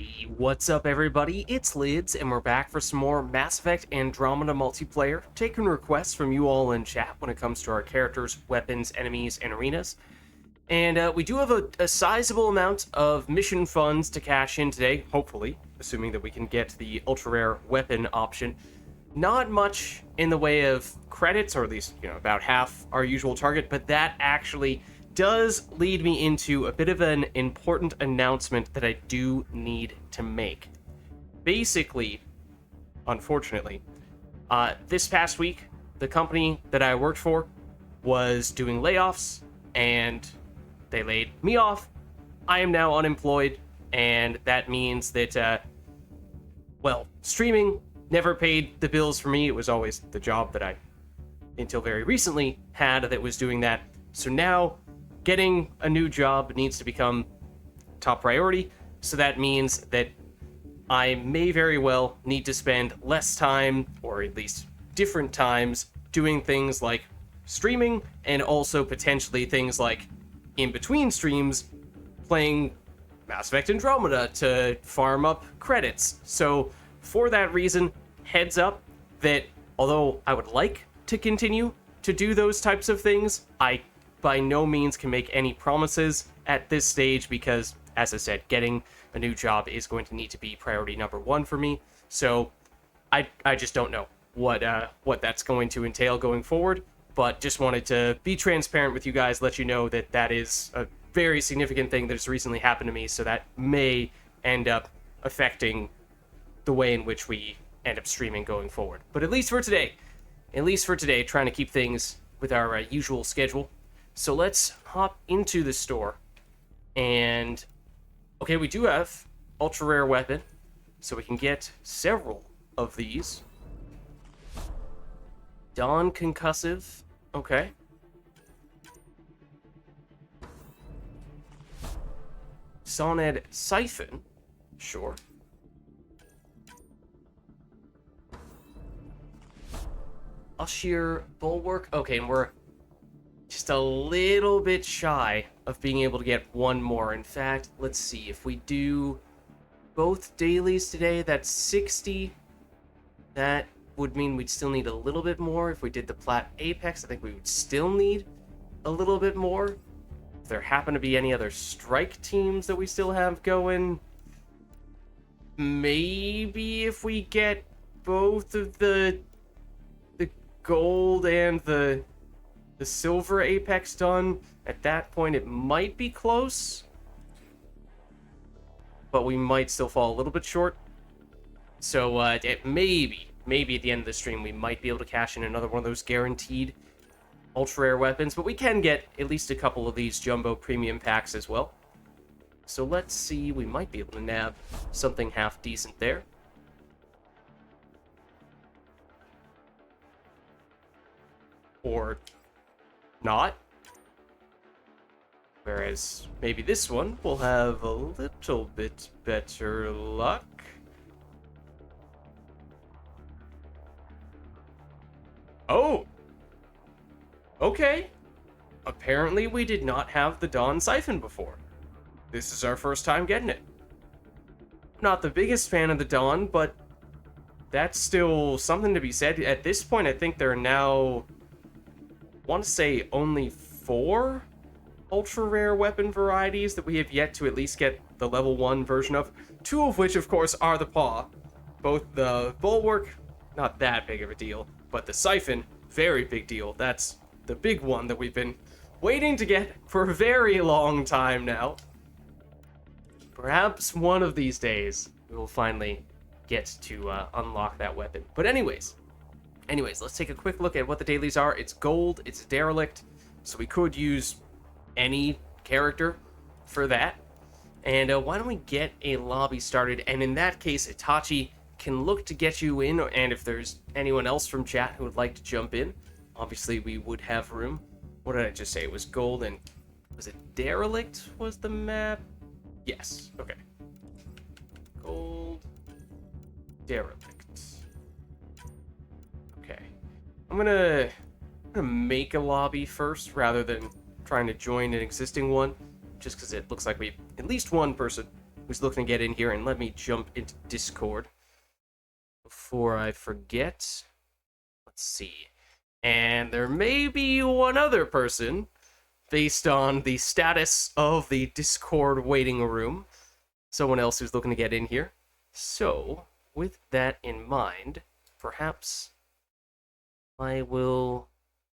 Hey, what's up everybody? It's Lids, and we're back for some more Mass Effect Andromeda multiplayer, taking requests from you all in chat when it comes to our characters, weapons, enemies, and arenas. And we do have a sizable amount of mission funds to cash in today, hopefully, assuming that we can get the ultra-rare weapon option. Not much in the way of credits, or at least, about half our usual target, but that actually does lead me into a bit of an important announcement that I do need to make. Basically, unfortunately, this past week, the company that I worked for was doing layoffs, and they laid me off. I am now unemployed, and that means that, streaming never paid the bills for me. It was always the job that I, until very recently, had that was doing that. So now, getting a new job needs to become top priority, so that means that I may very well need to spend less time, or at least different times, doing things like streaming, and also potentially things like, in between streams, playing Mass Effect Andromeda to farm up credits. So, for that reason, heads up that although I would like to continue to do those types of things, I by no means can make any promises at this stage because, as I said, getting a new job is going to need to be priority number one for me. So I just don't know what that's going to entail going forward, but just wanted to be transparent with you guys, let you know that that is a very significant thing that has recently happened to me, so that may end up affecting the way in which we end up streaming going forward. But at least for today, trying to keep things with our usual schedule. So let's hop into the store. And, okay, we do have ultra rare weapon, so we can get several of these. Dawn concussive, okay. Soned siphon, sure. Ushir bulwark, okay, and we're just a little bit shy of being able to get one more. In fact, let's see, if we do both dailies today, that's 60. That would mean we'd still need a little bit more. If we did the Plat Apex, I think we would still need a little bit more. If there happen to be any other strike teams that we still have going, maybe if we get both of the gold and the silver Apex done, at that point it might be close, but we might still fall a little bit short. So maybe at the end of the stream we might be able to cash in another one of those guaranteed ultra rare weapons, but we can get at least a couple of these jumbo premium packs as well. So let's see, we might be able to nab something half decent there. Or not. Whereas maybe this one will have a little bit better luck. Oh! Okay. Apparently we did not have the Dawn Siphon before. This is our first time getting it. Not the biggest fan of the Dawn, but that's still something to be said. At this point, I think there are now, I want to say, only 4 ultra rare weapon varieties that we have yet to at least get the level 1 version of. 2 of which, of course, are the paw. Both the bulwark, not that big of a deal, but the siphon, very big deal. That's the big one that we've been waiting to get for a very long time now. Perhaps one of these days we will finally get to unlock that weapon. But anyways, let's take a quick look at what the dailies are. It's gold, it's a derelict, so we could use any character for that. And why don't we get a lobby started? And in that case, Itachi can look to get you in, and if there's anyone else from chat who would like to jump in, obviously we would have room. What did I just say? It was gold, and was it derelict was the map? Yes, okay. Gold, derelict. Okay. I'm gonna make a lobby first rather than trying to join an existing one, just because it looks like we at least one person who's looking to get in here, and let me jump into Discord before I forget. Let's see. And there may be one other person, based on the status of the Discord waiting room. Someone else who's looking to get in here. So, with that in mind, perhaps I will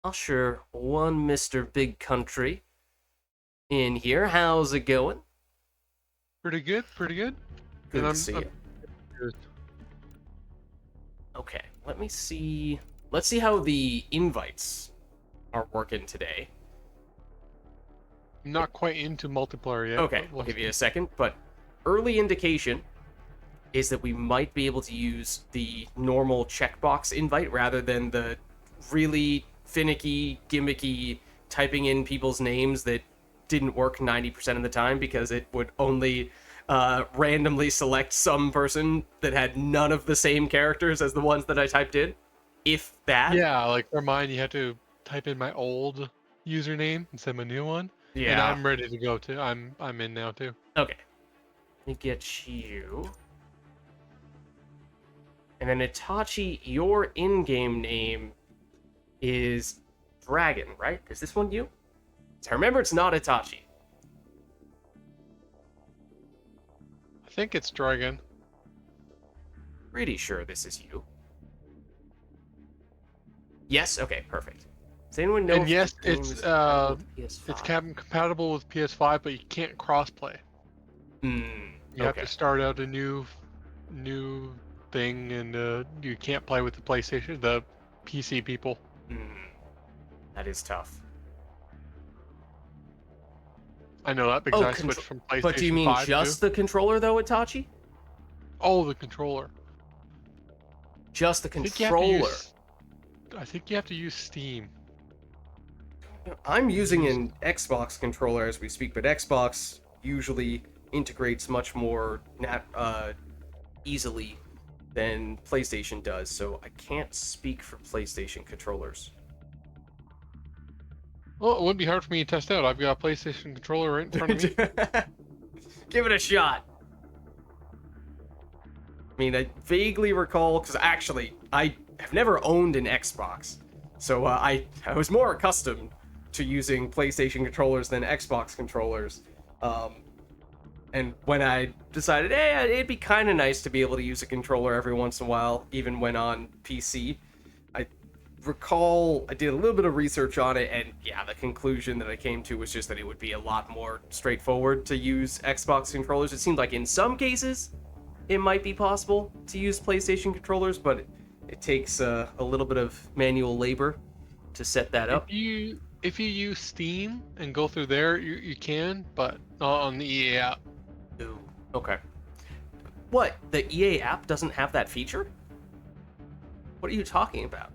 usher one Mr. Big Country in here. How's it going? Pretty good, pretty good. Good And to see you. Okay, let me see. Let's see how the invites are working today. I'm not quite into multiplayer yet. Okay, I'll give you a second, but early indication is that we might be able to use the normal checkbox invite rather than the really finicky, gimmicky typing in people's names that didn't work 90% of the time because it would only randomly select some person that had none of the same characters as the ones that I typed in, if that. Yeah, like for mine, you have to type in my old username instead of my new one. Yeah. And I'm ready to go too. I'm in now too. Okay. Let me get you. And then Itachi, your in-game name is Dragon, right? Is this one you? So remember, it's not Itachi. I think it's Dragon. Pretty sure this is you. Yes. Okay. Perfect. Does anyone know? And if yes, the game it's is compatible with PS5? compatible with PS5, but you can't crossplay. You have Okay. to start out a new thing, and you can't play with the PlayStation, the PC people. That is tough. I know that because I switched from PlayStation 5 But do you mean just to... the controller, though, Itachi? Oh, the controller. Just the controller. I think you have to use Steam. I'm using an Xbox controller as we speak, but Xbox usually integrates much more easily than PlayStation does, so I can't speak for PlayStation controllers. Well, it wouldn't be hard for me to test out. I've got a PlayStation controller right in front of me. Give it a shot. I mean, I vaguely recall, because actually, I have never owned an Xbox, so I was more accustomed to using PlayStation controllers than Xbox controllers. And when I decided, hey, it'd be kind of nice to be able to use a controller every once in a while, even when on PC, I recall I did a little bit of research on it, and yeah, the conclusion that I came to was just that it would be a lot more straightforward to use Xbox controllers. It seemed like in some cases it might be possible to use PlayStation controllers, but it takes a little bit of manual labor to set that up. If you use Steam and go through there, you can, but not on the EA app. Ooh, okay. What? The EA app doesn't have that feature? What are you talking about?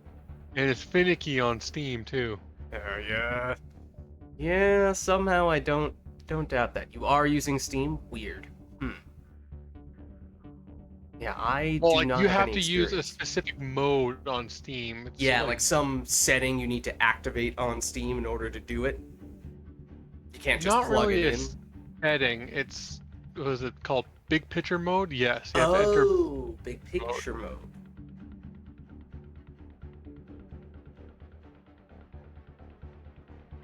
And it's finicky on Steam too. Yeah. Yeah, somehow I don't doubt that. You are using Steam? Weird. Yeah, I Well, do like not you have have any to use a experience. specific mode on Steam. It's Yeah, like some setting you need to activate on Steam in order to do it. You can't just not plug really it a in. setting. It's what is it called? Big picture mode? Yes, you have to enter. Oh, big picture mode.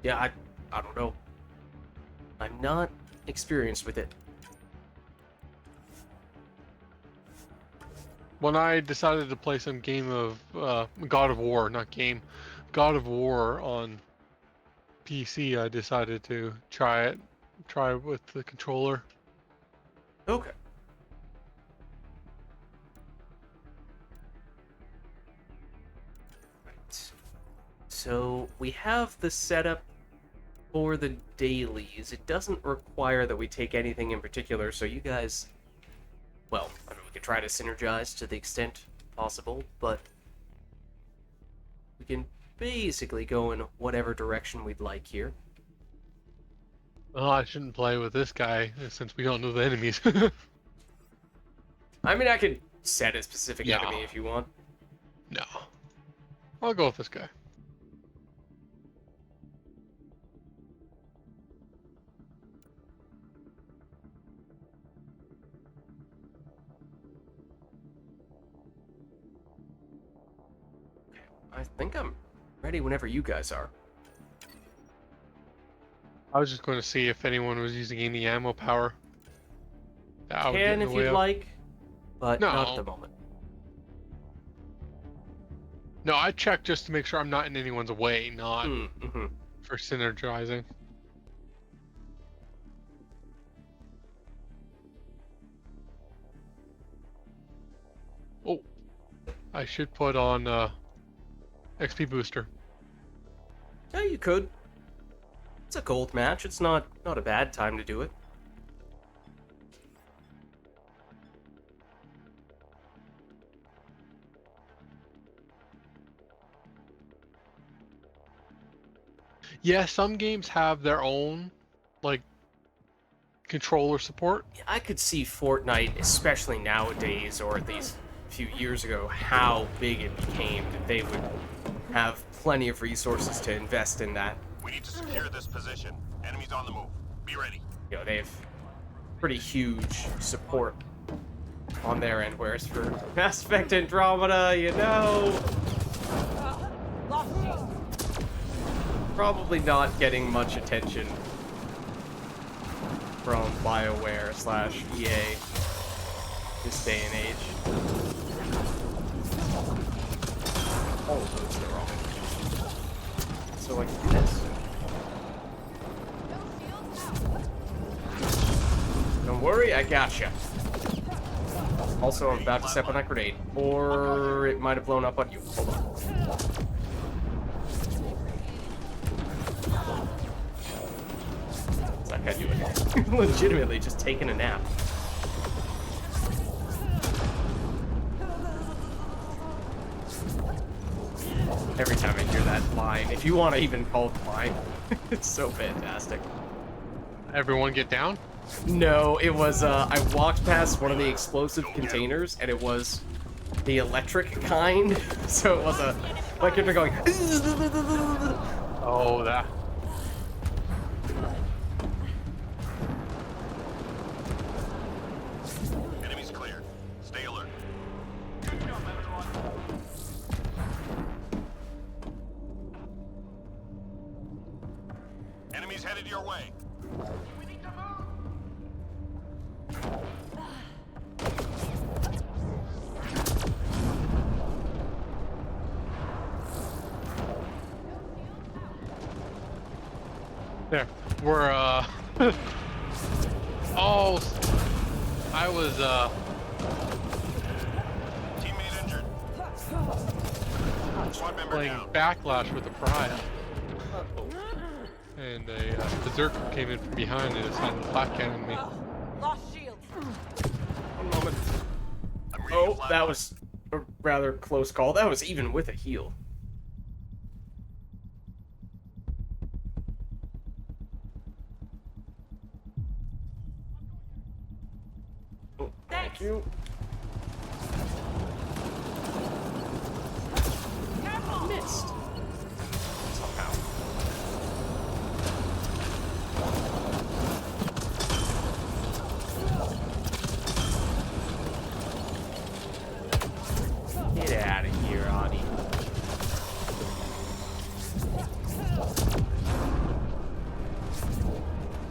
Yeah, I don't know. I'm not experienced with it. When I decided to play some game of God of War, not game, God of War on PC, I decided to try it with the controller. Okay. Right. So we have the setup for the dailies. It doesn't require that we take anything in particular, so you guys, well, I mean, we could try to synergize to the extent possible, but we can basically go in whatever direction we'd like here. Oh, I shouldn't play with this guy since we don't know the enemies. I mean, I could set a specific No. enemy if you want. No. I'll go with this guy. I think I'm ready whenever you guys are. I was just going to see if anyone was using any ammo power. That I would get in Can the if way you'd of. like, but not at No. the moment. No, I checked just to make sure I'm not in anyone's way, not Mm-hmm. for synergizing. Oh, I should put on XP booster. Yeah, you could. It's a gold match. It's not a bad time to do it. Yeah, some games have their own, like, controller support. I could see Fortnite, especially nowadays, or at least a few years ago, how big it became that they would have plenty of resources to invest in that. We need to secure this position. Enemies on the move. Be ready. You know, they have pretty huge support on their end, whereas for Mass Effect Andromeda, you know, probably not getting much attention from Bioware / EA this day and age. All of those are wrong. So I can do this. Don't worry, I gotcha. Also, I'm about to step on that grenade, or it might have blown up on you. Hold on. What's that guy doing? Legitimately just taking a nap. Every time I hear that line, if you want to even call it a line, it's so fantastic. Everyone get down? No, it was, I walked past one of the explosive containers, and it was the electric kind, so it was my character going, Oh, that. Enemies clear. Stay alert. Enemies headed your way. We need to move. There. We're, Oh, I was, Teammate injured. Squad member playing down. Backlash with a pariah. And a berserker came in from behind and decided to flat cannon me. Lost shields. one moment. I'm reading Oh, a flat that line. was a rather close call. That was even with a heal. Oh, thank you. Missed. Somehow. Get out of here, Audie.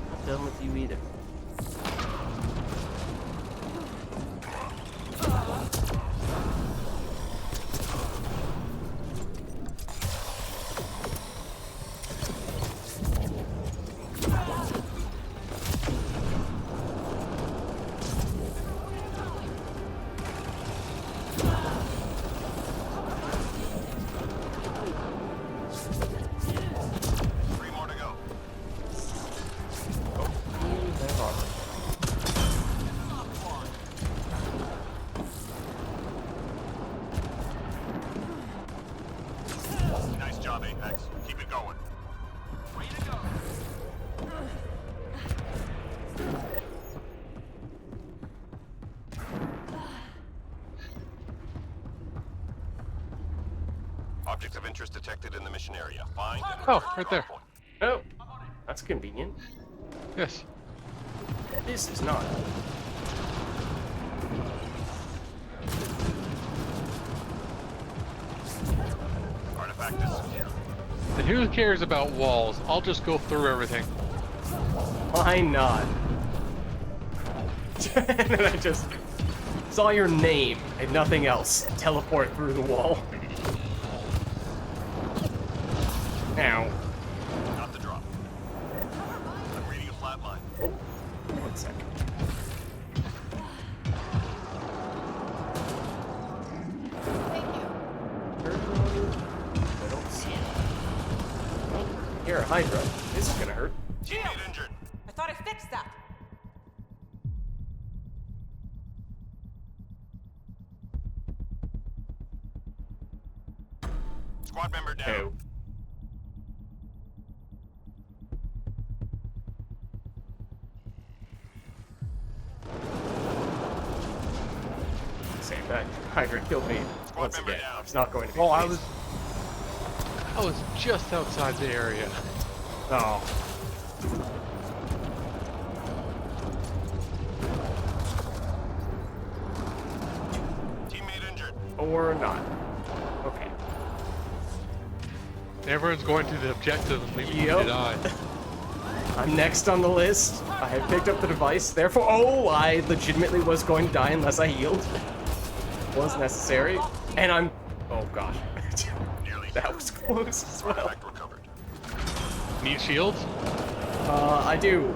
Not done with you either. Three more to go. There are. Nice job, Apex. Keep it going. Way to go. Objects of interest detected in the mission area. Find and Oh, return right to there. hardpoint. Oh, that's convenient. Yes. This is not. Our who cares about walls? I'll just go through everything. Why not? And then I just saw your name and nothing else. Teleport through the wall. Ow. Got the drop. I'm reading a flat line. Oh, 1 second. I don't see it. Oh, here, a Hydra. This is gonna hurt. Teammate injured. I thought I fixed that. Squad member down. Oh. Same back. Hydra killed me once member again. down. It's not going to be. Oh, I pleased. was just outside the area. Oh. Teammate injured. Or not. Okay. Everyone's going to the objective and leaving me Yep. to die. I'm next on the list. I have picked up the device. Therefore, oh, I legitimately was going to die unless I healed. Was necessary. And I'm... Oh, gosh. Nearly. That was close as well. Artifact recovered. Need shields? I do.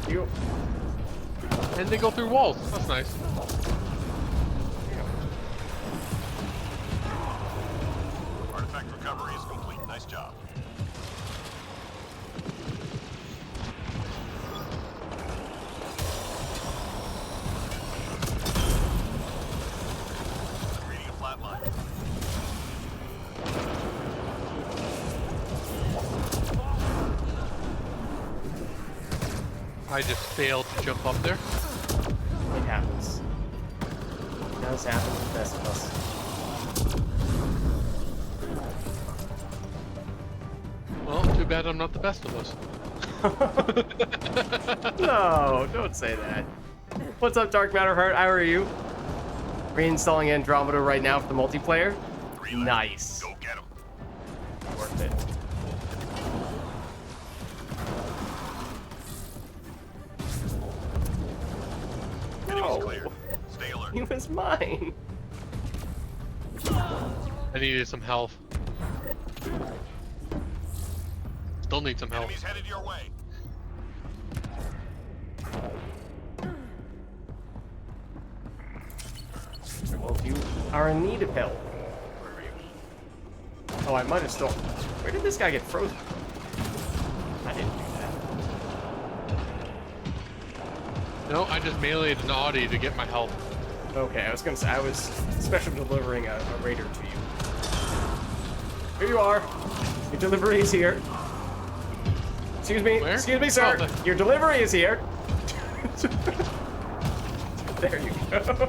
You. And they go through walls. That's nice. Artifact recovery is complete. Nice job. Reading a flat line. I just failed to jump up there. It happens. It does happen to the best of us. Well, too bad I'm not the best of us. No, don't say that. What's up, Dark Matter Heart? How are you? Reinstalling Andromeda right now for the multiplayer. Nice. Go get him. Worth it. Enemy's No. clear. Stay alert. He was mine. I needed some health. Still need some health. Enemies headed your way. Well, if you are in need of help. Oh, I might have stolen. Where did this guy get frozen? I didn't do that. No, I just meleeed an Audi to get my health. Okay, I was gonna say, I was special delivering a raider to you. Here you are. Your delivery is here. Excuse me. Where? Excuse me, sir. Oh, the- Your delivery is here. There you go.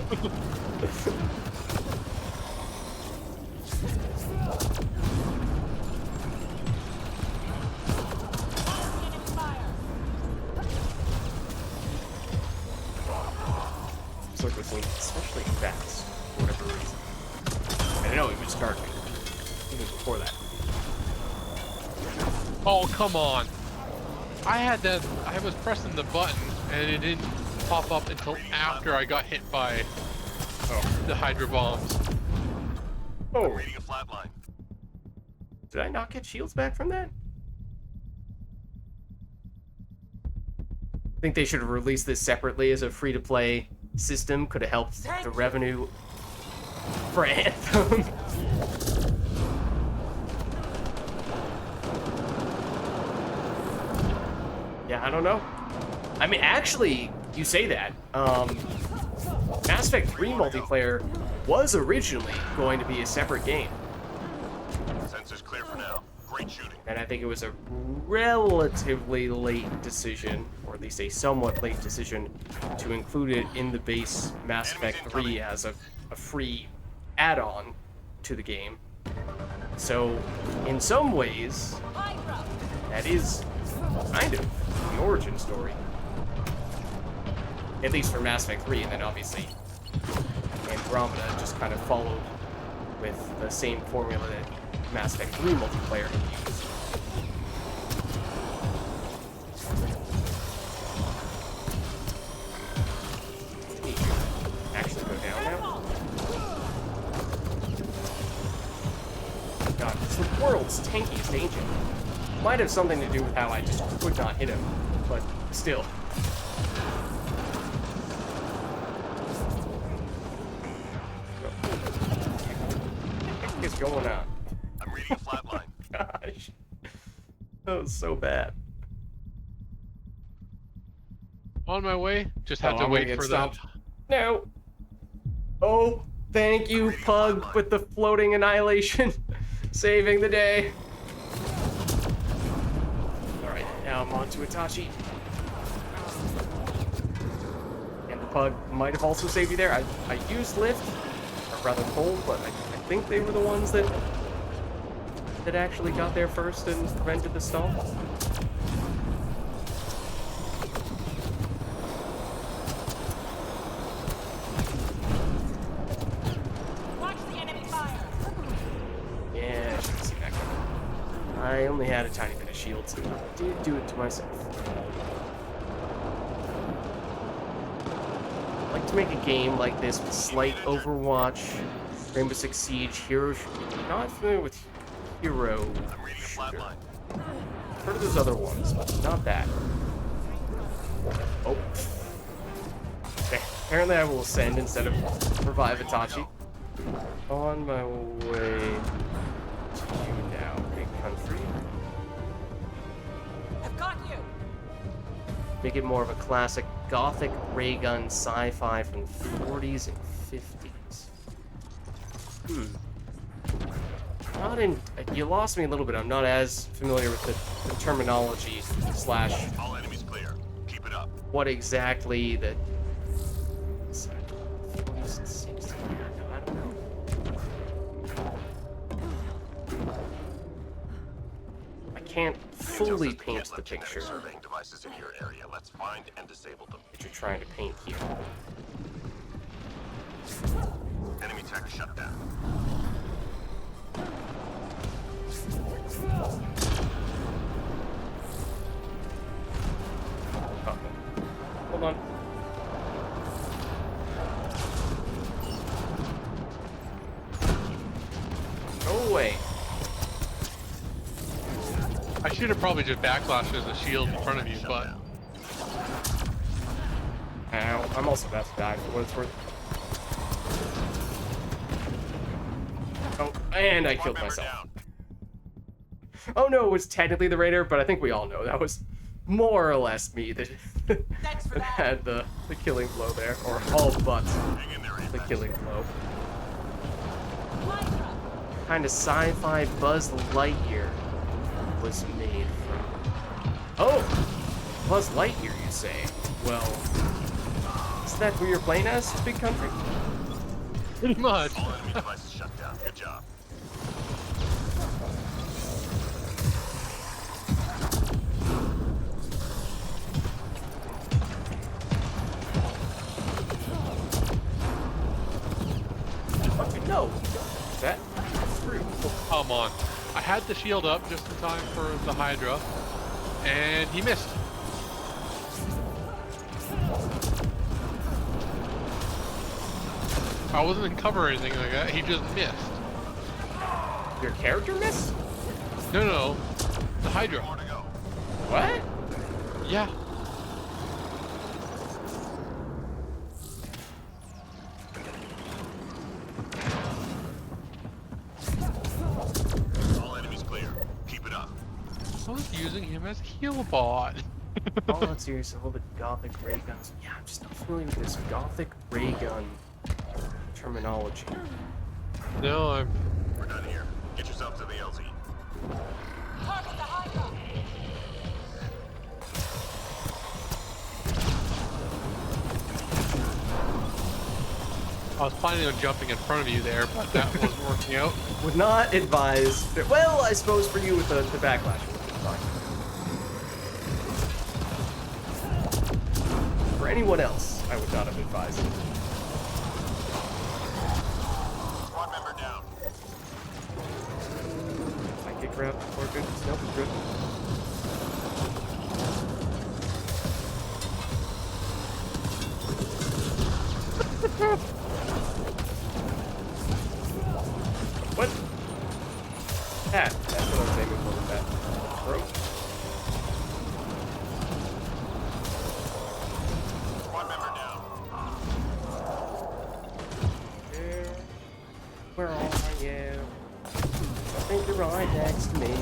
This look was going especially fast for whatever reason. And I know it was dark even before that. Oh, come on. I was pressing the button and it didn't pop up until after I got hit by the Hydra bombs. Oh, Reading a flat line. did I not get shields back from that? I think they should have released this separately as a free-to-play system. Could have helped the revenue for Anthem. Yeah, I don't know. I mean, actually, you say that. Mass Effect 3 multiplayer was originally going to be a separate game. Sensors clear for now. Great shooting. And I think it was a relatively late decision, or at least a somewhat late decision, to include it in the base Mass Effect 3 as a free add-on to the game. So, in some ways, that is kind of the origin story. At least for Mass Effect 3, and then obviously Andromeda just kind of followed with the same formula that Mass Effect 3 multiplayer had used. Actually go down now? God, it's the world's tankiest agent. Might have something to do with how I just could not hit him, but still. What is going on? I'm reading a flat line. Gosh. That was so bad. On my way. Just have Oh, to I'm gonna wait get for stopped. that. No. Oh, thank you, Pug, with the floating annihilation. Saving the day. Alright, now I'm on to Itachi. And the Pug might have also saved you there. I used lift, or rather pull, but I think they were the ones that actually got there first and prevented the stall. Yeah, I should have seen that coming. I only had a tiny bit of shields, and I did do it to myself. I like to make a game like this with slight Overwatch, Rainbow Six Siege, Hero. Not familiar with Hero. I'm reading a flat line. Heard of those other ones, but not that. Oh. Okay, apparently I will ascend instead of revive Itachi. On my way to you now, big country. I've got you. Make it more of a classic gothic ray gun sci-fi from the 40s and 50s. Not in. You lost me a little bit. I'm not as familiar with the terminology slash All enemies clear. Keep it up. what exactly the 40s and 60s. I don't know. I can't fully paint the picture Surveying devices in your area. Let's find and disable them. that you're trying to paint here. Enemy tech shut down. Oh. Hold on. Go away. I should have probably just backlashed as a shield in front of you, but Ow. I'm also about to die for what it's worth. Oh, and I killed Member myself. down. Oh no, it was technically the raider, but I think we all know that was more or less me that, Thanks for that that. had the killing blow there, or all but Hang in there, the Apex. killing blow. Lycra. Kind of sci-fi Buzz Lightyear was made from. Oh, Buzz Lightyear, you say? Well, is that who you're playing as, Big Country? pretty much. All enemy devices shut down. Good job. Fucking no! Is that screw? Come on. I had the shield up just in time for the Hydra, and he missed. I wasn't in cover or anything like that. He just missed. Your character missed? No, no, no. The Hydra. More to go. What? Yeah. All enemies clear. Keep it up. I was using him as heal bot. All out serious, a little bit gothic ray guns. Yeah, I'm just not familiar with this gothic ray gun terminology. No, I'm. We're done here. Get yourself to the LZ. Target the Hydra. I was planning on jumping in front of you there, but that wasn't working out. Would not advise. Well, I suppose for you with the backlash would be fine. For anyone else, I would not have advised. safe route? Or good? Nope, good. What? That's what I was aiming for with that. Bro. Squad member down. Where are you? I think you're right next to me.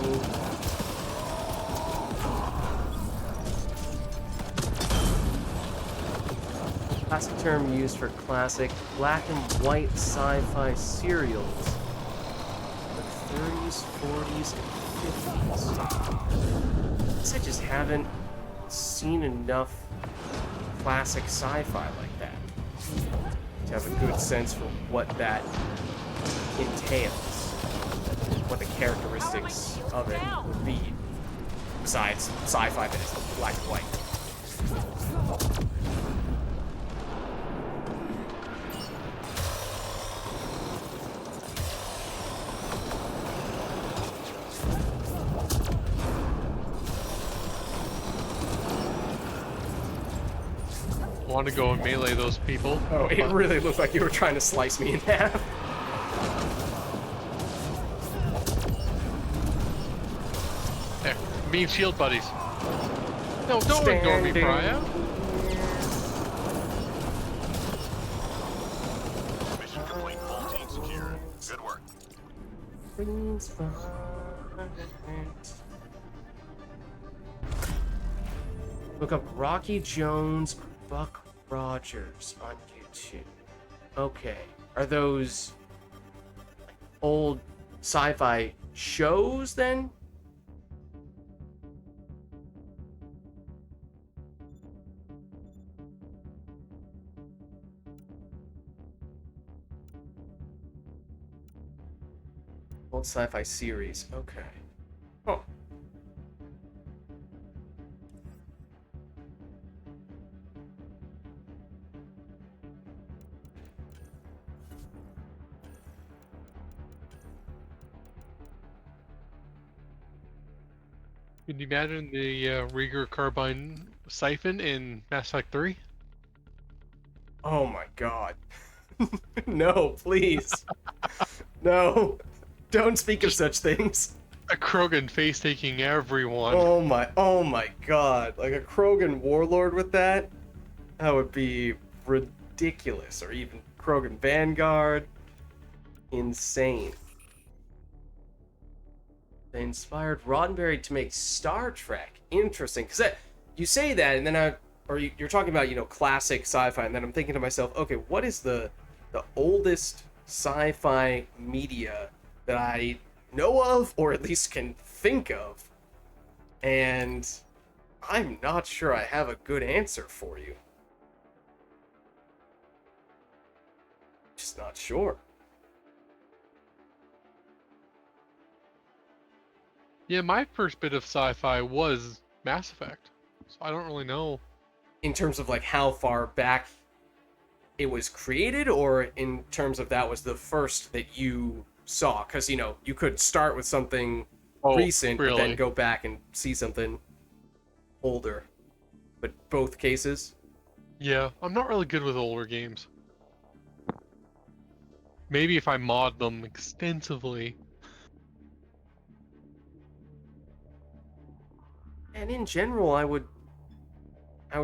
Classic term used for classic black and white sci-fi serials. The 30s, 40s, and 50s. I just haven't seen enough classic sci-fi like that to have a good sense for what that entails, what the characteristics of it would be, besides sci-fi that is black and white. Want to go and melee those people? Oh, it really looked like you were trying to slice me in half. There, beam shield buddies. No, don't ignore me, Brian. Mission complete. Full team secure. Good work. Look up Rocky Jones or Buck Rogers on YouTube. Okay. Are those like, old sci-fi shows then? Old sci-fi series. Okay. Oh. Can you imagine the Rieger carbine siphon in Mass Effect 3? Oh my god. No, please. No. Don't speak of such things. A Krogan face taking everyone. Oh my god. Like a Krogan warlord with that? That would be ridiculous. Or even Krogan Vanguard. Insane. They inspired Roddenberry to make Star Trek. Interesting. Because you say that, and then you're talking about, classic sci-fi, and then I'm thinking to myself, okay, what is the oldest sci-fi media that I know of, or at least can think of? And I'm not sure I have a good answer for you. Just not sure. Yeah, my first bit of sci-fi was Mass Effect, so I don't really know. In terms of like how far back it was created, or in terms of that was the first that you saw? Because you could start with something recent, really? but then go back and see something older. But both cases. Yeah, I'm not really good with older games. Maybe if I mod them extensively. And in general, I would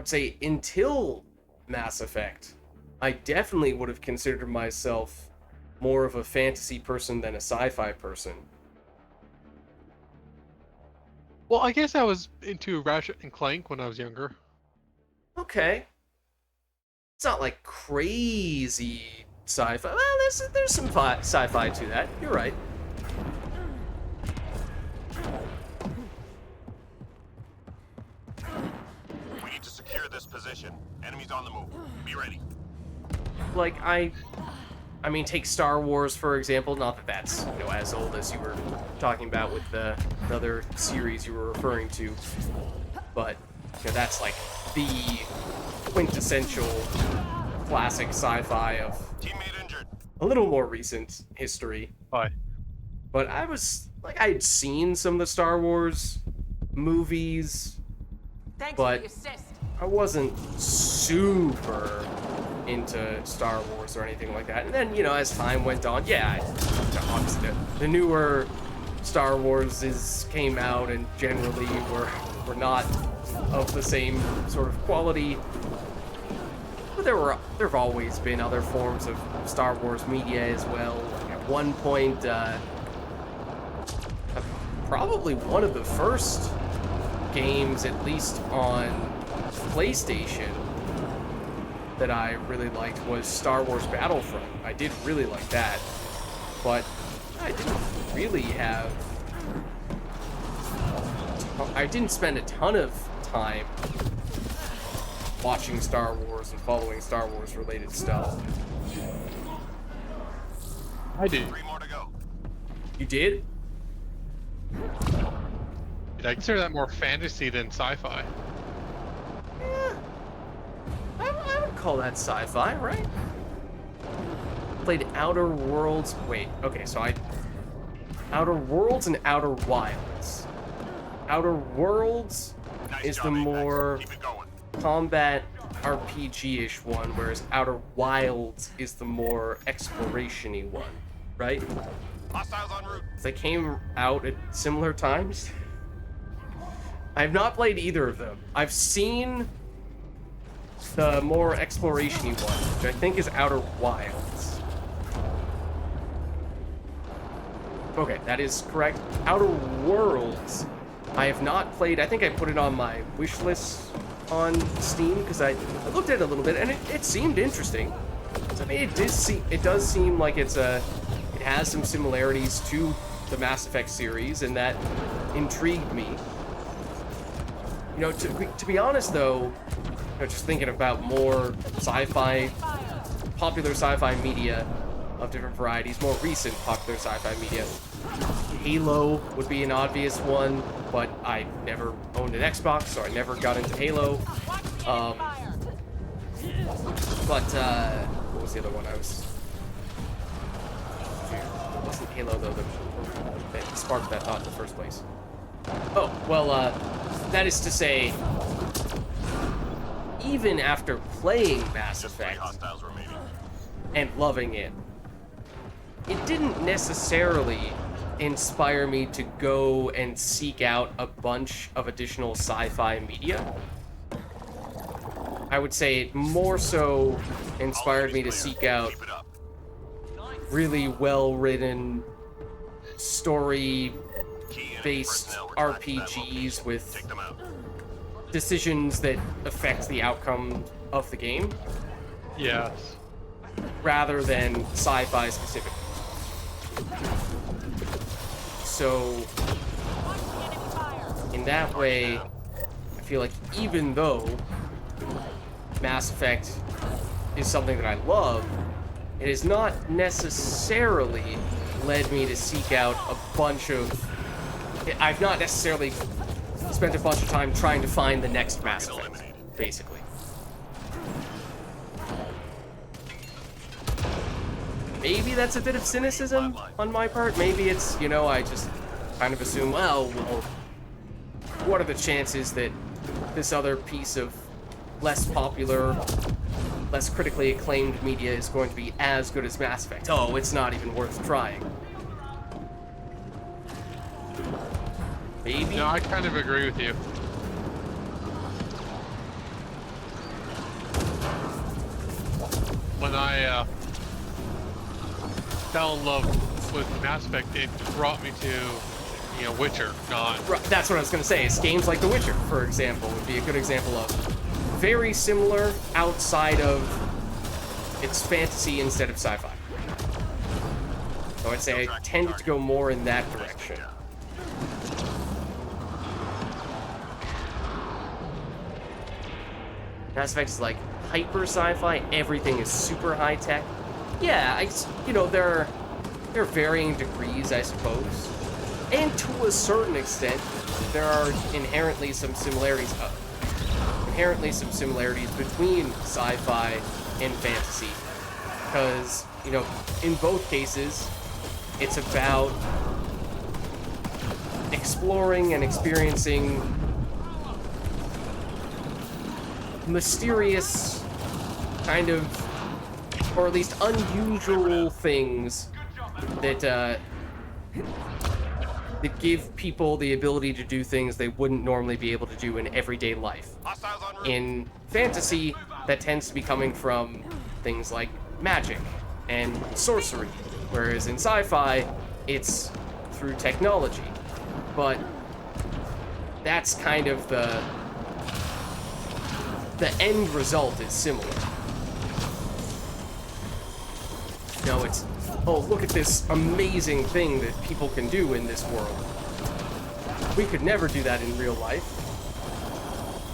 say until Mass Effect, I definitely would have considered myself more of a fantasy person than a sci-fi person. Well, I guess I was into Ratchet and Clank when I was younger. Okay. It's not like crazy sci-fi. Well, there's some sci-fi to that. You're right. We need to secure this position. Enemies on the move. Be ready. Like, I mean, take Star Wars, for example. Not that that's, as old as you were talking about with the other series you were referring to. But, that's like the quintessential classic sci-fi of Teammate injured. a little more recent history. Bye. But I was like, I had seen some of the Star Wars movies, Thanks but for the assist. I wasn't super into Star Wars or anything like that. And then, you know, as time went on, yeah, obviously the newer Star Wars came out and generally were not of the same sort of quality. But there have always been other forms of Star Wars media as well. Like at one point, probably one of the first games, at least on PlayStation, that I really liked was Star Wars Battlefront. I did really like that, but I didn't spend a ton of time watching Star Wars and following Star Wars related stuff. I did. 3 more to go. You did? I consider that more fantasy than sci-fi. Yeah. I would call that sci-fi, right? Played Outer Worlds. Wait, okay, so Outer Worlds and Outer Wilds. Outer Worlds Nice is job, the Apex. more Keep it going. combat RPG-ish one, whereas Outer Wilds is the more exploration-y one, right? Hostiles en route. They came out at similar times. I have not played either of them. I've seen the more exploration-y one, which I think is Outer Wilds. Okay, that is correct. Outer Worlds, I have not played. I think I put it on my wish list on Steam because I looked at it a little bit and it seemed interesting. So, I mean, it does seem like it has some similarities to the Mass Effect series, and that intrigued me. You know, to be honest though, you know, just thinking about more sci-fi, popular sci-fi media of different varieties, more recent popular sci-fi media. Halo would be an obvious one, but I never owned an Xbox, so I never got into Halo. But what was the other one I was? It wasn't Halo though that sparked that thought in the first place. Oh, well, that is to say, even after playing Mass Just 3 Effect hostiles remaining. and loving it, it didn't necessarily inspire me to go and seek out a bunch of additional sci-fi media. I would say it more so inspired me to seek out Keep it up. really well-written, Key story-based enemy personnel were tracked to that RPGs location. with Take them out. decisions that affect the outcome of the game, Yes. rather than sci-fi specific. So, in that way, I feel like even though Mass Effect is something that I love, it has not necessarily led me to seek out a bunch of... I've not necessarily spent a bunch of time trying to find the next Mass Effect, basically. Maybe that's a bit of cynicism on my part. Maybe it's, you know, I just kind of assume, well, what are the chances that this other piece of less popular, less critically acclaimed media is going to be as good as Mass Effect? Oh, it's not even worth trying. Maybe. No, I kind of agree with you. When I fell in love with Mass Effect, it brought me to, you know, Witcher, not... Right, that's what I was going to say. Is games like The Witcher, for example, would be a good example of very similar outside of it's fantasy instead of sci-fi. So I'd say I tended to go more in that direction. Mass Effect is like hyper sci-fi. Everything is super high tech. Yeah, you know, there are varying degrees, I suppose, and to a certain extent, there are inherently some similarities between sci-fi and fantasy, because, you know, in both cases, it's about exploring and experiencing mysterious kind of, or at least unusual things that that give people the ability to do things they wouldn't normally be able to do in everyday life. Hostiles en route. In fantasy, that tends to be coming from things like magic and sorcery, whereas in sci-fi, it's through technology. But that's kind of the end result is similar. No, it's, oh, look at this amazing thing that people can do in this world. We could never do that in real life.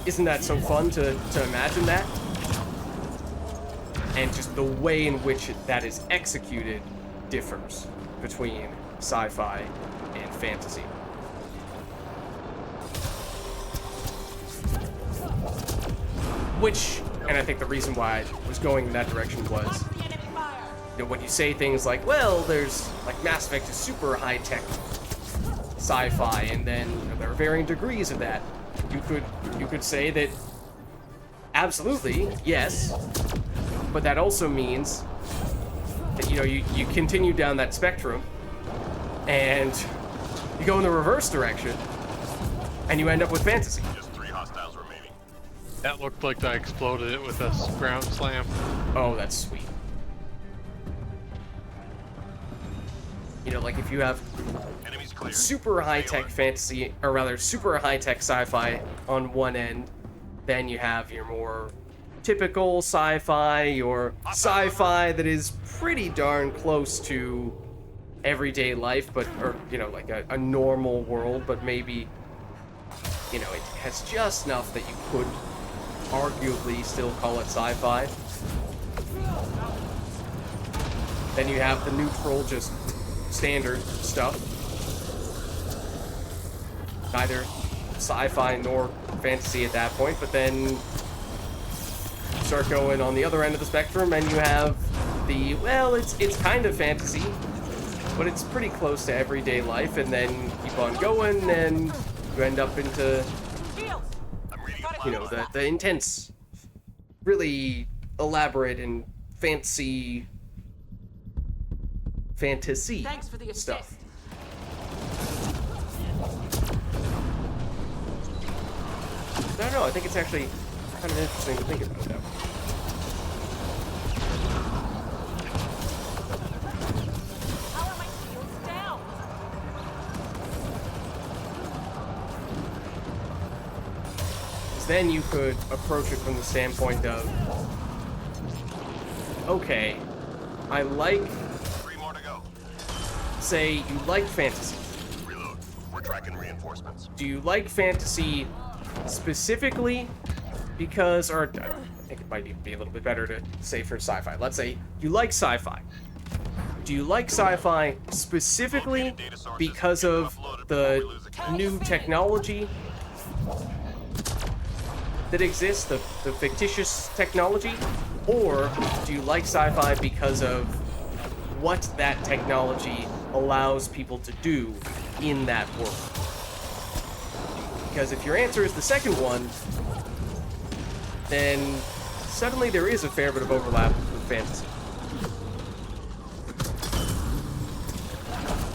Isn't that so fun to imagine that? And just the way in which that is executed differs between sci-fi and fantasy. Which, and I think the reason why I was going in that direction was, Watch the enemy fire. you know, when you say things like, well, there's, like, Mass Effect is super high-tech sci-fi, and then, you know, there are varying degrees of that. You could say that, absolutely, yes, but that also means that, you know, you continue down that spectrum, and you go in the reverse direction, and you end up with fantasy. Just 3 hostiles remaining. That looked like I exploded it with a ground slam. Oh, that's sweet. You know, like if you have Enemies clear. super high-tech fantasy, or rather super high-tech sci-fi on one end, then you have your more typical sci-fi, your sci-fi that is pretty darn close to everyday life, but, or, you know, like a normal world, but maybe, you know, it has just enough that you could arguably still call it sci-fi. Then you have the neutral, just standard stuff. Neither sci-fi nor fantasy at that point, but then you start going on the other end of the spectrum and you have the, well, it's kind of fantasy, but it's pretty close to everyday life, and then keep on going and you end up into, Shields. I'm reading a you know, the intense, really elaborate and fancy Thanks for the assist. stuff. I don't know, I think it's actually kind of interesting to think about that. How are my shields down? 'Cause then you could approach it from the standpoint of, okay, I like, 3 more to go. say, you like fantasy. Reload. We're tracking reinforcements. Do you like fantasy specifically because, or I think it might even be a little bit better to say for sci-fi. Let's say you like sci-fi. Do you like sci-fi specifically because of the new technology that exists, the fictitious technology? Or do you like sci-fi because of what that technology allows people to do in that world? Because if your answer is the second one, then suddenly there is a fair bit of overlap with fantasy.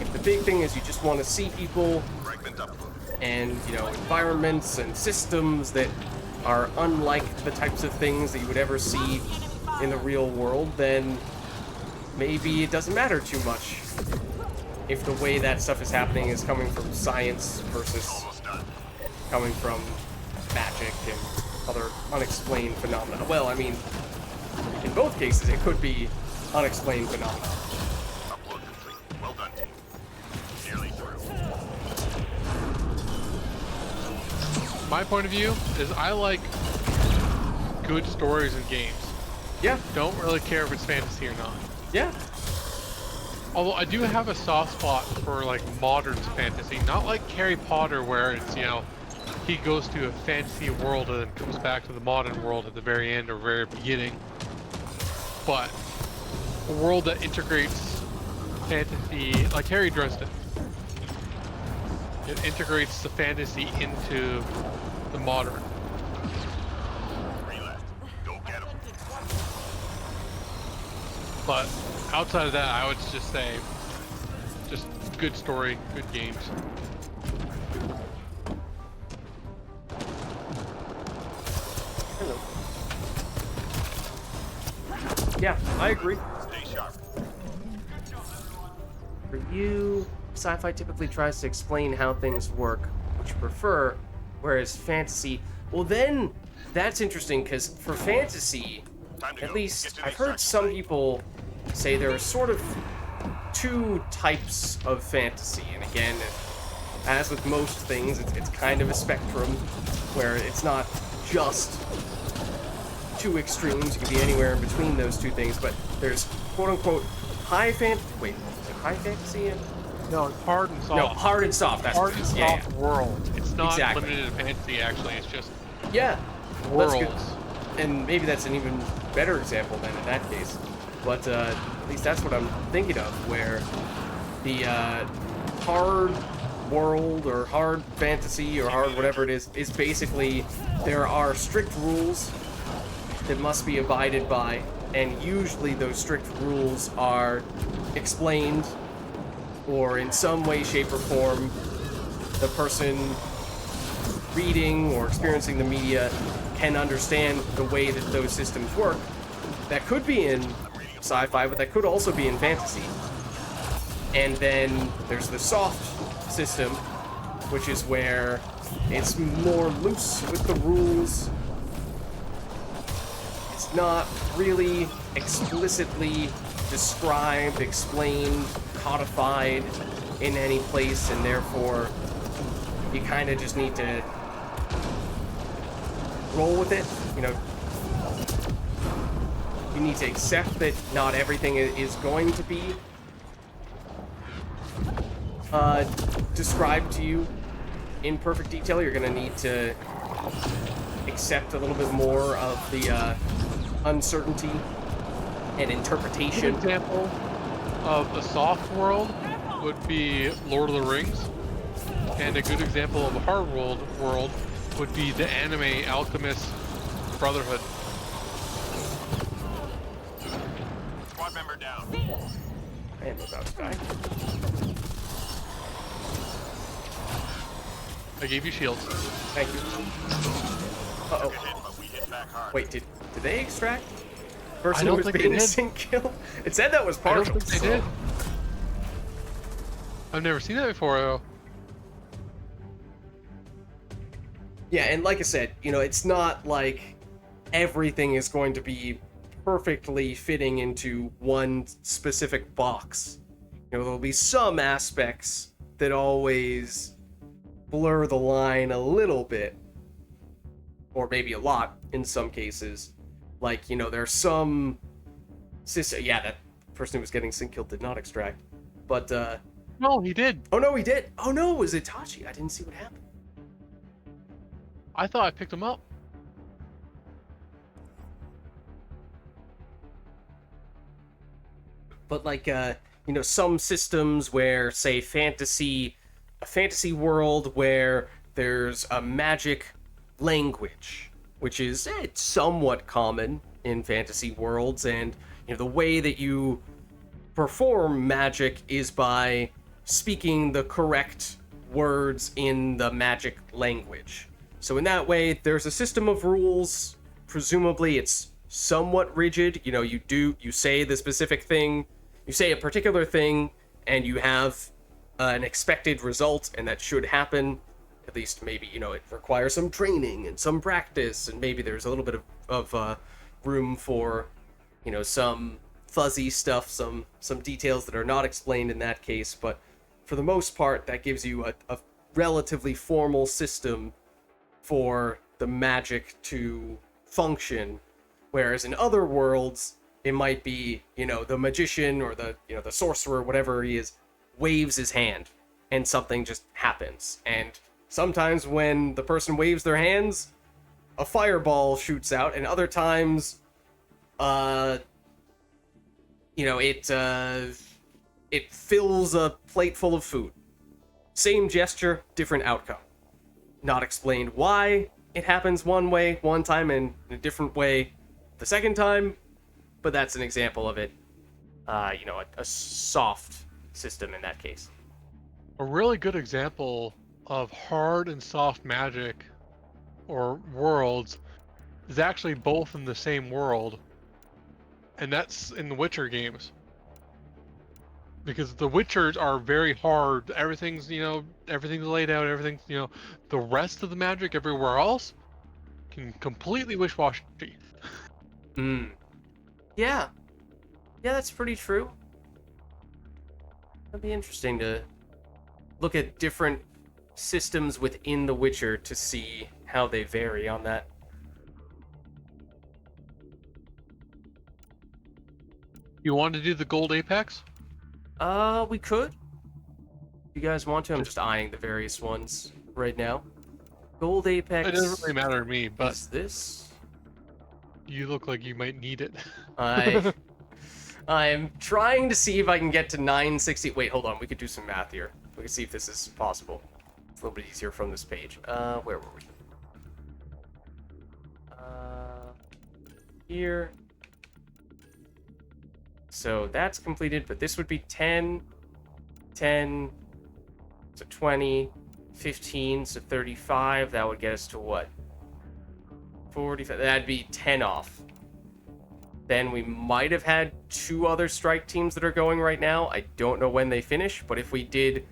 If the big thing is you just want to see people Fragment uploaded. and, you know, environments and systems that are unlike the types of things that you would ever see in the real world, then maybe it doesn't matter too much if the way that stuff is happening is coming from science versus Almost done. coming from magic and other unexplained phenomena. Well, I mean, in both cases, it could be unexplained phenomena. Upload complete. Well done, team. Nearly through. My point of view is I like good stories in games. Yeah, Don't really care if it's fantasy or not. yeah. Although I do have a soft spot for like modern fantasy, not like Harry Potter where it's, you know, he goes to a fantasy world and then comes back to the modern world at the very end or very beginning. But a world that integrates fantasy, like Harry Dresden. It integrates the fantasy into the modern. 3 left. Go get him. But outside of that, I would just say, just good story, good games. Hello. Yeah, I agree. Stay sharp. For you, sci-fi typically tries to explain how things work, which you prefer, whereas fantasy, well then, that's interesting, because for fantasy, Time to at go. least Get to the I've heard extraction some site. people say there are sort of two types of fantasy, and again, as with most things, it's kind of a spectrum, where it's not just two extremes. You can be anywhere in between those two things, but there's quote-unquote high fantasy and No, it's hard and soft. no, hard and soft. That's hard what it and is. Yeah, soft world. It's not Exactly. limited to fantasy, actually. It's just yeah. Well, worlds. that's good. And maybe that's an even better example then in that case. But at least that's what I'm thinking of, where the hard world or hard fantasy or hard whatever it is basically there are strict rules that must be abided by, and usually those strict rules are explained, or in some way, shape, or form, the person reading or experiencing the media can understand the way that those systems work. That could be in sci-fi, but that could also be in fantasy. And then there's the soft system, which is where it's more loose with the rules. It's not really explicitly described, explained, codified in any place, and therefore you kind of just need to roll with it. You know, you need to accept that not everything is going to be described to you in perfect detail. You're going to need to accept a little bit more of the uncertainty and An interpretation. example of a soft world would be Lord of the Rings, and a good example of a hard world would be the anime Alchemist Brotherhood. Squad member down. I am about to die. I gave you shields. Thank you. Uh-oh. Get hit, but we hit back hard. Wait, did they extract? Person I who don't was think they being did. sync killed? It said that was I don't partial. think they so- did. I've never seen that before, though. Yeah, and like I said, you know, it's not like everything is going to be perfectly fitting into one specific box. You know, there'll be some aspects that always blur the line a little bit, or maybe a lot in some cases. Like, you know, there's some yeah, that person who was getting sync killed did not extract. But No, he did. oh no, he did. Oh no, it was Itachi. I didn't see what happened. I thought I picked him up. But like you know, some systems where, say, a fantasy world where there's a magic language, which is it's somewhat common in fantasy worlds, and you know the way that you perform magic is by speaking the correct words in the magic language. So in that way, there's a system of rules. Presumably, it's somewhat rigid. You know, you say the specific thing, you say a particular thing, and you have an expected result, and that should happen. At least maybe, you know, it requires some training and some practice, and maybe there's a little bit of room for, you know, some fuzzy stuff, some details that are not explained in that case. But for the most part, that gives you a relatively formal system for the magic to function. Whereas in other worlds, it might be, you know, the magician or the sorcerer, whatever he is, waves his hand and something just happens. And sometimes when the person waves their hands, a fireball shoots out, and other times, you know, it fills a plate full of food. Same gesture, different outcome. Not explained why it happens one way one time and a different way the second time, but that's an example of it. A soft system in that case. A really good example of hard and soft magic or worlds is actually both in the same world, and that's in the Witcher games. Because the Witchers are very hard. Everything's laid out, everything's, the rest of the magic everywhere else can completely wish-washy. Hmm. Yeah. Yeah, that's pretty true. That'd be interesting to look at different systems within The Witcher to see how they vary on that. You want to do the gold apex? We could. If you guys want to, I'm just eyeing the various ones right now. Gold Apex. It doesn't really matter to me, but is this? you look like you might need it. I'm trying to see if I can get to 960. Wait, hold on. We could do some math here. We can see if this is possible. It's a little bit easier from this page. Where were we? Here. So that's completed, but this would be 10, 10, so 20, 15, so 35. That would get us to what? 45. That'd be 10 off. Then we might have had 2 other strike teams that are going right now. I don't know when they finish, but if we did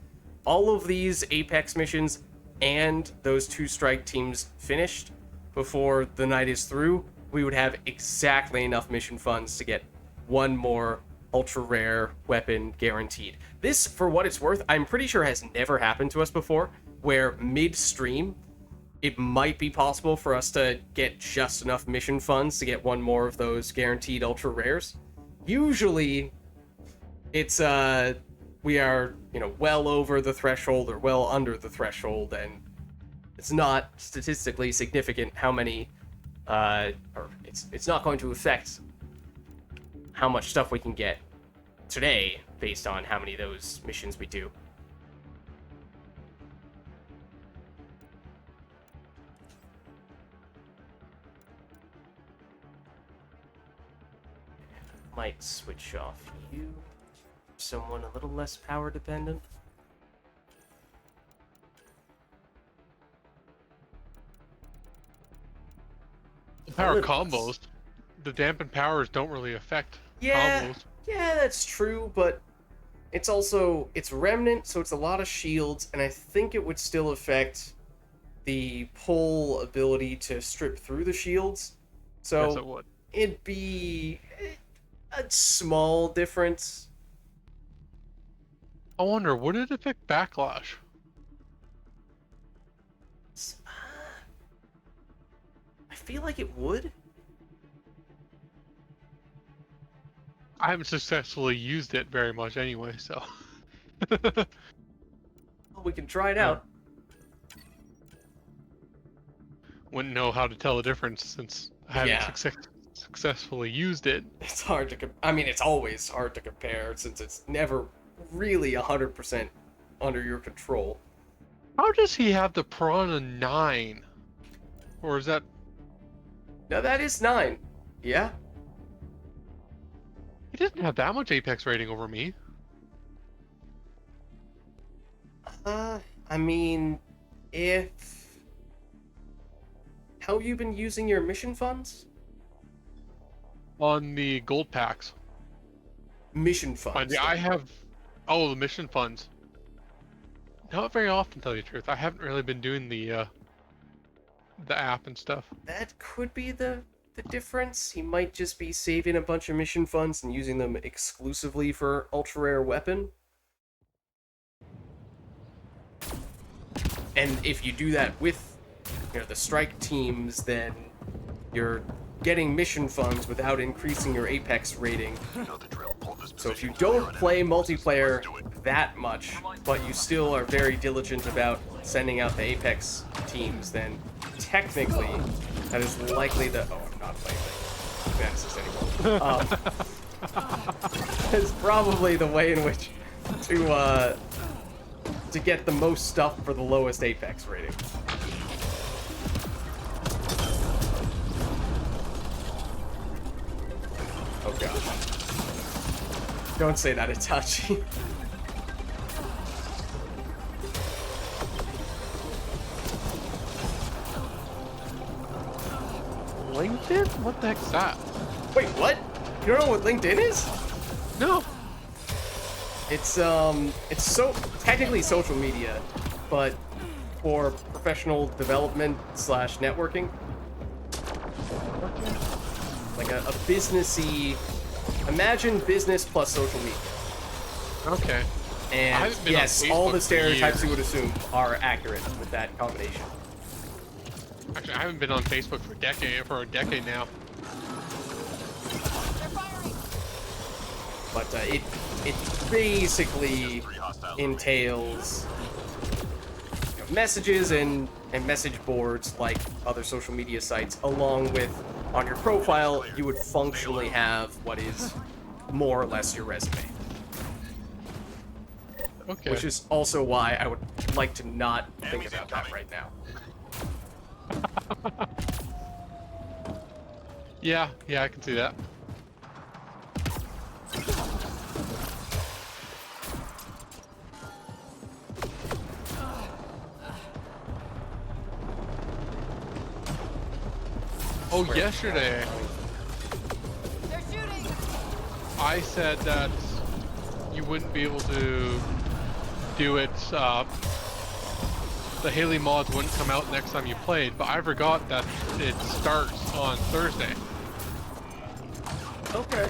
all of these Apex missions and those 2 strike teams finished before the night is through, we would have exactly enough mission funds to get 1 more ultra rare weapon guaranteed. This, for what it's worth, I'm pretty sure has never happened to us before, where midstream it might be possible for us to get just enough mission funds to get 1 more of those guaranteed ultra rares. Usually it's we are, well over the threshold or well under the threshold, and it's not statistically significant how many or it's not going to affect how much stuff we can get today based on how many of those missions we do. Might switch off you. Someone a little less power dependent. Power combos. The dampened powers don't really affect combos. Yeah, that's true, but it's remnant, so it's a lot of shields, and I think it would still affect the pull ability to strip through the shields. So Yes, it would. it'd be a small difference. I wonder, would it affect backlash? I feel like it would. I haven't successfully used it very much anyway, so. Well, we can try it out. Wouldn't know how to tell the difference since I haven't successfully used it. It's hard to it's always hard to compare since it's never really 100% under your control. How does he have the Piranha 9? Or is that... No, that is 9. Yeah. He doesn't have that much Apex rating over me. How have you been using your mission funds? On the gold packs. Mission funds. I have... Oh, the mission funds. Not very often, to tell you the truth. I haven't really been doing the app and stuff. That could be the difference. He might just be saving a bunch of mission funds and using them exclusively for ultra rare weapon. And if you do that with the strike teams, then you're getting mission funds without increasing your Apex rating. You know the drill. Hold this So if you position don't clear play and multiplayer let's do it. that much, but you still are very diligent about sending out the Apex teams, then technically that is likely the... Oh, I'm not playing Fantasys anymore. That's probably the way in which to to get the most stuff for the lowest Apex rating. Oh god. Don't say that, Itachi. LinkedIn? What the heck's that? Wait, what? You don't know what LinkedIn is? No. It's so technically social media, but for professional development / networking. Like a businessy. Imagine business plus social media. Okay. I And haven't been on yes, all Facebook the for stereotypes you years. would assume are accurate with that combination. Actually, I haven't been on Facebook for a decade now. They're firing. But it basically entails messages and message boards like other social media sites, along with on your profile you would functionally have what is more or less your resume. Okay. Which is also why I would like to not think about that right now. Yeah, I can see that. Oh, yesterday They're shooting. I said that you wouldn't be able to do it, the Haley mods wouldn't come out next time you played, but I forgot that it starts on Thursday. Okay.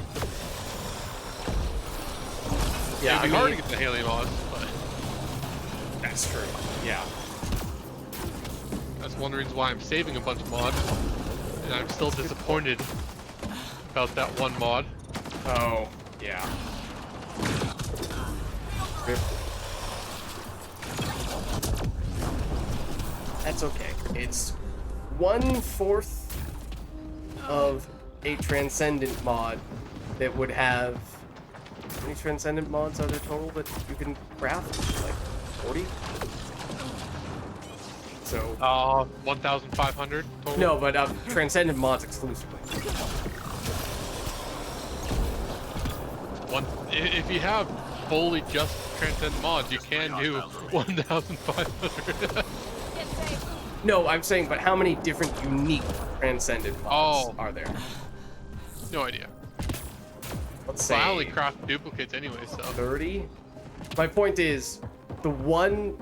Yeah, It'd be hard to get the Haley mods, but that's true. Yeah. that's one reason why I'm saving a bunch of mods. And I'm still disappointed about that one mod. Oh, yeah. That's okay. It's 1/4 of a transcendent mod that would have. How many transcendent mods are there total that you can craft? Like 40? So. 1,500 total? No, but transcendent mods exclusively. If you have fully just transcendent mods, you can do 1,500. Get safe. No, I'm saying, but how many different unique transcendent mods are there? No idea. Let's say Well, I only craft duplicates anyway, so. 30. My point is, the one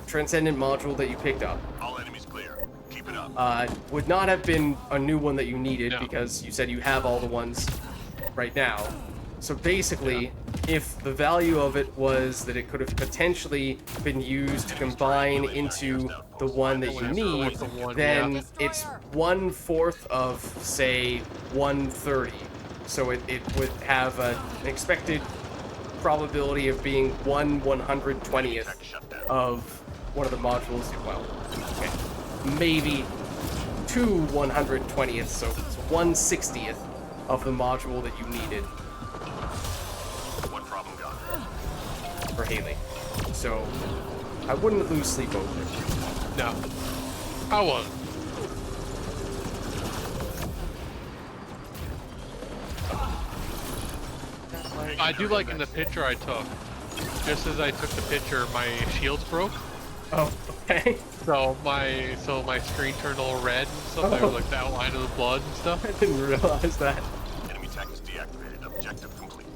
transcendent module that you picked up All enemies clear. Keep it up. would not have been a new one that you needed No. because you said you have all the ones right now. So basically, if the value of it was that it could have potentially been used to combine into the one that you need, then Yeah. it's 1/4 of, say, 130. So it would have an expected probability of being 1/120th of one of the modules. Well, okay, maybe 2/120th, so it's 1/60th of the module that you needed One problem gone. for Haley. So I wouldn't lose sleep over it. No. I won't. I do like in the picture I took, just as I took the picture, my shields broke. Oh, okay. So my screen turned all red and stuff. There was like the outline of the blood and stuff. I didn't realize that. Enemy tech is deactivated. Objective complete.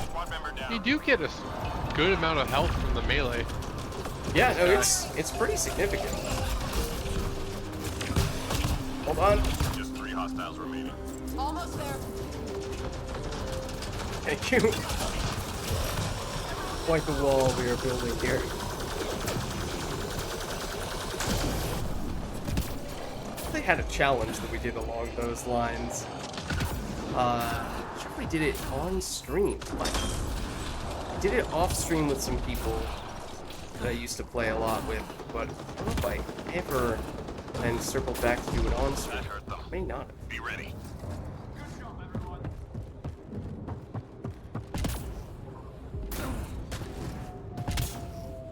Squad member down. You do get a good amount of health from the melee. Yeah, no, it's pretty significant. Hold on. Just 3 hostiles remaining. Almost there. Thank you. Quite the wall we are building here. They had a challenge that we did along those lines. I'm sure we did it on stream. Like, we did it off stream with some people. that I used to play a lot with, but I don't know if I ever then circled back to do it on stream. That hurt them. May not have. Be ready.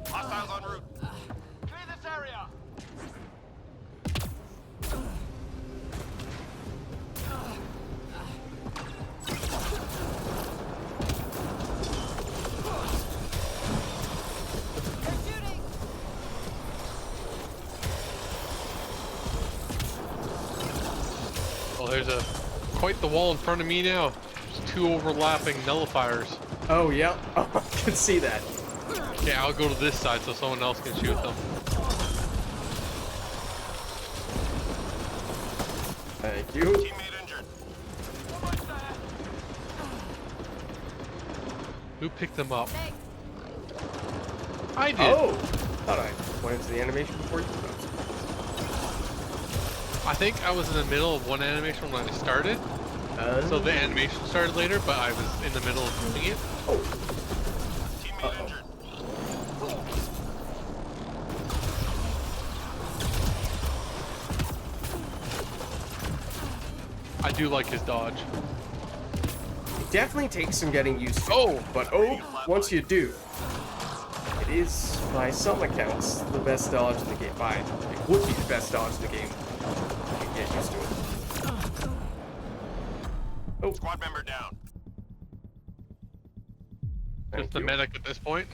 Hostiles en route. Clear this area. They're shooting. Well, there's quite the wall in front of me now. There's 2 overlapping nullifiers. Oh, yeah. Oh, I can see that. Okay, I'll go to this side so someone else can shoot them. Thank you. Teammate injured. Who picked them up? Thanks. I did. Oh! Thought I went into the animation before you. I think I was in the middle of one animation when I started. So the animation started later, but I was in the middle of doing it. Oh. Teammate injured. I do like his dodge. It definitely takes some getting used to. Oh! But once you do, it is, by some accounts, the best dodge in the game. It would be the best dodge in the game. You can get used to it. Oh, Squad member down. thank Just the you. medic at this point.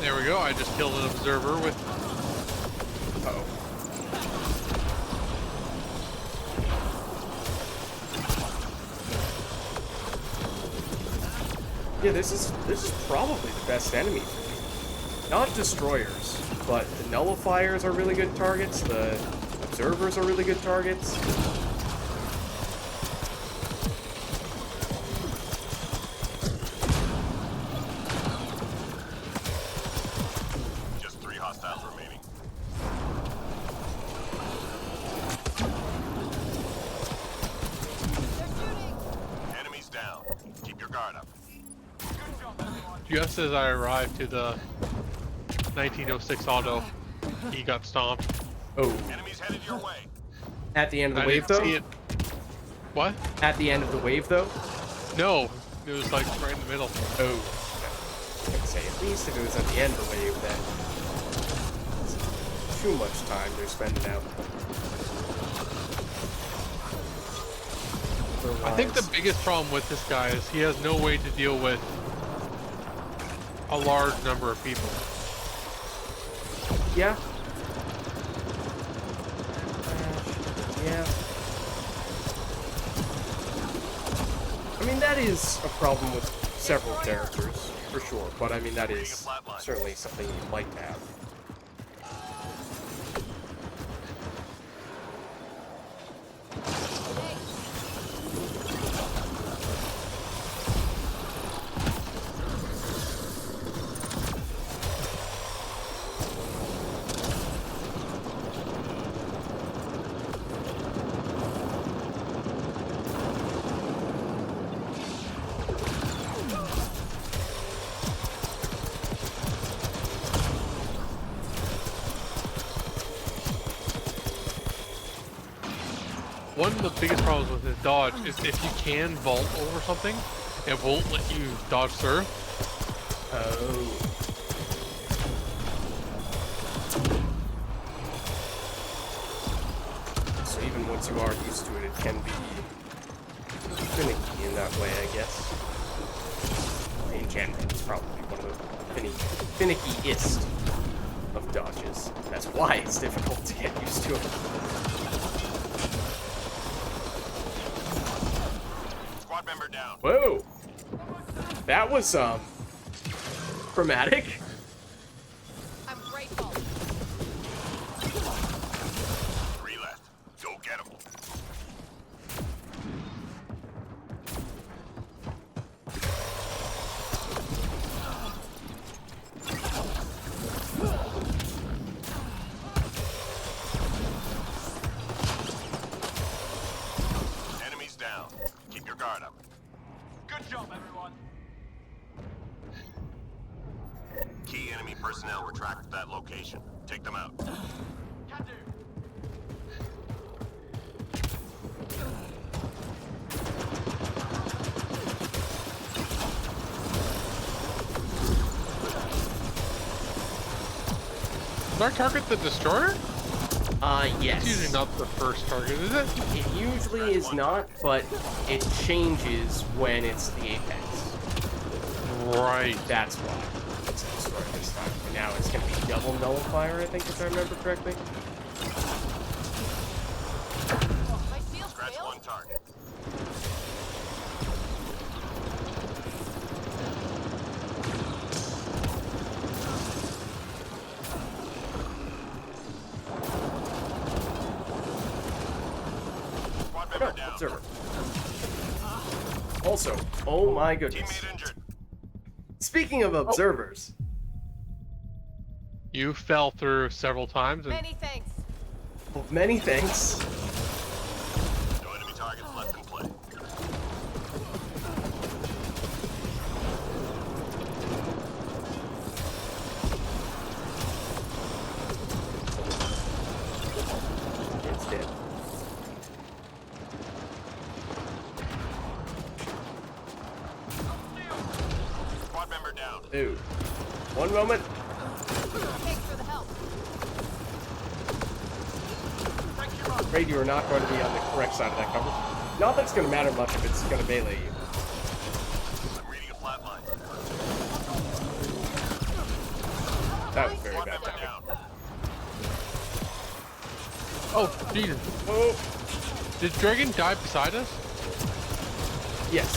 There we go. I just killed an observer with. Uh-oh. Yeah, this is probably the best enemy for me. Not destroyers, but the nullifiers are really good targets. The observers are really good targets. Just 3 hostiles remaining. They're shooting. Enemies down. Keep your guard up. Just as I arrived to the 1906 auto, he got stomped. Oh, Enemies headed your way. at the end of the I wave, didn't though? see it. What? At the end of the wave, though? No, it was like right in the middle. Oh. I was gonna say, at least if it was at the end of the wave, then it's too much time they're spending out. I think the Otherwise- biggest problem with this guy is he has no way to deal with a large number of people. Yeah. Yeah. I mean, that is a problem with several characters, for sure. But I mean, that is certainly something you'd like to have. One of the biggest problems with his dodge is if you can vault over something, it won't let you dodge through. Oh. So even once you are used to it, it can be finicky in that way, I guess. In general, it's probably one of the finickiest of dodges. That's why it's difficult to get used to it. Squad member down. Whoa! That was, dramatic. I'm grateful. 3 left. Go get them. Enemies down. Keep your guard up. Good job, everyone. Personnel were tracked to that location. Take them out. Is our target the destroyer? Yes. It's usually not the first target, is it? It usually is not, but it changes when it's the apex. Right. That's why it's a destroyer this time. And now it's going to be double nullifier, I think, if I remember correctly. My shield Scratch failed. one target. Squad No, member down. observer. Also, oh my goodness. Teammate injured. Speaking of observers, You fell through several times and Many thanks. well, many thanks. No enemy targets left in play. It's dead. Squad member down. Dude. One moment. Thanks for the help. Afraid you are not going to be on the correct side of that cover. Not that it's going to matter much if it's going to melee you. I'm reading a flat line. That was very Squad bad member timing. down. oh, Jesus. Oh, Did Dragon die beside us? yes.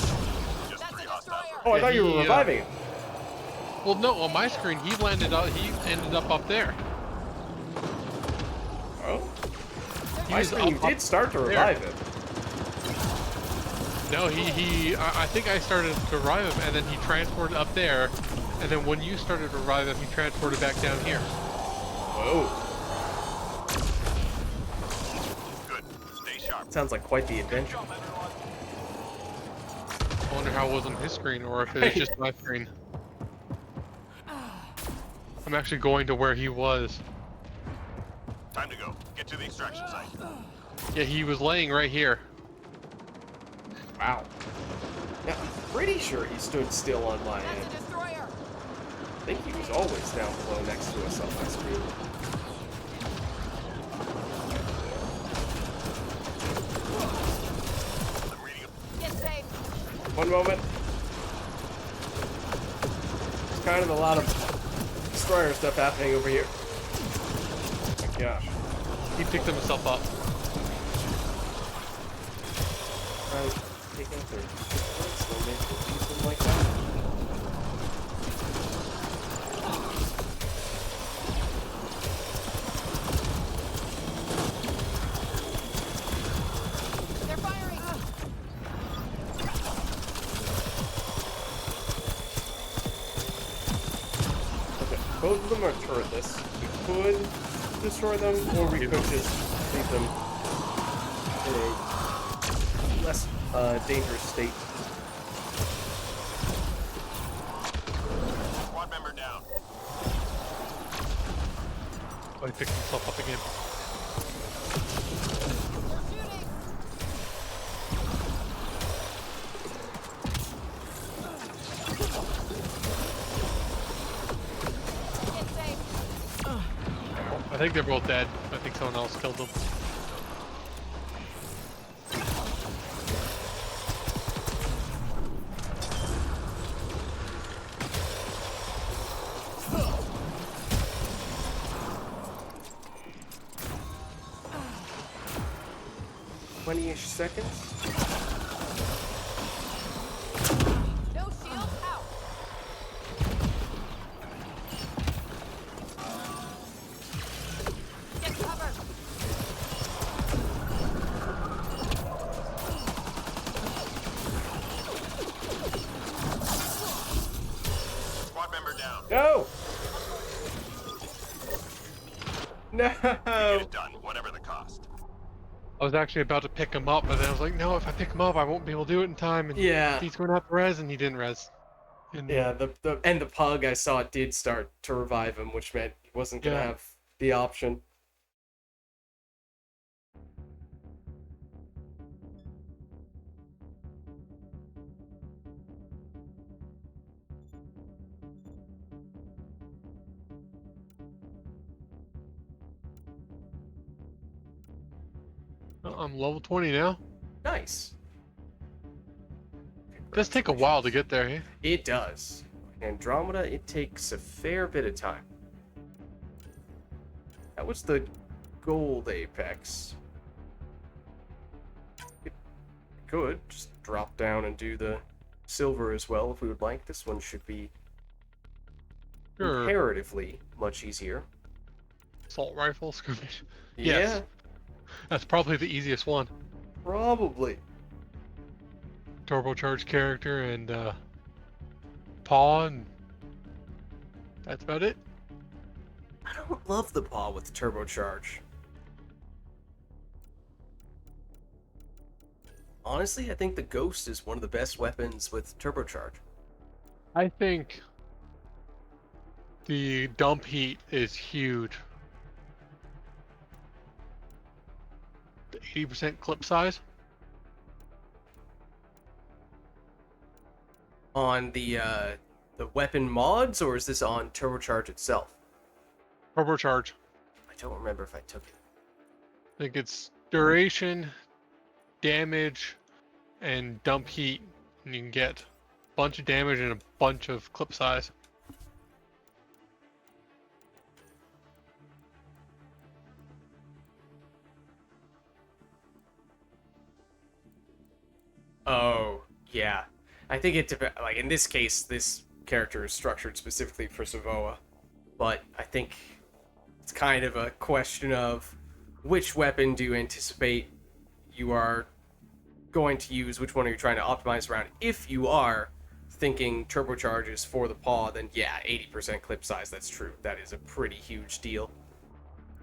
Just That's a three hostiles. destroyer. Oh, I thought you were He, reviving him. Well, no. On my screen, he ended up there. Oh? He My was screen, you up did start to there. revive him. No, I think I started to revive him, and then he transported up there, and then when you started to revive him, he transported back down here. Whoa. Good. Stay sharp. Sounds like quite the adventure. I wonder how it was on his screen, or if it was just my screen. I'm actually going to where he was. Time to go. Get to the extraction site. Yeah, he was laying right here. Wow. Yeah, I'm pretty sure he stood still on my That's end. a destroyer. I think he was always down below next to us on my screen. I'm reading a Get safe. One moment. There's kind of a lot of destroyer stuff happening over here. Oh my gosh. He picked himself up. Take out their so maybe we'll do something like that. They're firing. Okay, both of them are turretless. We could destroy them, or we could just leave them in a less dangerous state. squad member down. Oh, he picked himself up again. They're shooting. Get safe. I think they're both dead. I think someone else killed them. Ish seconds. No shield out. Get cover. Squad member down. No! No! Get it done, whatever the cost. I was actually about to pick him up, but then I was like, no, if I pick him up, I won't be able to do it in time. And Yeah. he's going to have to res, and he didn't res. And Yeah, the pug I saw did start to revive him, which meant he wasn't gonna Yeah. have the option. I'm level 20 now. Nice. Does take a while to get there, eh? It does. Andromeda, it takes a fair bit of time. That was the gold apex. It could just drop down and do the silver as well if we would like. This one should be Sure. comparatively much easier. Assault rifle skirmish. Yeah, Yes. That's probably the easiest one. probably. Turbocharged character and paw, and that's about it. I don't love the paw with turbocharge. Honestly, I think the ghost is one of the best weapons with turbocharge. I think the dump heat is huge. The 80% clip size. On the weapon mods, or is this on turbocharge itself? Turbocharge. I don't remember if I took it. I think it's duration, damage, and dump heat. And you can get a bunch of damage and a bunch of clip size. Oh, yeah. I think it depends. Like in this case, this character is structured specifically for Savoa, but I think it's kind of a question of which weapon do you anticipate you are going to use, which one are you trying to optimize around. If you are thinking turbocharge is for the paw, then yeah, 80% clip size, that's true. That is a pretty huge deal.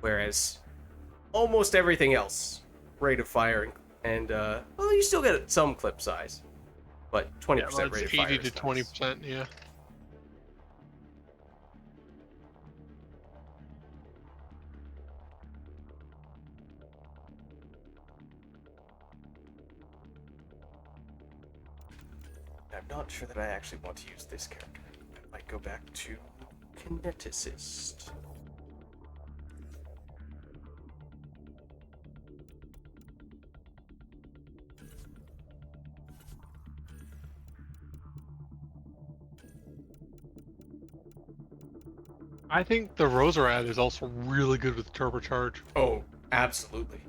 Whereas almost everything else, rate of fire and well, you still get some clip size, but 20% Yeah, well, rate of it's fire 80 is to nice. 20%, yeah. I'm not sure that I actually want to use this character. I might go back to Kineticist. I think the Roserad is also really good with turbocharge. Oh, absolutely.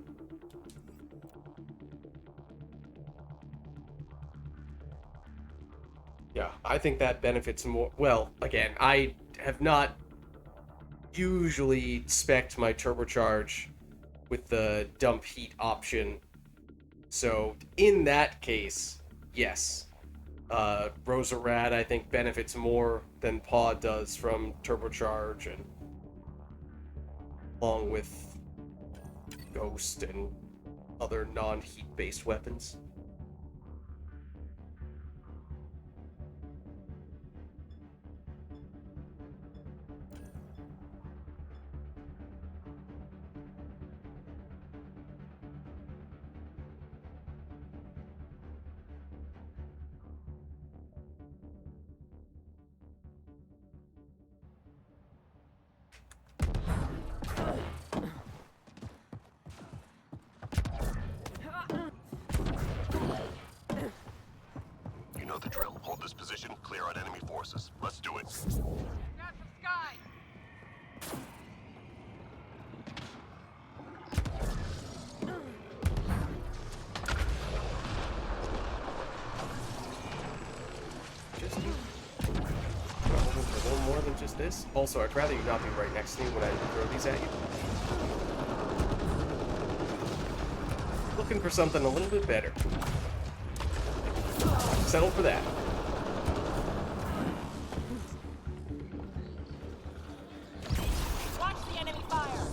Yeah, I think that benefits more. Well, again, I have not usually spec'd my turbocharge with the dump heat option. So, in that case, yes. Roserad, I think, benefits more than Paw does from turbocharge, and along with Ghost and other non-heat based weapons. You know the drill. Hold this position, clear out enemy forces. Let's do it. Got some sky. Just you. I'm hoping for a little more than just this. Also, I'd rather you not be right next to me when I throw these at you. Looking for something a little bit better. Settle for that. Watch the enemy fire.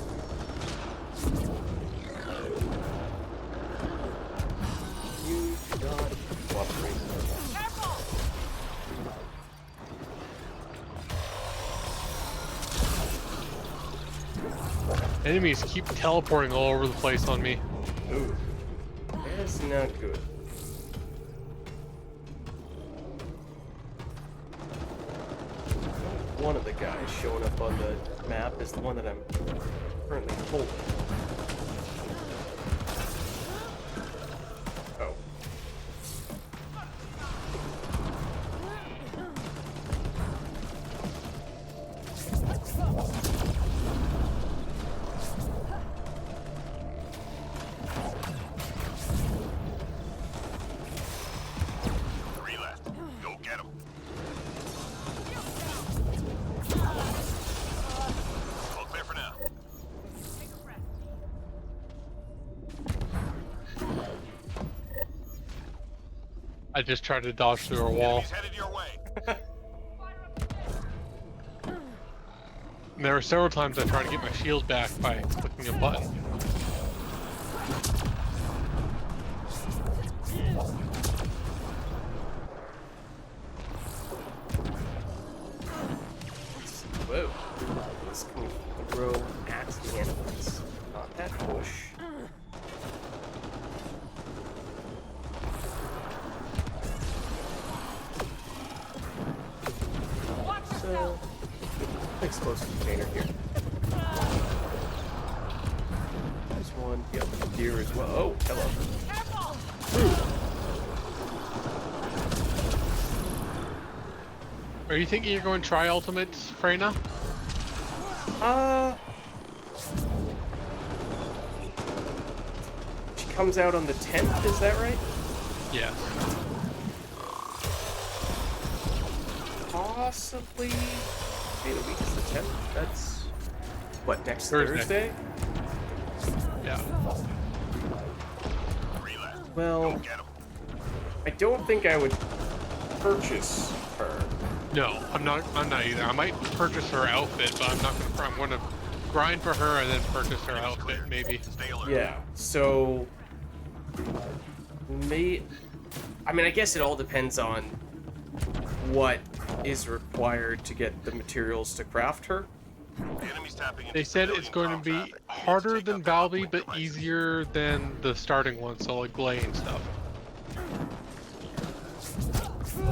You do not cooperate. Careful. Enemies keep teleporting all over the place on me. Ooh. That's not good. One of the guys showing up on the map is the one that I'm currently holding. Oh. Three left. Go get them. All clear for now. I just tried to dodge through a wall. Enemies headed your way. And there were several times I tried to get my shield back by clicking a button. Whoa. This can throw at the enemies. Not that push. So, explosive container here. There's one. Yep, deer as well. Oh, hello. Are you thinking you're going to try ultimates, Freyna? She comes out on the 10th, is that right? Yeah. Possibly. Hey, the week is the 10th. That's what, next Thursday. Thursday? Yeah. Three left. Well, Go get them. I don't think I would purchase her. No, I'm not either. I might purchase her outfit, but I'm gonna grind for her and then purchase her outfit, maybe. Stay alert. Yeah, so I guess it all depends on what is required to get the materials to craft her. The enemy's tapping into They said it's going to be civilian traffic. harder Take than out the uplink Valby, but devices. easier than the starting one, so like Glay and stuff.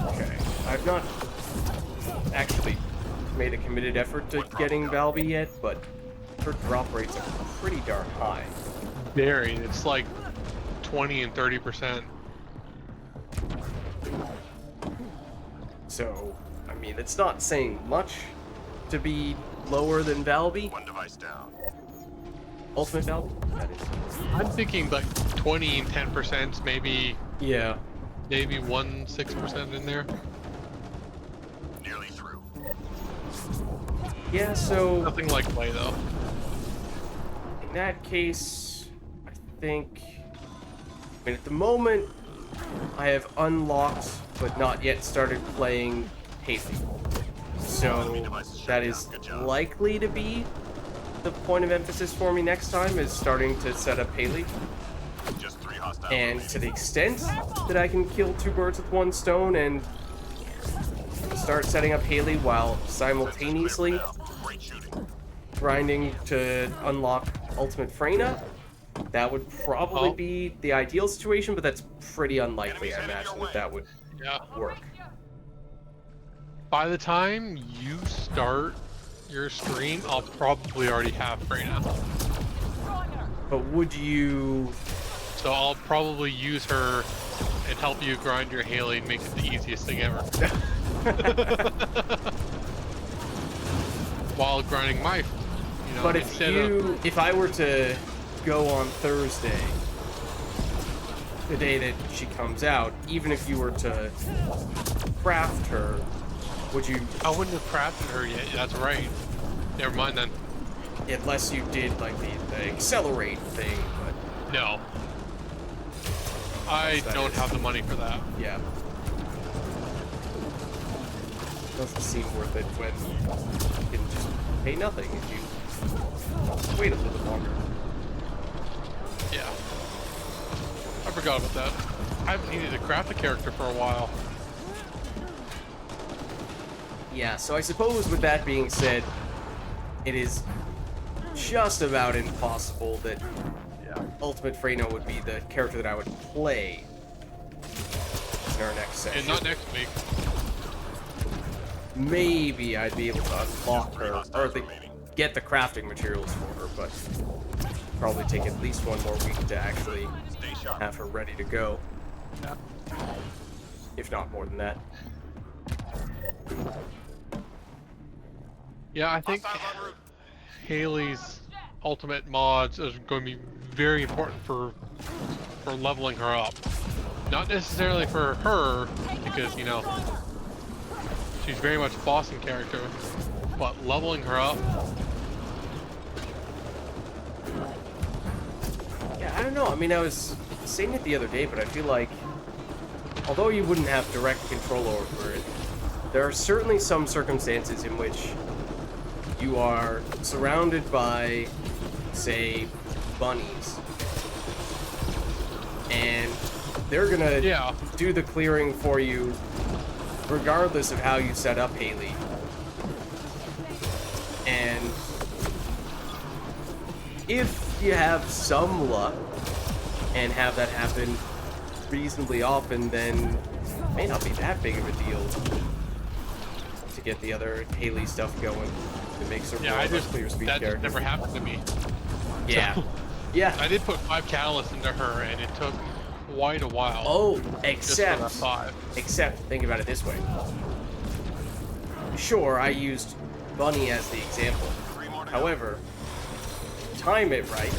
Okay. I've not actually made a committed effort to getting Valby yet, but her drop rates are pretty darn high. Very, it's like 20 and 30%. So, I mean, it's not saying much to be lower than Valby. One device down. Ultimate Valby, that is. I'm thinking like 20 and 10%, maybe Yeah. 1 6% in there. Nearly through. Yeah, so Nothing like Glay though. in that case, I mean, at the moment, I have unlocked but not yet started playing Haley. So that is likely to be the point of emphasis for me next time, is starting to set up Haley. Just three hostiles. And to the extent that I can kill two birds with one stone and start setting up Haley while simultaneously Great shooting. grinding to unlock Ultimate Freyna, that would probably be the ideal situation, but that's pretty unlikely, I imagine, that would Yeah. work. By the time you start your stream, I'll probably already have Freyna. But would you... So I'll probably use her and help you grind your Haley and make it the easiest thing ever. While grinding my, But if I were to go on Thursday, the day that she comes out, even if you were to craft her, would you, I wouldn't have crafted her yet. That's right. Never mind then. unless you did like the accelerate thing, but No. I That don't is- have the money for that. yeah. Doesn't seem worth it when you can just pay nothing if you wait a little bit longer. Yeah. I forgot about that. I haven't needed to craft a character for a while. Yeah, so I suppose with that being said, it is just about impossible that Yeah. Ultimate Freyna would be the character that I would play in our next session. And not next week. Maybe I'd be able to unlock her, or Hostiles remaining. get the crafting materials for her, but probably take at least one more week to actually Stay sharp. have her ready to go. Yeah. If not more than that. Yeah, I think Hostiles en route. Haley's ultimate mods is going to be very important for leveling her up. Not necessarily for her, because, you know, she's very much a bossing character, but leveling her up. Yeah, I don't know. I mean, I was saying it the other day, but I feel like, although you wouldn't have direct control over it, there are certainly some circumstances in which you are surrounded by, say, bunnies, and they're gonna Yeah. do the clearing for you regardless of how you set up Haley. And if you have some luck and have that happen reasonably often, then it may not be that big of a deal to get the other Haley stuff going. It makes her Yeah, more I of a just, clear speed that just character. never happened to me. Yeah. So- Yeah. I did put 5 catalysts into her, and it took quite a while. Oh, just for except, that 5. think about it this way. Sure, I used Bunny as the example. 3 more to go. However, time it right.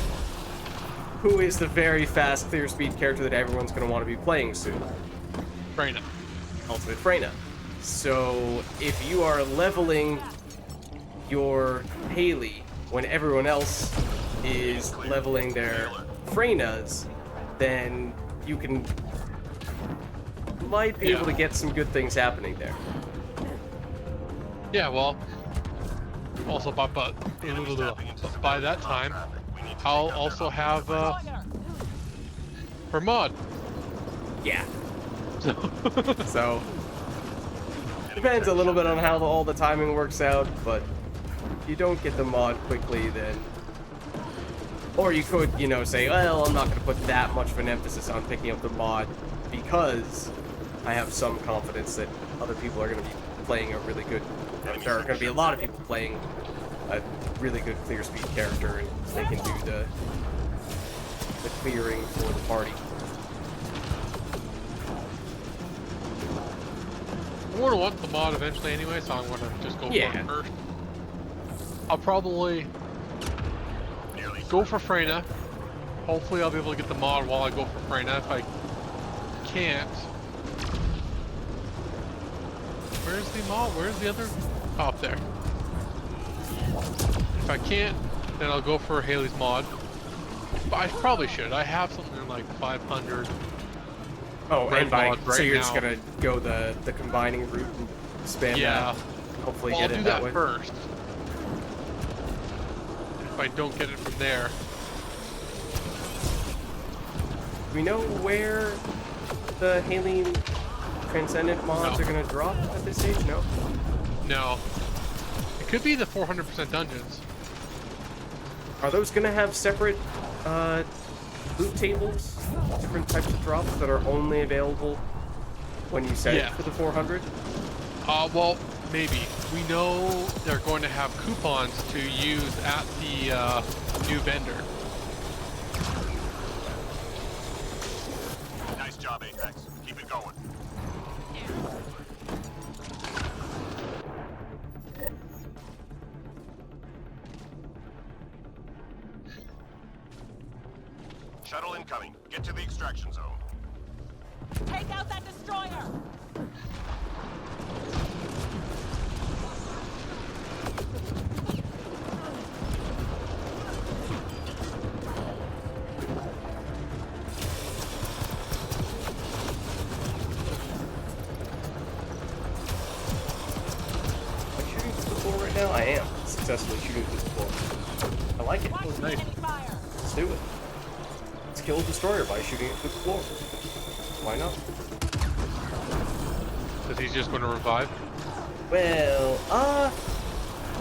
Who is the very fast, clear speed character that everyone's going to want to be playing soon? Freyna. Ultimate Freyna. So, if you are leveling your Haley when everyone else is leveling their Freynas, then you might be able to get some good things happening there. Yeah, well, also by that time, I'll also have her mod. Yeah. So, depends a little bit on how all the timing works out, but if you don't get the mod quickly, then... Or you could, you know, say, well, I'm not going to put that much of an emphasis on picking up the mod because I have some confidence that other people are going to be playing a really good... There are going to be a lot of people playing a really good clear speed character, and they can do the clearing for the party. I'm gonna want the mod eventually anyway, so I'm gonna just go for Yeah. it first. I'll probably go for Freyna. Hopefully I'll be able to get the mod while I go for Freyna. If I can't... Where's the mod? Where's the other? Oh, up there. If I can't, then I'll go for Haley's mod. But I probably should. I have something like 500. Oh, Red and by mod right so you're just now. gonna go the combining route and spam Yeah. that. Hopefully Well, get I'll it do that that way. first. If I don't get it from there, Do we know where the Haley Transcendent mods No. are gonna drop at this stage? No. no. It could be the 400% dungeons. Are those gonna have separate loot tables, different types of drops that are only available when you set Yeah. it for the 400? Well, maybe. We know they're going to have coupons to use at the new vendor. Nice job, Apex. Keep it going. Shuttle incoming. Get to the extraction zone. Take out that destroyer! Am I shooting through the floor right now? I am successfully shooting through the floor. I like it. Watch the nice. enemy fire! Let's do it. Let's kill a destroyer by shooting it through the floor. Why not? Because he's just going to revive. Well,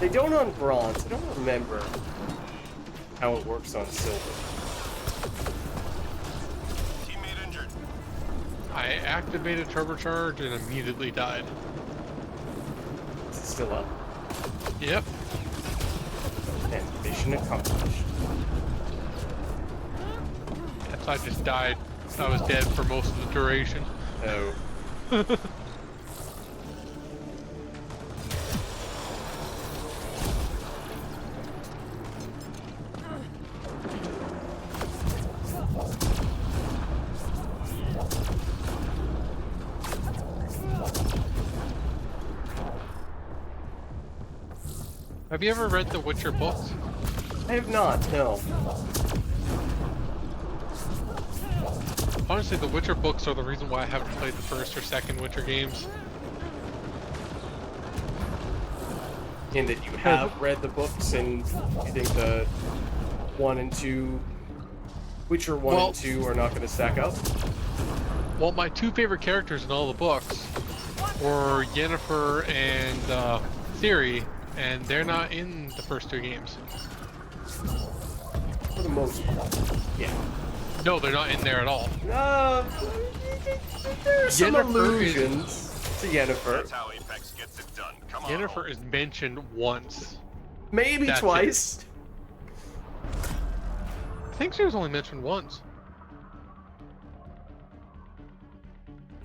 they don't on bronze. I don't remember. how it works on silver. Teammate injured. I activated turbocharge and immediately died. Is it still up? Yep. And mission accomplished. Yes, I just died. I was dead for most of the duration. Oh. Have you ever read the Witcher books? I have not, no. Honestly, the Witcher books are the reason why I haven't played the first or second Witcher games. In that you have read the books and you think the 1 and 2, Witcher 1 Well- and 2 are not going to stack up? Well, my two favorite characters in all the books were Yennefer and Ciri, and they're not in the first two games. For the most part. Yeah. No, they're not in there at all. There are some Yennefer allusions to Yennefer. That's how Apex gets it done. Come on. Yennefer is mentioned once. Maybe That's twice. I think she was only mentioned once.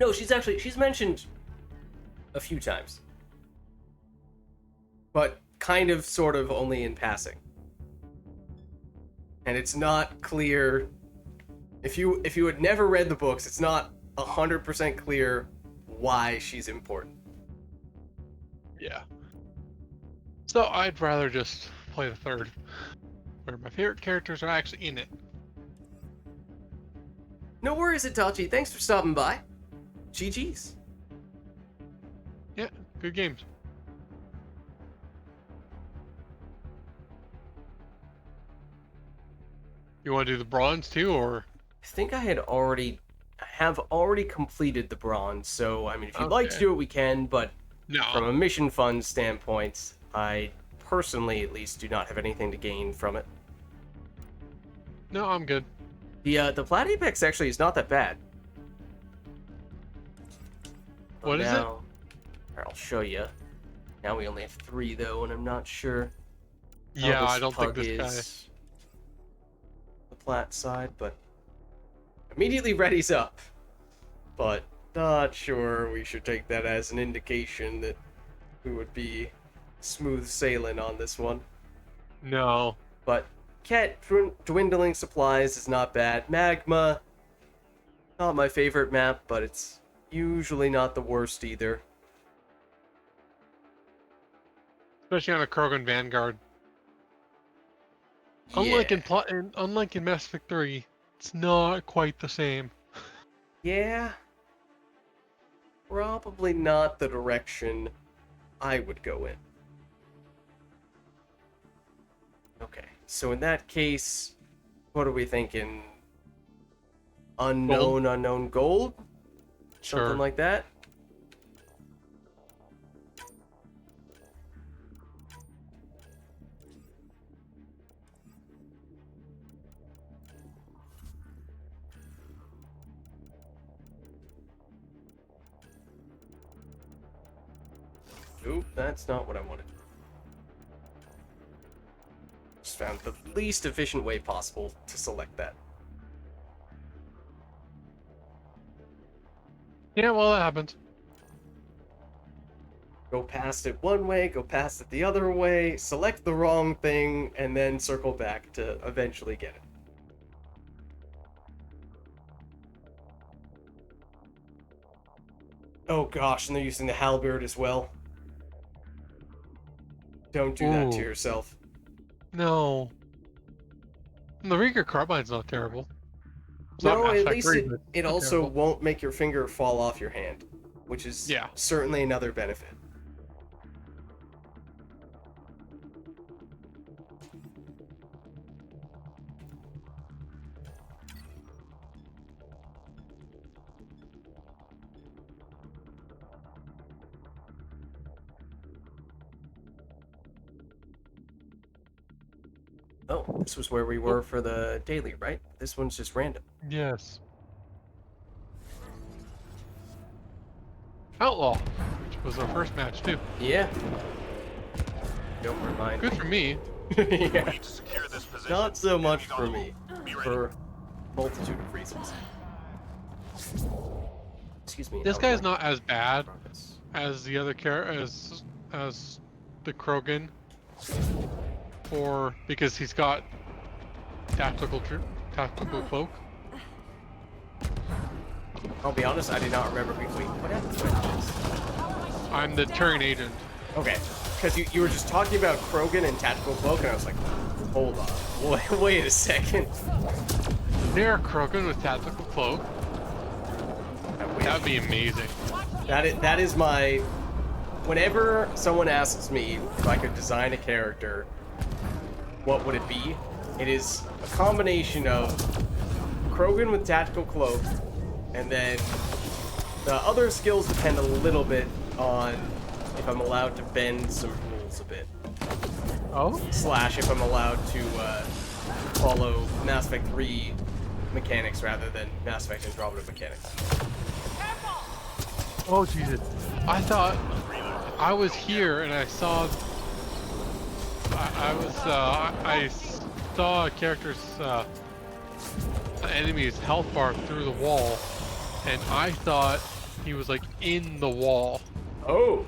No, she's mentioned a few times. But kind of, sort of, only in passing. And it's not clear. If you had never read the books, it's not 100% clear why she's important. Yeah. So I'd rather just play the third, where my favorite characters are actually in it. No worries, Itachi. Thanks for stopping by. GG's. Yeah, good games. You want to do the bronze too, or? I think I have already completed the bronze, so I mean, if you'd like to Okay. do it, we can, but from No. a mission fund standpoint, I personally, at least, do not have anything to gain from it. No, I'm good. The Plat Apex actually is not that bad. What is it? Here, I'll show you. Now we only have 3 though, and I'm not sure how Yeah, this I don't think pug this guy. is the Plat side, but immediately readies up. But not sure we should take that as an indication that we would be smooth sailing on this one. No. But Cat dwindling supplies is not bad. Magma, not my favorite map, but it's usually not the worst either. Especially on a Krogan Vanguard. Unlike Yeah. unlike in Mass Effect 3, it's not quite the same. Yeah. Probably not the direction I would go in. Okay, so in that case, what are we thinking? Unknown gold? Sure. Something like that? Oop, that's not what I wanted. Just found the least efficient way possible to select that. Yeah, well, that happens. Go past it one way, go past it the other way, select the wrong thing, and then circle back to eventually get it. Oh gosh, and they're using the halberd as well. Don't do that to Ooh. yourself. No. And the Rieger Carbine's not terrible. It's not No, Mass at Effect least 3, it, but it not also terrible. won't make your finger fall off your hand, which is Yeah. certainly another benefit. Oh, this was where we were for the daily, right? This one's just random. Yes. Outlaw, which was our first match too. Yeah. Don't remind Good for me. yeah. We need to secure this position. Not so much Enemies on for the me, move. Be ready. for multitude of reasons. Excuse me. This I would guy's like not as bad progress. as the other as the Krogan, because he's got tactical cloak. I'll be honest, I did not remember. Wait, what happened? I'm the Turing agent. Okay, because you were just talking about Krogan and tactical cloak, and I was like, hold on, wait a second. They're Krogan with tactical cloak. That'd be amazing. That is my. Whenever someone asks me if I could design a character, what would it be? It is a combination of Krogan with tactical cloak, and then the other skills depend a little bit on if I'm allowed to bend some rules a bit. Oh? Slash if I'm allowed to follow Mass Effect 3 mechanics rather than Mass Effect Andromeda mechanics. Oh Jesus! I thought I was here and I saw. I saw a character's enemy's health bar through the wall, and I thought he was like in the wall. Oh!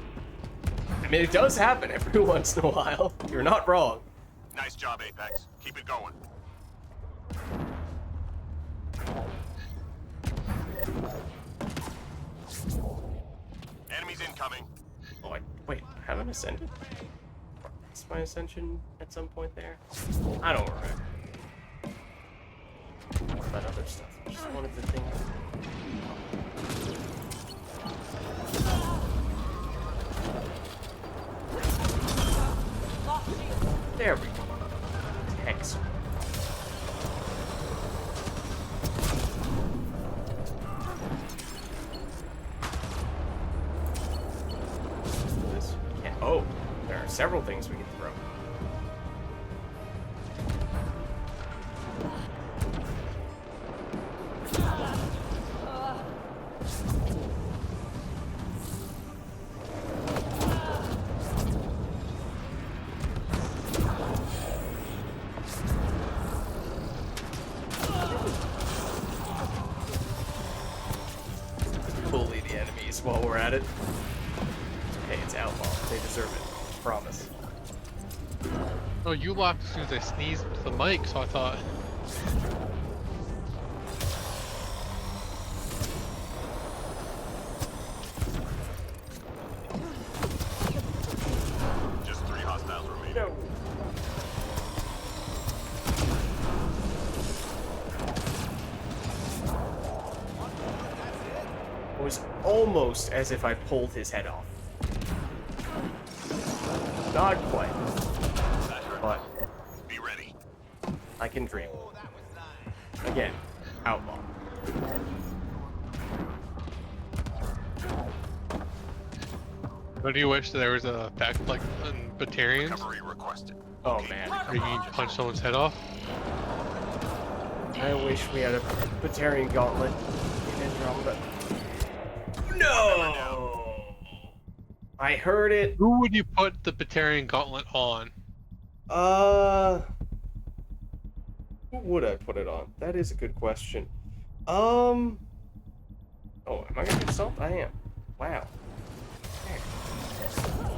I mean, it does happen every once in a while. You're not wrong. Nice job, Apex. Keep it going. Enemies incoming. Oh, wait, haven't I ascended? Is my ascension at some point there? I don't remember. What about other stuff? I just wanted to think. There we go. Hex. This can't. Oh, there are several things we can throw. Bully the enemies while we're at it. Hey, it's outlaw. They deserve it. Promise. Oh, you laughed as soon as I sneezed into the mic, so I thought. Just 3 hostiles remaining. No. It was almost as if I pulled his head off. Not quite, That hurt. but Be ready. I can dream. Again, outlaw. Don't you wish there was a fact like on Batarians Recovery requested. Oh man, where you can punch someone's head off? I wish we had a Batarian gauntlet in Andromeda. No! I heard it. Who would you put the Batarian gauntlet on? Who would I put it on? That is a good question. Oh, am I gonna do something? I am. Wow. Okay.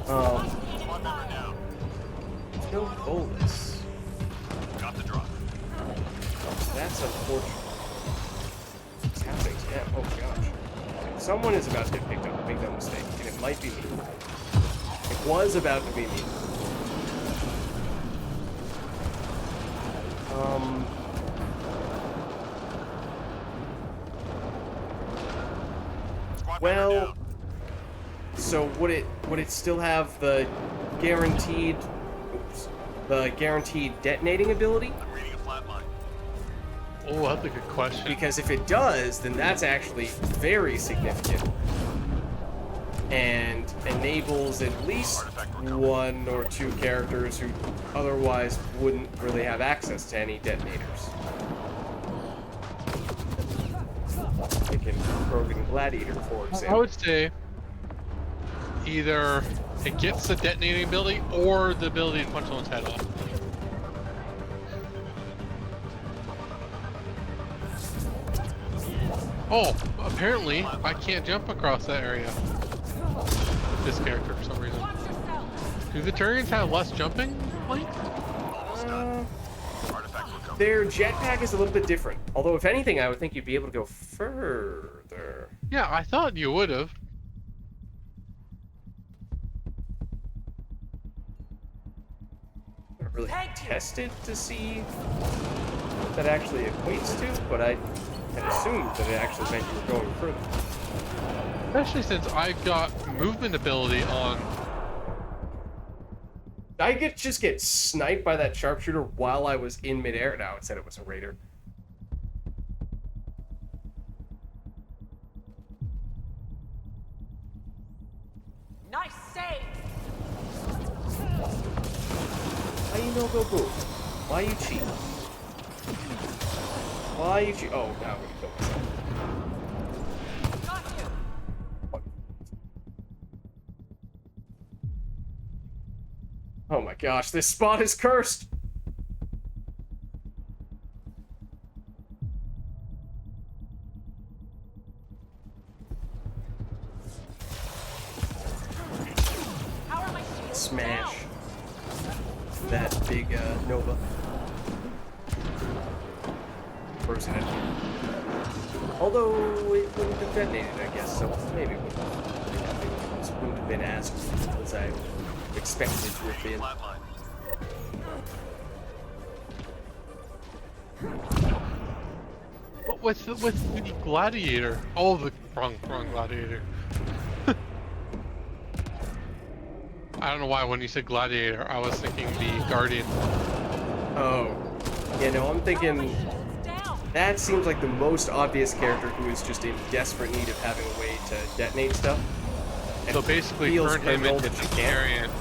Squad member down. No bolus. Got the drop. That's unfortunate. What's happening to him? Oh gosh. Someone is about to get picked up. Make no mistake. And it might be me. It was about to be me. Squad member Well, down. so would it still have the guaranteed detonating ability? I'm reading a flat line. Oh, that's a good question. Because if it does, then that's actually very significant. and enables at least one or two characters who otherwise wouldn't really have access to any detonators. Like in Broken Gladiator, for I example. would say either it gets the detonating ability or the ability to punch someone's head off. Oh, apparently I can't jump across that area with this character for some reason. Watch yourself. Do the Turians have less jumping length? Almost done. Artifact recovered. Their jetpack is a little bit different. Although, if anything, I would think you'd be able to go further. Yeah, I thought you would have. I haven't really Thank you. tested to see what that actually equates to, but I had assumed that it actually meant you were going further. Especially since I've got movement ability on. I just get sniped by that sharpshooter while I was in midair. Now it said it was a raider. Nice save. Why you no go boo? Why you cheat? Why you cheat? Oh, now I'm gonna kill myself. Got you. Oh my gosh, this spot is cursed! How are my shields Smash down? that big Nova. Where's it at? Although it wouldn't have detonated, I guess, so maybe it wouldn't have been as cool as I expected it to have been. Flatline. What with the gladiator? Oh, the wrong gladiator. I don't know why when you said gladiator, I was thinking the guardian. Oh. Yeah, no, I'm thinking Shields down. that seems like the most obvious character who is just in desperate need of having a way to detonate stuff. And So basically, feels turn him criminal into that the you can't. Arian.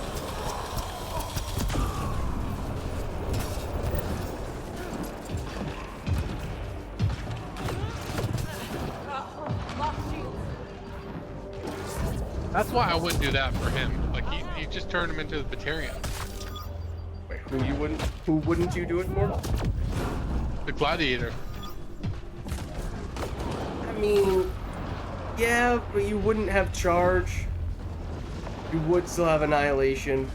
Lost shield. That's why I wouldn't do that for him. Like you just turn him into the Batarian. Wait, who wouldn't you do it for? The gladiator. I mean, yeah, but you wouldn't have charge. You would still have annihilation.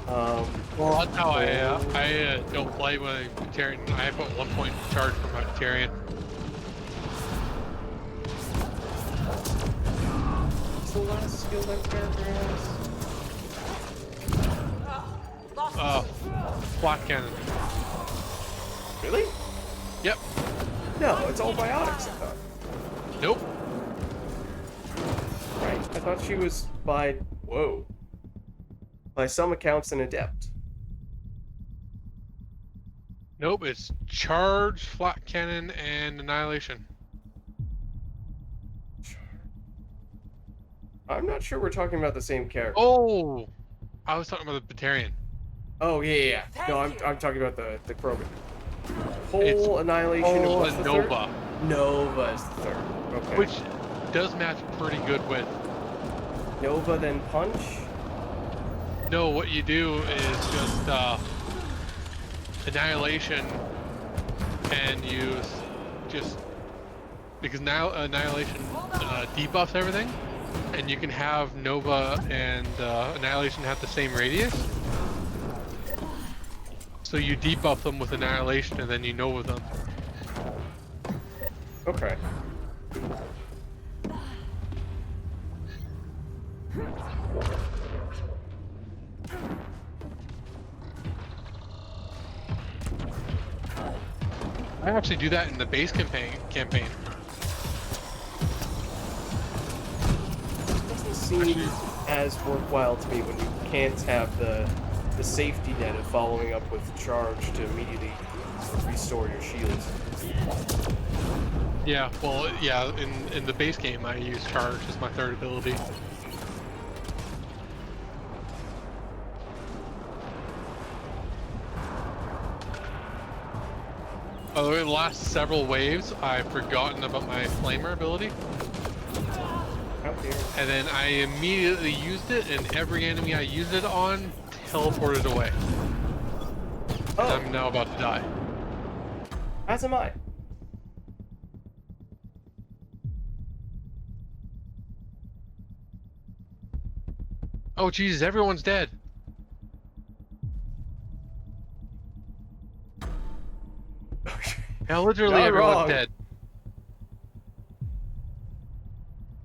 Well, that's how I don't play with a Batarian. I put 1 point charge for my Batarian. What's the last skill that character has? Lost Flat cannon. Really? Yep. No, it's all biotics, I thought. Nope. Right? I thought she was by... Whoa. By some accounts, an adept. Nope. It's charge, flat cannon, and annihilation. I'm not sure we're talking about the same character. Oh, I was talking about the Batarian. Oh, yeah. No, I'm talking about the Krogan. Whole It's annihilation and Oh, what's and the third? Nova, Nova is the third. Okay. which does match pretty good with. Nova, then punch? No, what you do is just annihilation, and use just because now annihilation debuffs everything, and you can have Nova and annihilation have the same radius. So you debuff them with annihilation, and then you Nova them. Okay. I actually do that in the base campaign. Doesn't seem as worthwhile to me when you can't have the safety net of following up with charge to immediately restore your shields. Yeah, well, yeah, in the base game I use charge as my third ability. By the way, the last several waves, I've forgotten about my flamer ability, Oh dear. and then I immediately used it, and every enemy I used it on teleported away. And Oh, I'm now about to die. as am I. Oh Jesus, everyone's dead. Yeah, literally Not everyone's wrong. dead.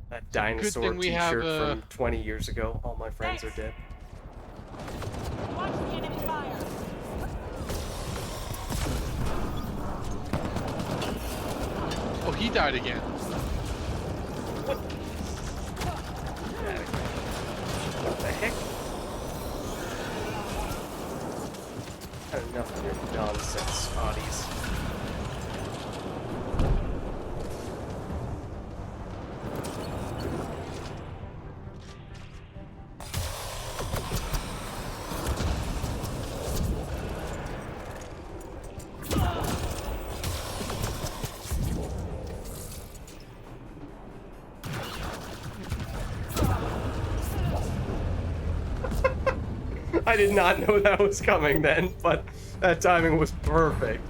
That a good dinosaur thing we have, T-shirt from 20 years ago. All my friends are dead. Watch the enemy fire. Oh, he died again. What the heck? Had enough of your nonsense, oddies. I did not know that was coming then, but that timing was perfect.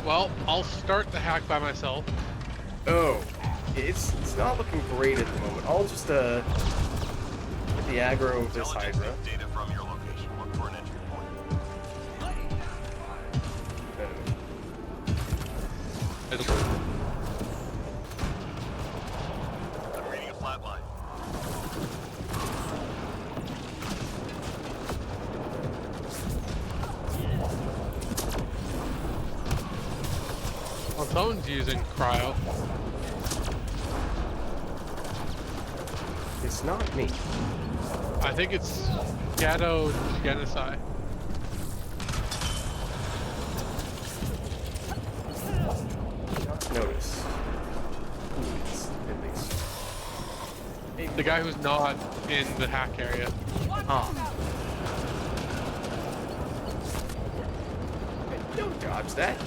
Well, I'll start the hack by myself. Oh, it's not looking great at the moment. I'll just get the aggro of this Intelligence Hydra. data from your location. Look for an entry point. I'm reading a flat line. Well, someone's using cryo. It's not me. I think it's Shadow Genocide. Not notice. At least. Maybe. The guy who's not in the hack area. Watch Ah. yourself. Hey, don't dodge that.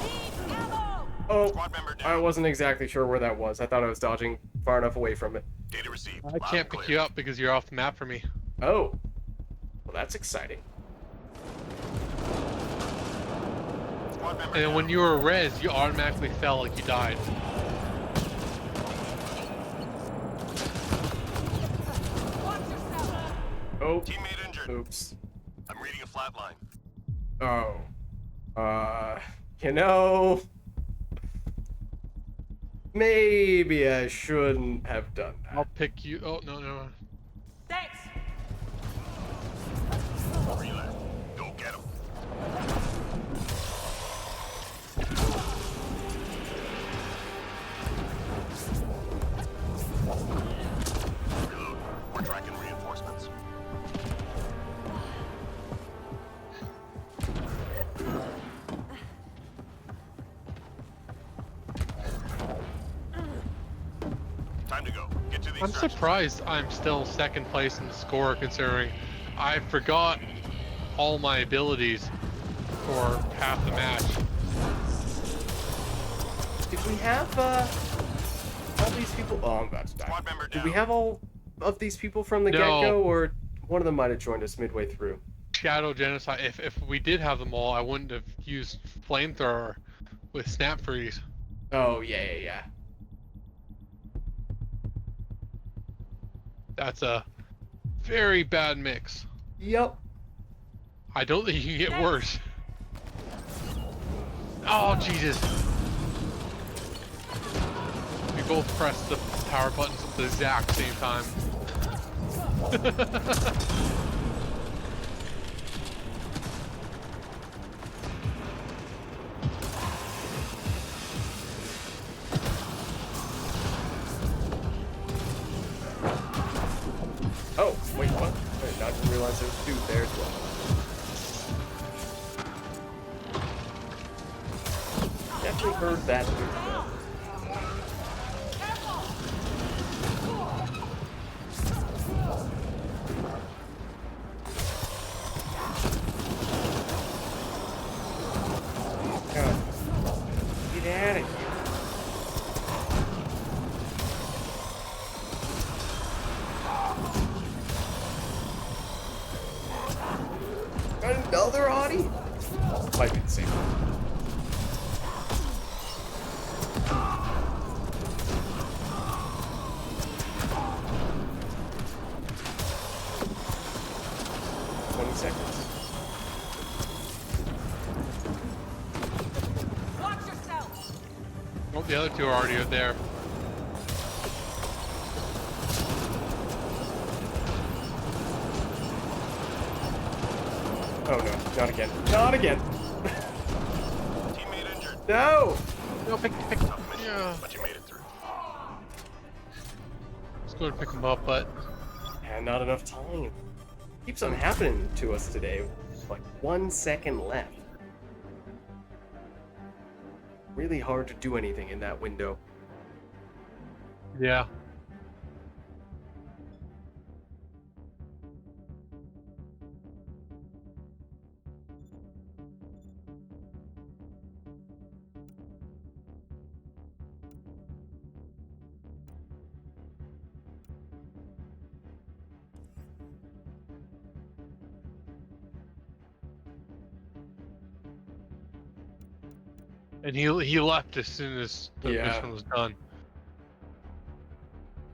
Need ammo. Oh, Squad member down. I wasn't exactly sure where that was. I thought I was dodging far enough away from it. Data received. I Loud can't and pick clear. you up because you're off the map for me. Oh. Well, that's exciting. Squad member And then down. when you were res, you automatically fell like you died. Watch yourself. Oh. Teammate injured. Oops. I'm reading a flat line. Oh. You know, maybe I shouldn't have done that. I'll pick you. Oh, no, no. Thanks. 3 left. Go get him. Reload. We're tracking reinforcements. Time to go. Get to the I'm extraction. surprised I'm still second place in the score considering I forgot all my abilities for half the match. Did we have all these people? Oh, I'm about to die. Squad member Did we down. have all of these people from the No. get-go, or one of them might have joined us midway through? Shadow Genocide, if we did have them all, I wouldn't have used Flamethrower with Snap Freeze. Oh, yeah. That's a very bad mix. Yep. I don't think you can get worse. Oh, Jesus. We both pressed the power buttons at the exact same time. realize there was a dude there as well. Definitely heard that dude. Down. Careful. God. Get out of here. Another Audi? Might be the same one. Seconds. Watch yourself. Oh, the other two are already there. Oh no, not again. Not again. Teammate injured. No! No, pick. Tough mission, Yeah. but you made it through. Let's go to pick them up, but Yeah, not enough time. Keeps on happening to us today. Like 1 second left. Really hard to do anything in that window. yeah. And he left as soon as the Yeah. mission was done.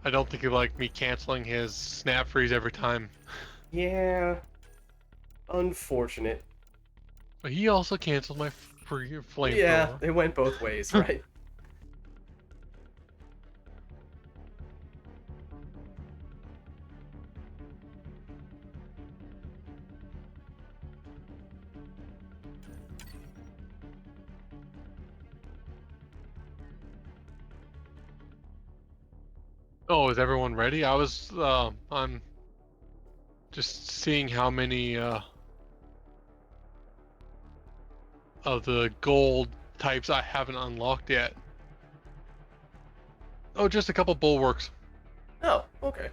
I don't think he liked me canceling his snap freeze every time. Yeah. Unfortunate. But he also canceled my flamethrower. Yeah, it went both ways, right? Oh, is everyone ready? I'm just seeing how many of the gold types I haven't unlocked yet. Oh, just a couple bulwarks. Oh, okay.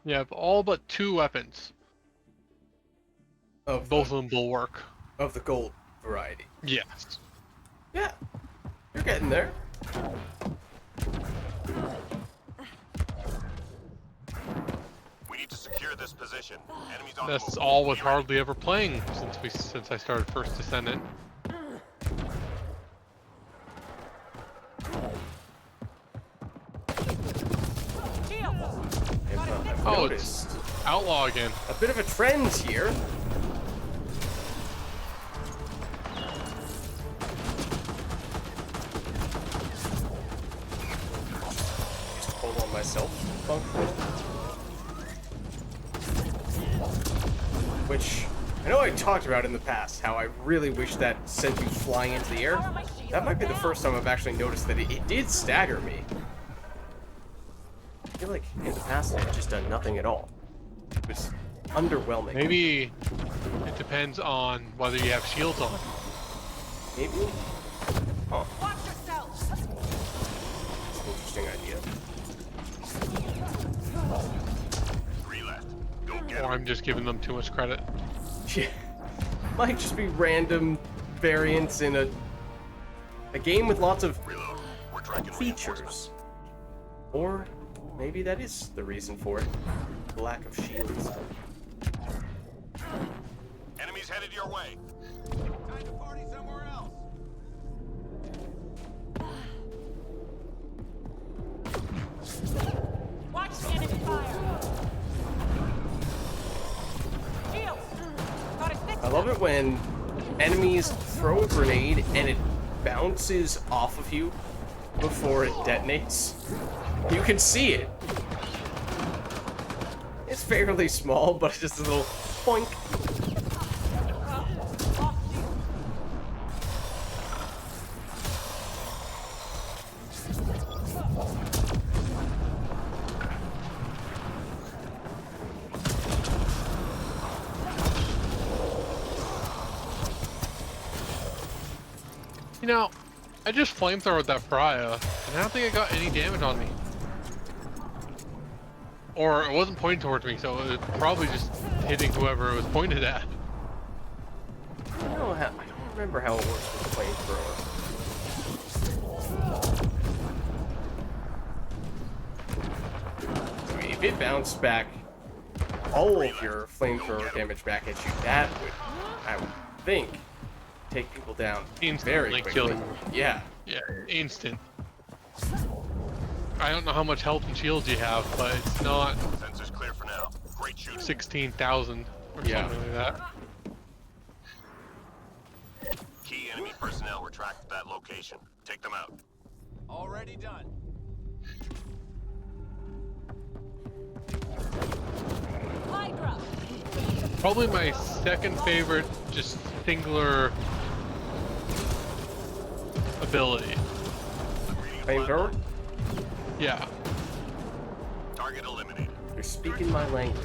You have all but 2 weapons. Of Both the, of them bulwark. of the gold variety. Yes. Yeah. You're getting there. We need to secure this position. Enemies on the That's move. all with Be ready. hardly ever playing since I started First Descendant. Shield. I've Oh, noticed Outlaw again. a bit of a trend here. Just hold on myself, functional. Which I know I talked about in the past, how I really wish that sent you flying into the air. That might be the first time I've actually noticed that it did stagger me. I feel like in the past it had just done nothing at all. It was underwhelming. Maybe it depends on whether you have shields on. Maybe? Oh, Watch yourself. that's an interesting idea. 3 left. Go get Or 'em. I'm just giving them too much credit. Yeah. Might just be random variants in a game with lots of Reload. We're tracking reinforcements. features. Or maybe that is the reason for it. The lack of shields. Enemies headed your way. Time to party somewhere else. Watch the enemy fire. Shield. Got a fix. I love love it when enemies throw a grenade and it bounces off of you before it detonates. You can see it. It's fairly small, but it's just a little boink. You know, I just flamethrowered that pariah, and I don't think I got any damage on me. Or it wasn't pointing towards me, so it was probably just hitting whoever it was pointed at. I don't remember how it works with the flamethrower. I mean, if it bounced back all of your flamethrower damage back at you, that would, I would think, take people down very Instantly quickly. kill them. Yeah. Yeah, instant. I don't know how much health and shields you have, but it's not Sensors clear for now. Great shooting. 16,000 or Yeah. something like that. Key enemy personnel were tracked to that location. Take them out. Already done. Hydra. Probably my second favorite, just singular ability. Flamethrower? Yeah. Target eliminated. You're speaking my language.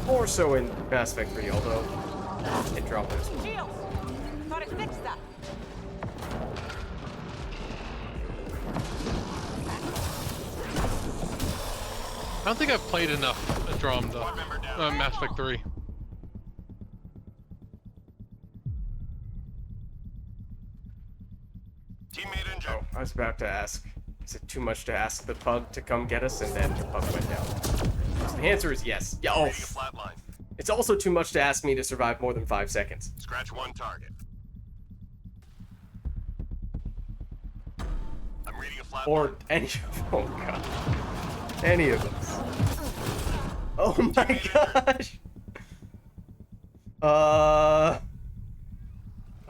More so in Mass Effect 3, although it dropped this one. Shields. Gotta fix that. I don't think I've played enough Andromeda, Mass Effect 3. Teammate injured. Oh, I was about to ask, is it too much to ask the pug to come get us? And then the pug went down. So the answer is yes. Yeah, oh, Reading a flat line. it's also too much to ask me to survive more than 5 seconds. Scratch one target. I'm reading a flat line. Or any of oh god. Any of us. Oh my gosh!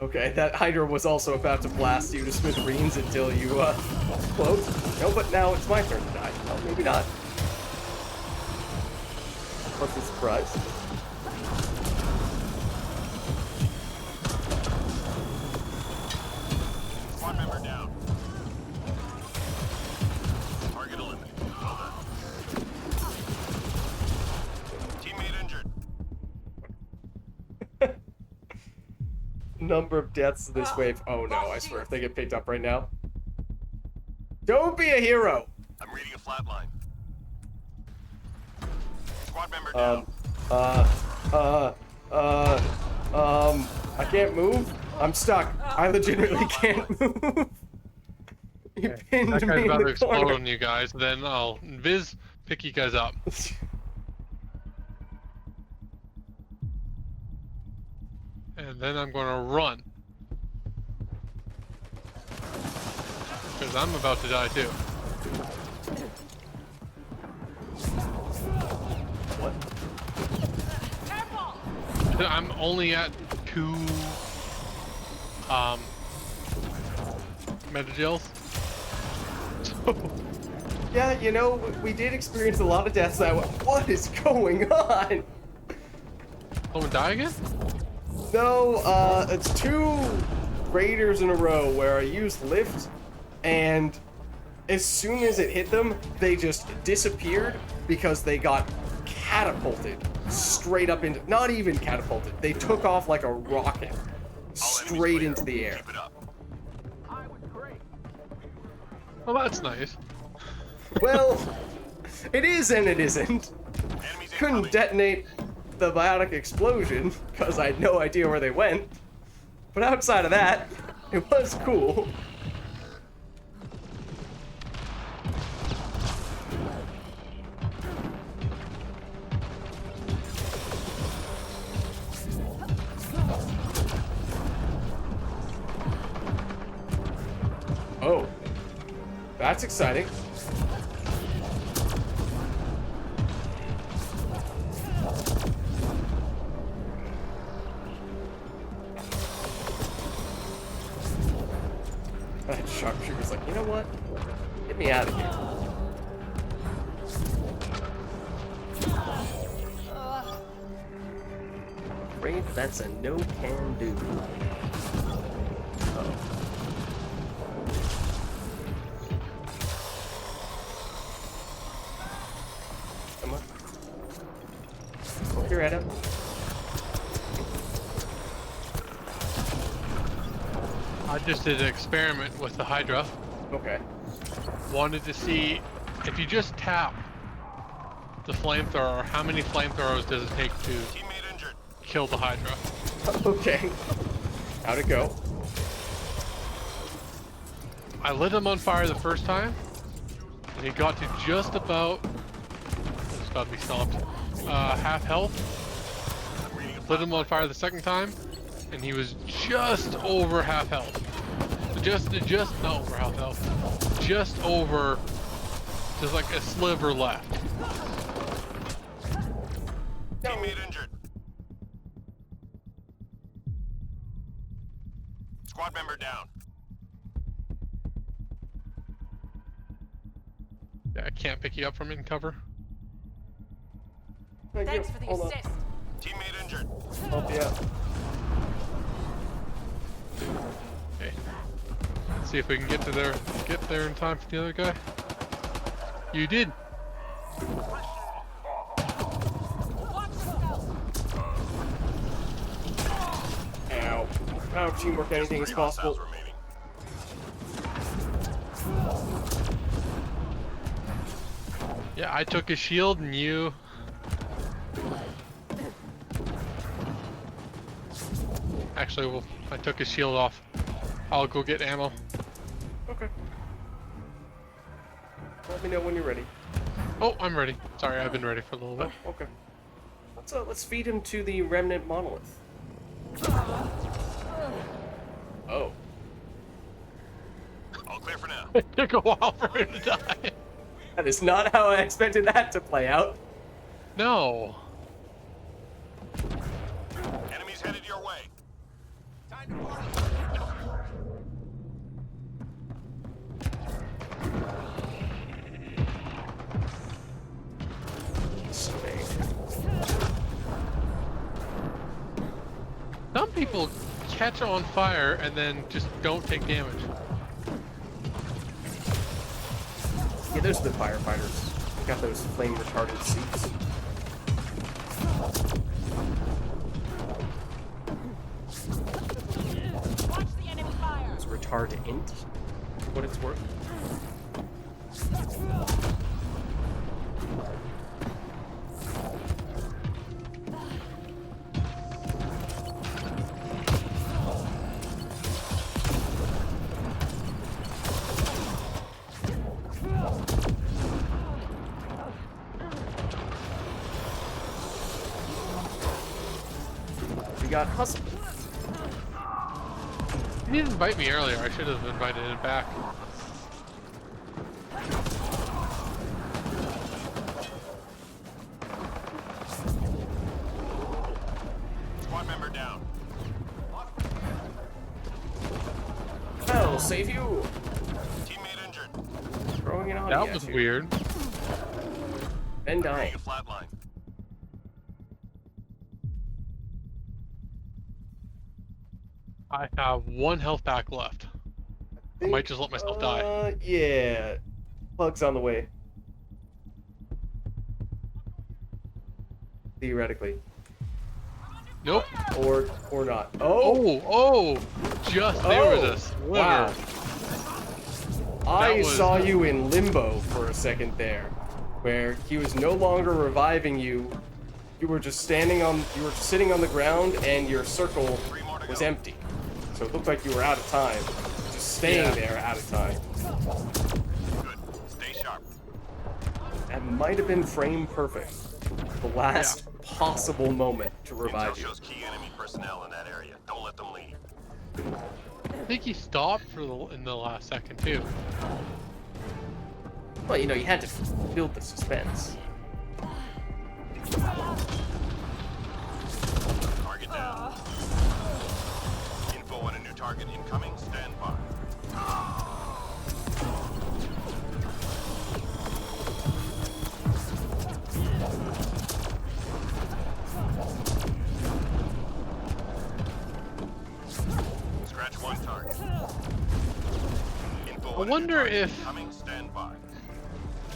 Okay, that Hydra was also about to blast you to smithereens until you, closed. No, but now it's my turn to die. Oh, maybe not. What's the surprise? Squad member down. Target eliminated. Well done. Teammate injured. Number of deaths this wave. Oh no, I swear if they get picked up right now. Don't be a hero! I'm reading a flat line. Squad member down. I can't move. I'm stuck. I legitimately can't move. You pinned That me guy's in about to the explode corner. on you guys, then I'll Viz pick you guys up. And then I'm gonna run. Because I'm about to die too. What? Careful. I'm only at 2 metagels. Yeah, you know, we did experience a lot of deaths that way. What is going on? Someone die again? No, it's 2 raiders in a row where I used lift, and as soon as it hit them, they just disappeared because they got catapulted straight up into, not even catapulted, they took off like a rocket straight into the air. Keep it up. Well, that's nice. Well, it is and it isn't. Enemies Couldn't incoming. detonate the biotic explosion because I had no idea where they went. But outside of that, it was cool. Oh, that's exciting. That sharpshooter's like, you know what? Get me out of here. Afraid that's a no can do. Uh-oh. Come on. Poke your head up. I just did an experiment with the Hydra. Okay. Wanted to see if you just tap the flamethrower, how many flamethrowers does it take to Teammate injured. kill the Hydra? Okay. How'd it go? I lit him on fire the first time, and he got to just about, it's got to be stopped, half health. Lit him on fire the second time, and he was just over half health. Just not over half health. Just over, just like a sliver left. Teammate injured. Squad member down. Yeah, I can't pick you up from in cover. Thanks for the Hold on. assist. Teammate injured. Help you out. Okay. Let's see if we can get there in time for the other guy. You did. Watch yourself. Ow. Power of teamwork, anything is 3 possible. hostiles remaining. Yeah, I took his shield and you. Actually, well, I took his shield off. I'll go get ammo. Okay. Let me know when you're ready. Oh, I'm ready. Sorry, I've been ready for a little bit. Oh, okay. Let's feed him to the remnant monolith. Oh. All clear for now. It took a while for him to die. That is not how I expected that to play out. No. Enemies headed your way. Time to party. Some people catch on fire and then just don't take damage. Yeah, those are the firefighters. They got those flame retardant suits. Watch the enemy fire. It's retardant, what it's worth. We got hustle. He didn't invite me earlier. I should have invited him back. Squad member down. I'll save you. Teammate injured. Throwing it on That you, was too. weird. Ben dying. Being a flatline. I have 1 health pack left. I might just let myself die. Yeah. Bug's on the way. Theoretically. Nope. Or not. Oh! Oh! Just there was a sliver. Wow. I was- saw you in limbo for a second there, where he was no longer reviving you. You were just sitting on the ground, and your circle was empty. So it looked like you were out of time. Just staying Yeah. there out of time. Good. Stay sharp. That might have been frame perfect. The last possible moment to revive Intel you. shows key enemy personnel in that area. Don't let them leave. I think he stopped in the last second too. Well, you know, you had to build the suspense. Target down. Info on a new target incoming. Stand by. I wonder if Coming, stand by.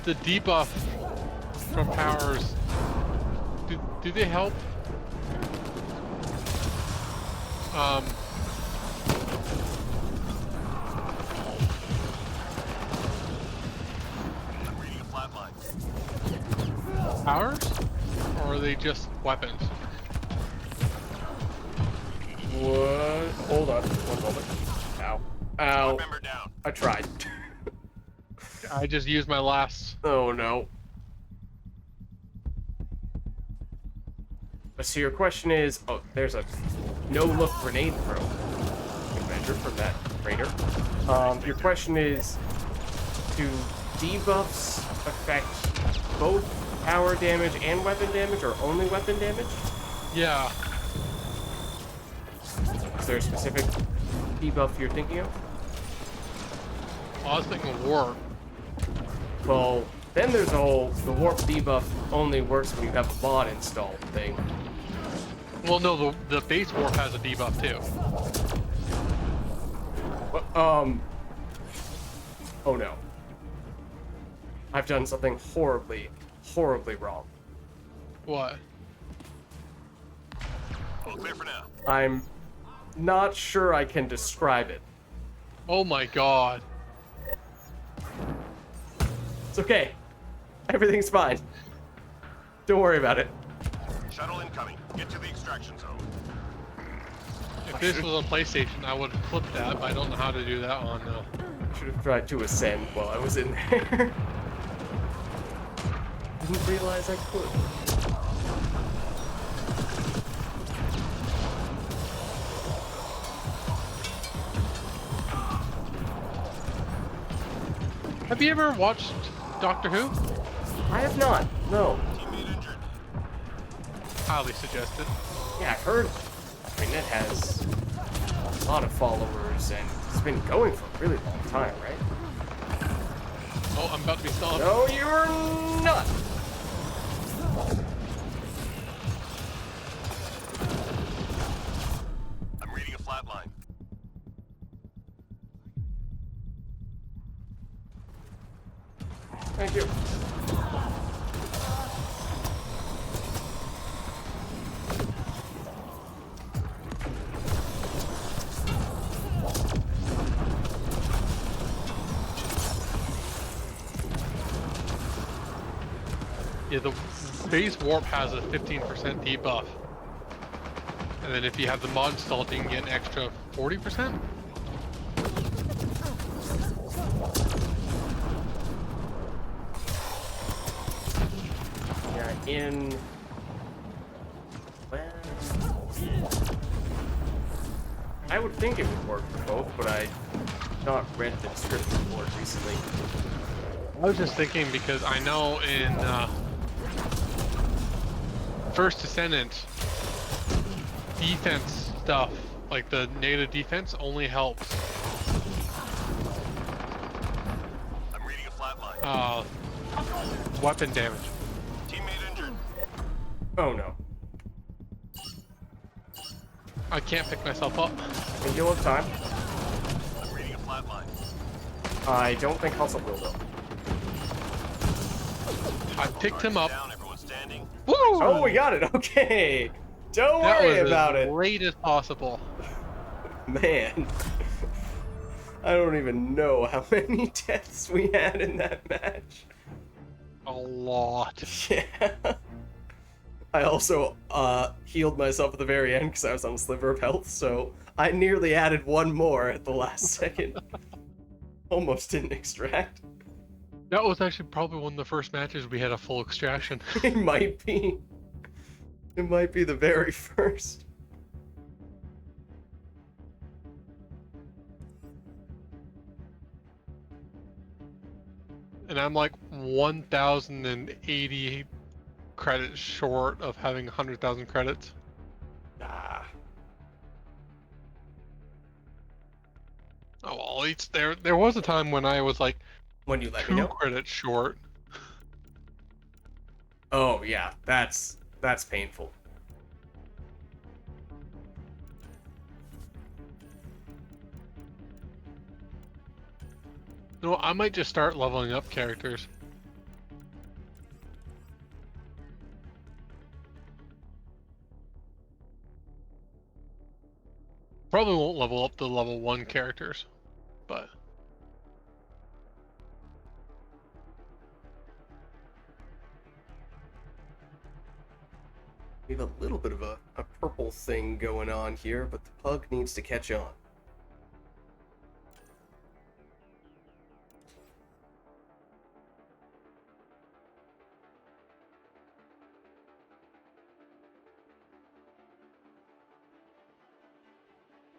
the debuff from powers do they help? I'm reading a flat line. Powers? Or are they just weapons? What? Hold on. One moment. Ow. Ow. Member down. I tried. I just used my last. Oh no. So your question is, oh, there's a no-look grenade throw. Good measure from that raider. Your question is, do debuffs affect both power damage and weapon damage, or only weapon damage? Yeah. Is there a specific debuff you're thinking of? I was thinking warp. Well, then there's the warp debuff only works when you have a mod installed thing. Well, no, the base warp has a debuff too. Oh no. I've done something horribly, horribly wrong. What? All clear for now. I'm not sure I can describe it. Oh my god. It's okay. Everything's fine. Don't worry about it. Shuttle incoming. Get to the extraction zone. If this was on PlayStation, I would have flipped that, but I don't know how to do that on Should have tried to ascend while I was in there. Didn't realize I could. Have you ever watched Doctor Who? I have not. No. Teammate injured. Highly suggested. Yeah, I've heard. I mean, it has a lot of followers, and it's been going for a really long time, right? Oh, I'm about to be stomped. No, you're not. I'm reading a flat line. Thank you. Yeah, the base warp has a 15% debuff. And then if you have the mod installed, you can get an extra 40%? Yeah, in... Well... I would think it would work for both, but I've not read the description for it recently. I was just thinking because I know in First Descendant, defense stuff, like the negative defense, only helps I'm reading a flat line. weapon damage. Teammate injured. Oh no. I can't pick myself up. And you'll have time. I'm reading a flat line. I don't think Hustle will, though. I picked him up. Down, everyone standing. Woo! Oh, we got it. Okay. Don't That worry was about as it. late as possible. Man. I don't even know how many deaths we had in that match. A lot. Yeah. I also healed myself at the very end because I was on a sliver of health, so I nearly added one more at the last second. Almost didn't extract. That was actually probably one of the first matches we had a full extraction. It might be. It might be the very first. And I'm like 1,080 credits short of having 100,000 credits. Ah. Oh well, it's there was a time when I was like When you let me 2 know. credits short. Oh yeah, that's painful. No, I might just start leveling up characters. Probably won't level up the level 1 characters, but We have a little bit of a purple thing going on here, but the pug needs to catch on.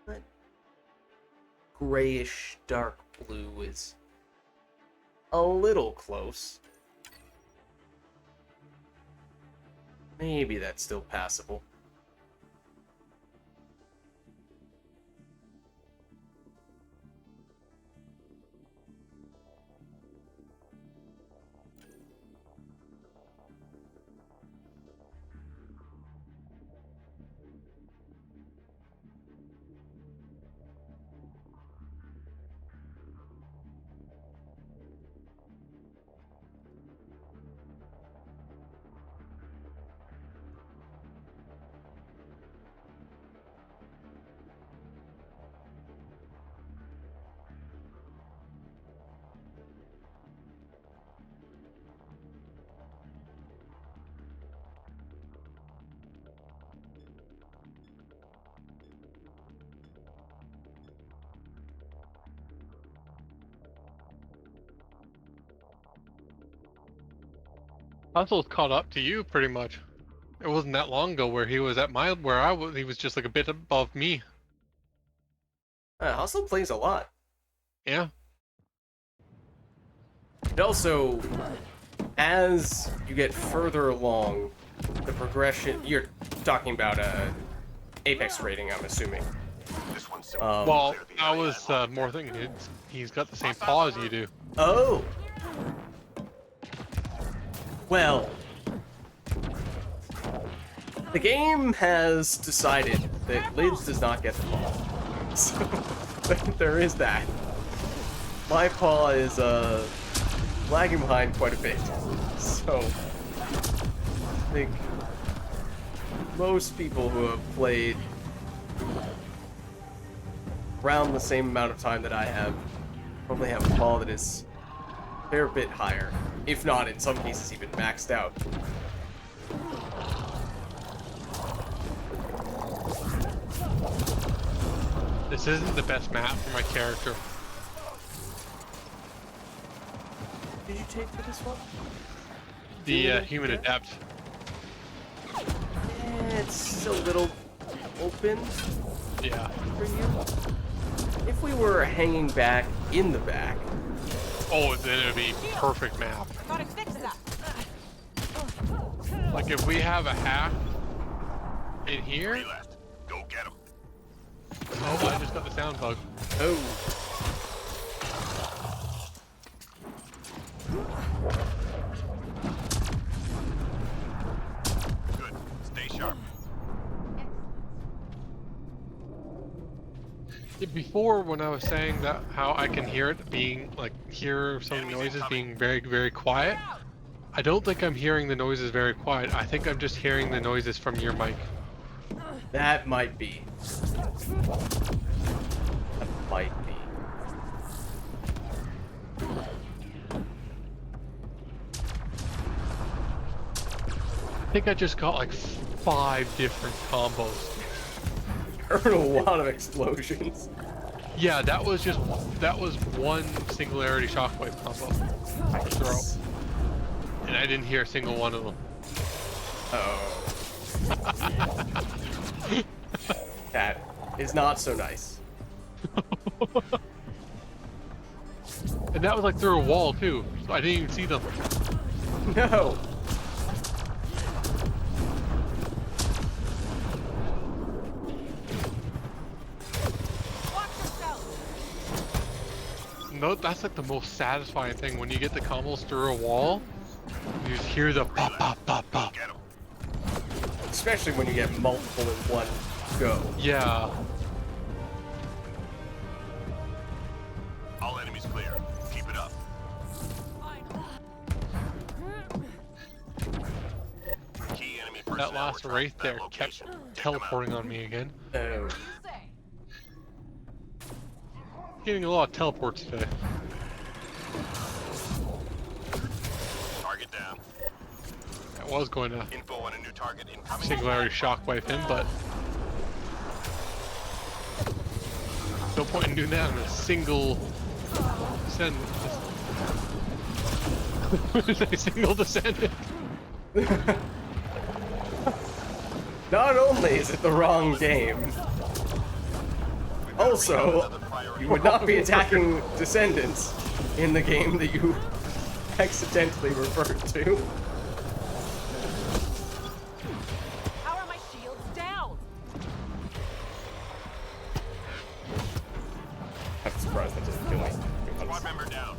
But grayish dark blue is a little close. Maybe that's still passable. Hustle's caught up to you pretty much. It wasn't that long ago where he was at where I was. He was just like a bit above me. Hustle plays a lot. Yeah. And also, as you get further along, the progression... You're talking about Apex rating, I'm assuming. This one's simple. Well, Clear the I area. was more thinking he's got the same paw as you do. Oh! Well... The game has decided that Lids does not get the paw. So, there is that. My paw is, lagging behind quite a bit. So, I think most people who have played around the same amount of time that I have probably have a paw that is a fair bit higher, if not in some cases even maxed out. This isn't the best map for my character. Did you take for this one? The human adept. It's a little open Yeah. for you. If we were hanging back in the back, Oh, then it would be perfect map. Gotta fix that. Like if we have a hack in here. Three left. Go get him. Oh, I just got the sound bug. oh, Good. Stay sharp. Before, when I was saying that how I can hear it being like hear some noises being very, very quiet, I don't think I'm hearing the noises very quiet. I think I'm just hearing the noises from your mic. that might be. That might be. I think I just got like 5 different combos. Heard a lot of explosions. Yeah, that was one singularity shockwave combo. Throw. And I didn't hear a single one of them. Oh. That is not so nice. And that was like through a wall too, so I didn't even see them. No. Watch yourself. No, that's like the most satisfying thing when you get the combos through a wall. You just hear the pop, pop, pop, pop. Get him. Especially when you get multiple in one go. Yeah. All enemies clear. Keep it that personnel last were wraith tracked to that there kept location. Take them out. teleporting on me again. Oh. You say. Getting a lot of teleports today. Target down. I was going to Info on a new target incoming. singularity shockwave him, but no point in doing that in a single descent. A single descendant. Not only is it the wrong game, also, you would not be attacking descendants in the game that you accidentally referred to. How are my shields down? I'm surprised that doesn't kill me. Squad member down.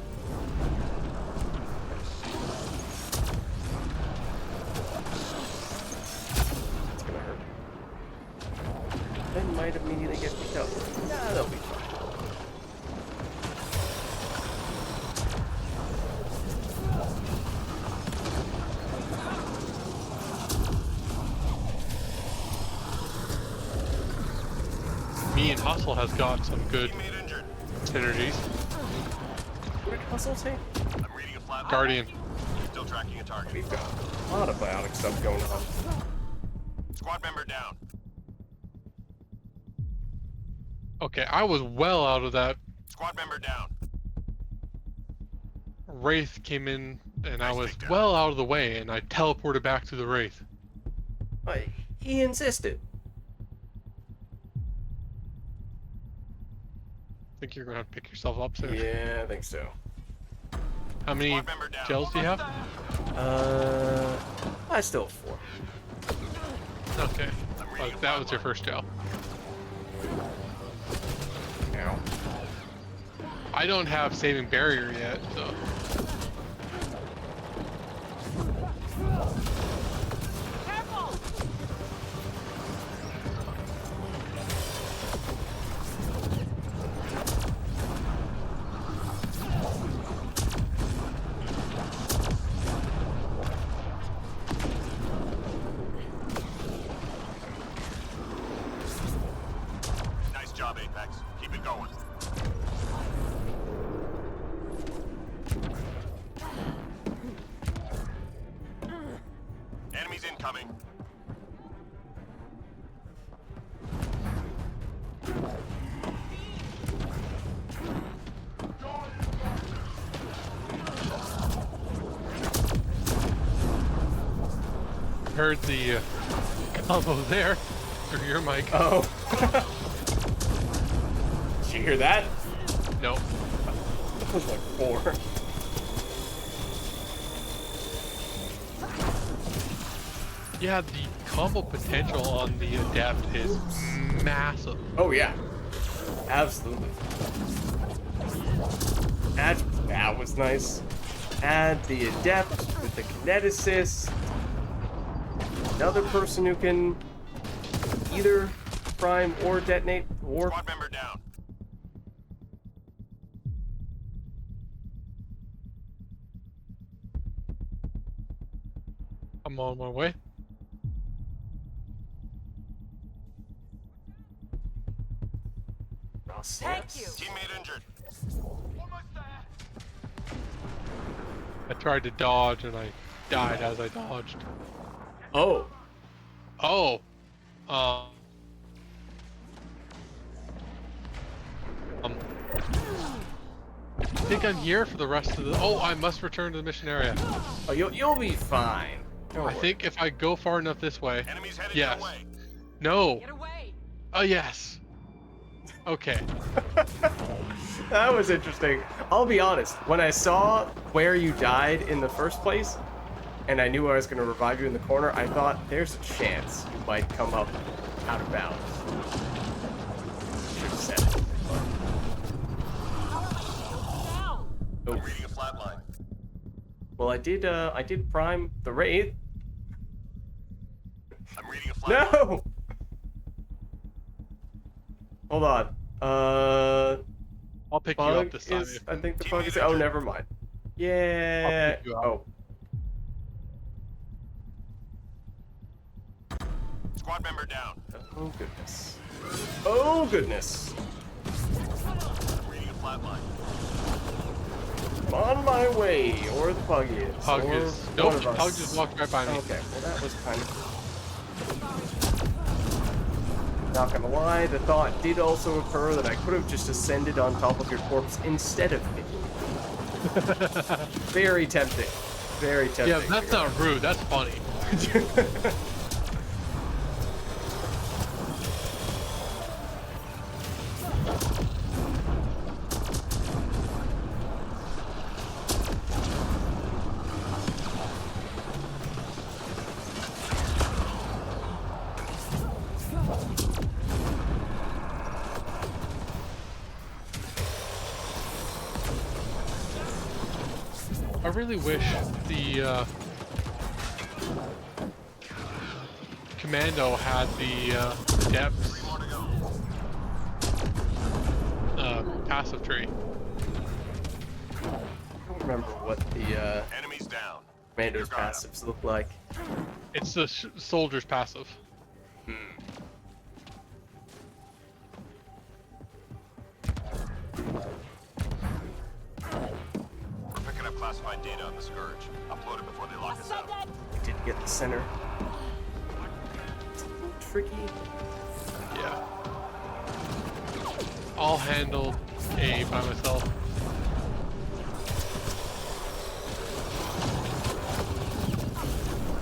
It's gonna hurt. They might immediately get picked up. Nah, they'll be fine. Me and Hustle has got some good Teammate injured. synergies. What did Hustle say? I'm reading a flat. Guardian. Still tracking a target. We've got a lot of biotic stuff going on. Squad member down. Okay, I was well out of that. Squad member down. Wraith came in, and I Nice was takedown. well out of the way, and I teleported back to the Wraith. He insisted. I think you're gonna have to pick yourself up soon. Yeah, I think so. How many Squad member down. gels do you have? I still have 4. Okay. Oh, that was your first gel. Ow. I don't have saving barrier yet, so. Careful! Nice job, Apex. Keep it going. Enemies incoming. Heard the combo there through your mic. Oh. Did you hear that? No. That was like 4. Yeah, the combo potential on the Adept is massive. Oh yeah. Absolutely. Add, that was nice. Add the adept with the kineticist. Another person who can either prime or detonate or Squad member down. I'm on my way. Thank you. Teammate injured. I tried to dodge and I died as I dodged. Oh. Oh. I think I'm here for the rest of the. Oh, I must return to the mission area. Oh, you'll be fine. Don't I worry. think if I go far enough this way. Enemies headed Yes. your way. No. Get away! Oh yes. Okay. That was interesting. I'll be honest. When I saw where you died in the first place, and I knew I was going to revive you in the corner, I thought there's a chance you might come up out of bounds. Should have said it. How are my shields down? Oh. I'm reading a flat line. Well, I did prime the Wraith. I'm reading a flat line. No! Hold on. I'll pick you up Bug this time. is, I think the bug is, oh, never mind. Yeah. pick you up. Oh. Squad member down. Oh goodness. Oh goodness. I'm reading a flatline. I'm on my way, or the pug is. Pug or is. one Nope, of us. Pug just walked right by me. Okay, well that was kind of... Not gonna lie, the thought did also occur that I could have just ascended on top of your corpse instead of me. Very tempting. Very tempting. Yeah, that's not rude. That's funny. I really wish the Commando had the depth passive tree. I don't remember what the Enemies down. Commando's passives look like. It's the soldier's passive. We're picking up classified data on the Scourge. Upload it before they lock us out. Ascendant! I did get the center. It's a little tricky. Yeah. I'll handle A by myself.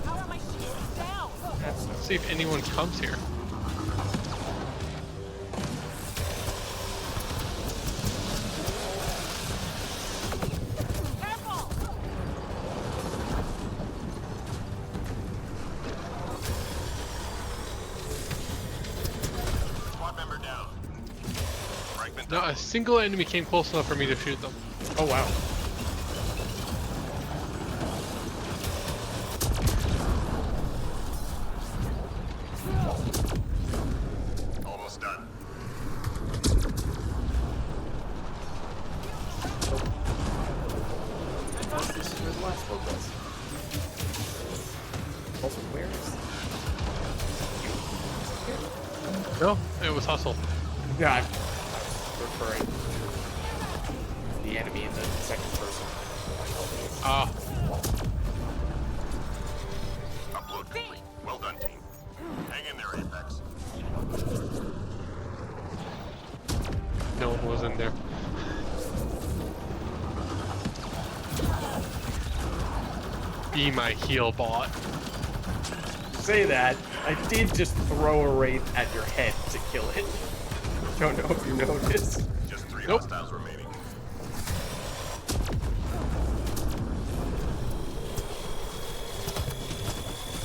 How are my shields down? That's no... Let's see if anyone comes here. Careful! Squad member down. Fragment Not down. a single enemy came close enough for me to shoot them. Oh wow. Almost done. I thought this is where the last one was. Also, where is No, it was Hustle. Yeah, I was referring to the enemy in the second person. Ah, Upload complete. Well done, team. Hang in there, Apex. no one was in there. Be my heal bot. Say that, I did just throw a wraith at your head to kill it. Don't know if you noticed. Just 3 Nope. hostiles remaining.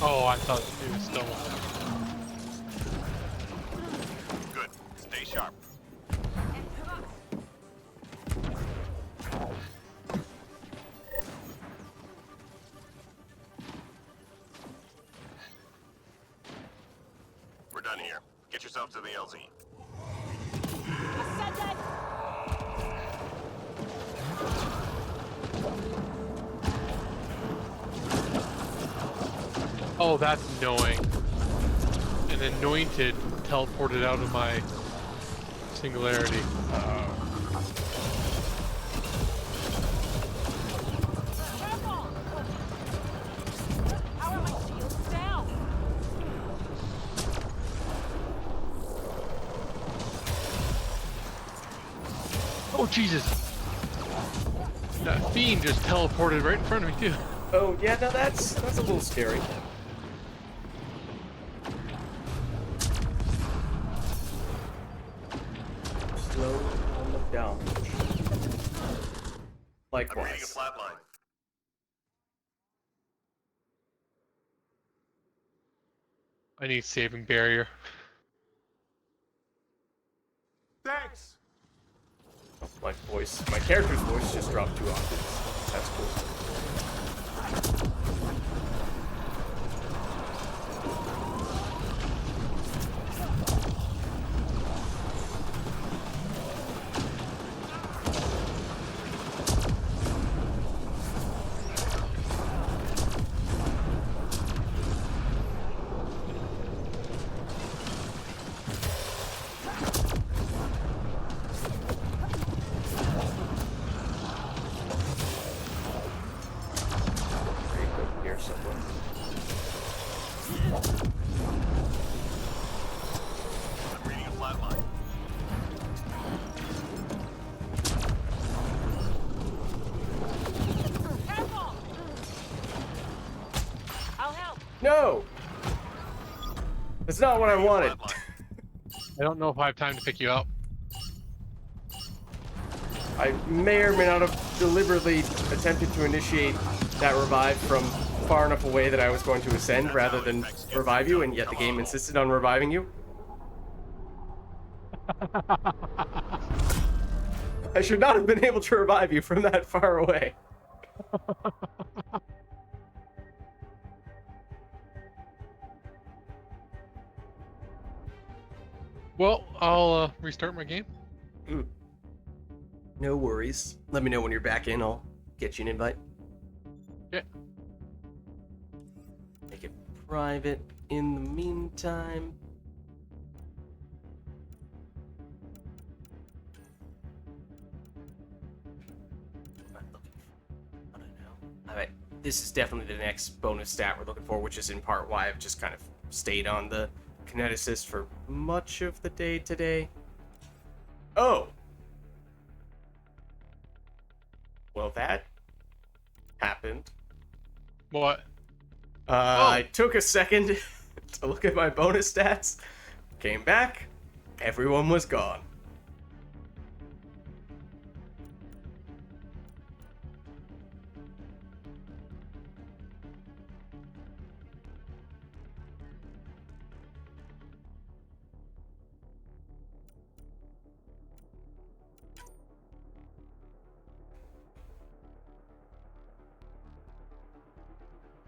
Oh, I thought it was still. Good. Stay sharp. We're done here. Get yourself to the LZ. Ascendant! Oh, that's annoying. An anointed teleported out of my singularity. Careful! How are my shields down? Oh, Jesus! That fiend just teleported right in front of me, too. Oh yeah, now that's a little scary. Slow on the down. I'm reading a Likewise. flat line. I need saving barrier. Thanks. Oh, my character's voice just dropped 2 octaves. That's cool. here somewhere. I'm reading a flat line. Careful! I'll help. No! That's not what I wanted. Flat line. I don't know if I have time to pick you up. I may or may not have deliberately attempted to initiate that revive from far enough away that I was going to ascend rather than revive you, and yet the game insisted on reviving you. I should not have been able to revive you from that far away. Well, I'll restart my game. No worries. Let me know when you're back in. I'll get you an invite. Yeah. Make it private in the meantime. What am I looking for? I don't know. Alright, this is definitely the next bonus stat we're looking for, which is in part why I've just kind of stayed on the kineticist for much of the day today. Oh! Well, that happened. What? I took a second to look at my bonus stats, came back, everyone was gone.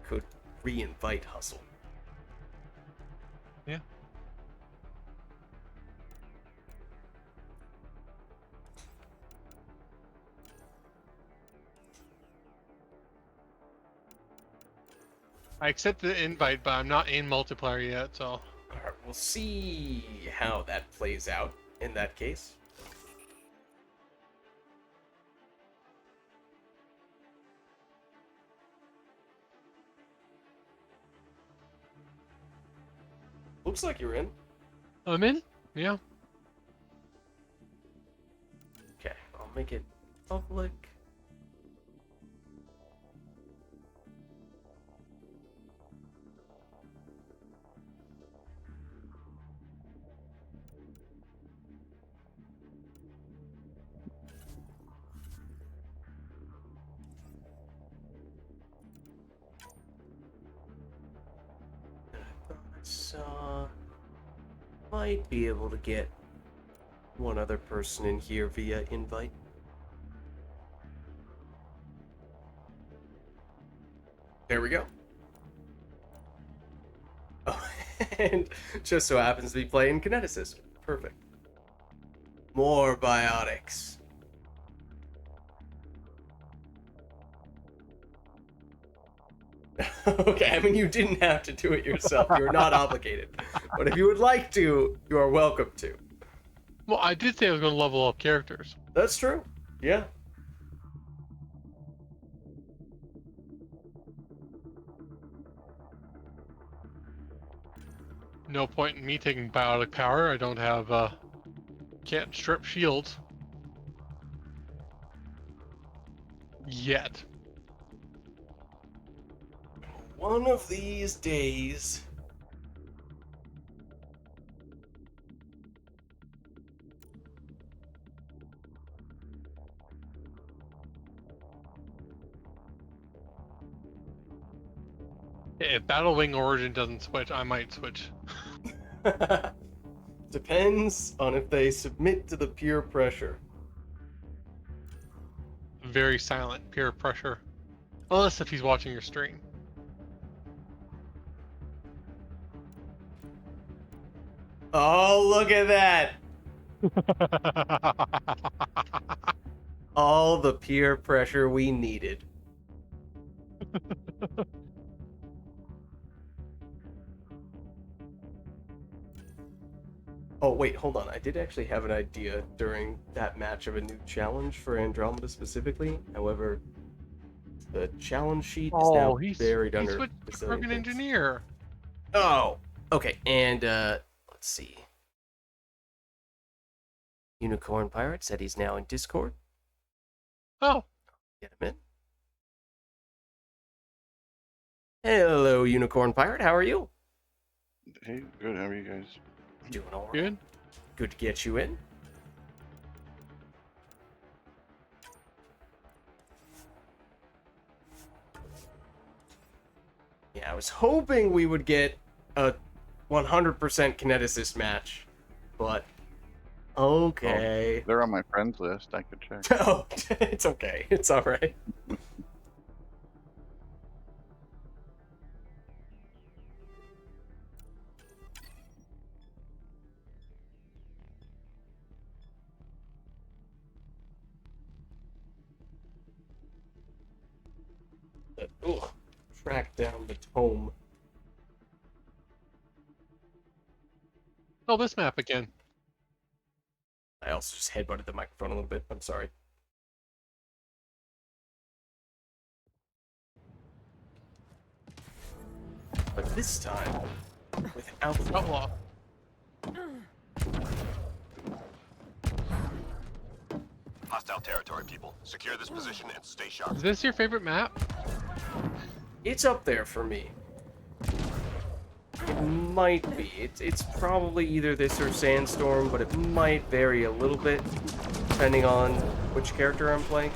Could re-invite Hustle. Yeah. I accept the invite, but I'm not in multiplayer yet, so. Alright, we'll see how that plays out in that case. Looks like you're in. I'm in? Yeah. Okay, I'll make it public. So, might be able to get one other person in here via invite. There we go. Oh, and just so happens to be playing Kineticist. Perfect. More biotics. Okay, I mean, you didn't have to do it yourself. You're not obligated. But if you would like to, you are welcome to. Well, I did say I was going to level up characters. That's true. Yeah. No point in me taking biotic power. I don't have, can't strip shields. Yet. One of these days. If Battle Wing Origin doesn't switch, I might switch. Depends on if they submit to the peer pressure. Very silent peer pressure. Unless if he's watching your stream. Oh, look at that! All the peer pressure we needed. Oh, wait, hold on. I did actually have an idea during that match of a new challenge for Andromeda specifically. However, The challenge sheet is Oh, now he's buried he's under with facility Urban things. Engineer. Oh, okay. And let's see. Unicorn Pirate said he's now in Discord. Oh, Get him in. Hello, Unicorn Pirate. How are you? Hey, good. How are you guys? Doing all right. good. Good to get you in. Yeah, I was hoping we would get a 100% kineticist match, but okay. They're on my friends list. I could check. Oh, it's okay. It's all right. Ugh. Track down the tome. Oh, this map again. I also just headbutted the microphone a little bit. I'm sorry. But this time, without the Outlaw. Hostile territory, people. Secure this position and stay sharp. Is this your favorite map? It's up there for me. It might be. It's probably either this or Sandstorm, but it might vary a little bit depending on which character I'm playing.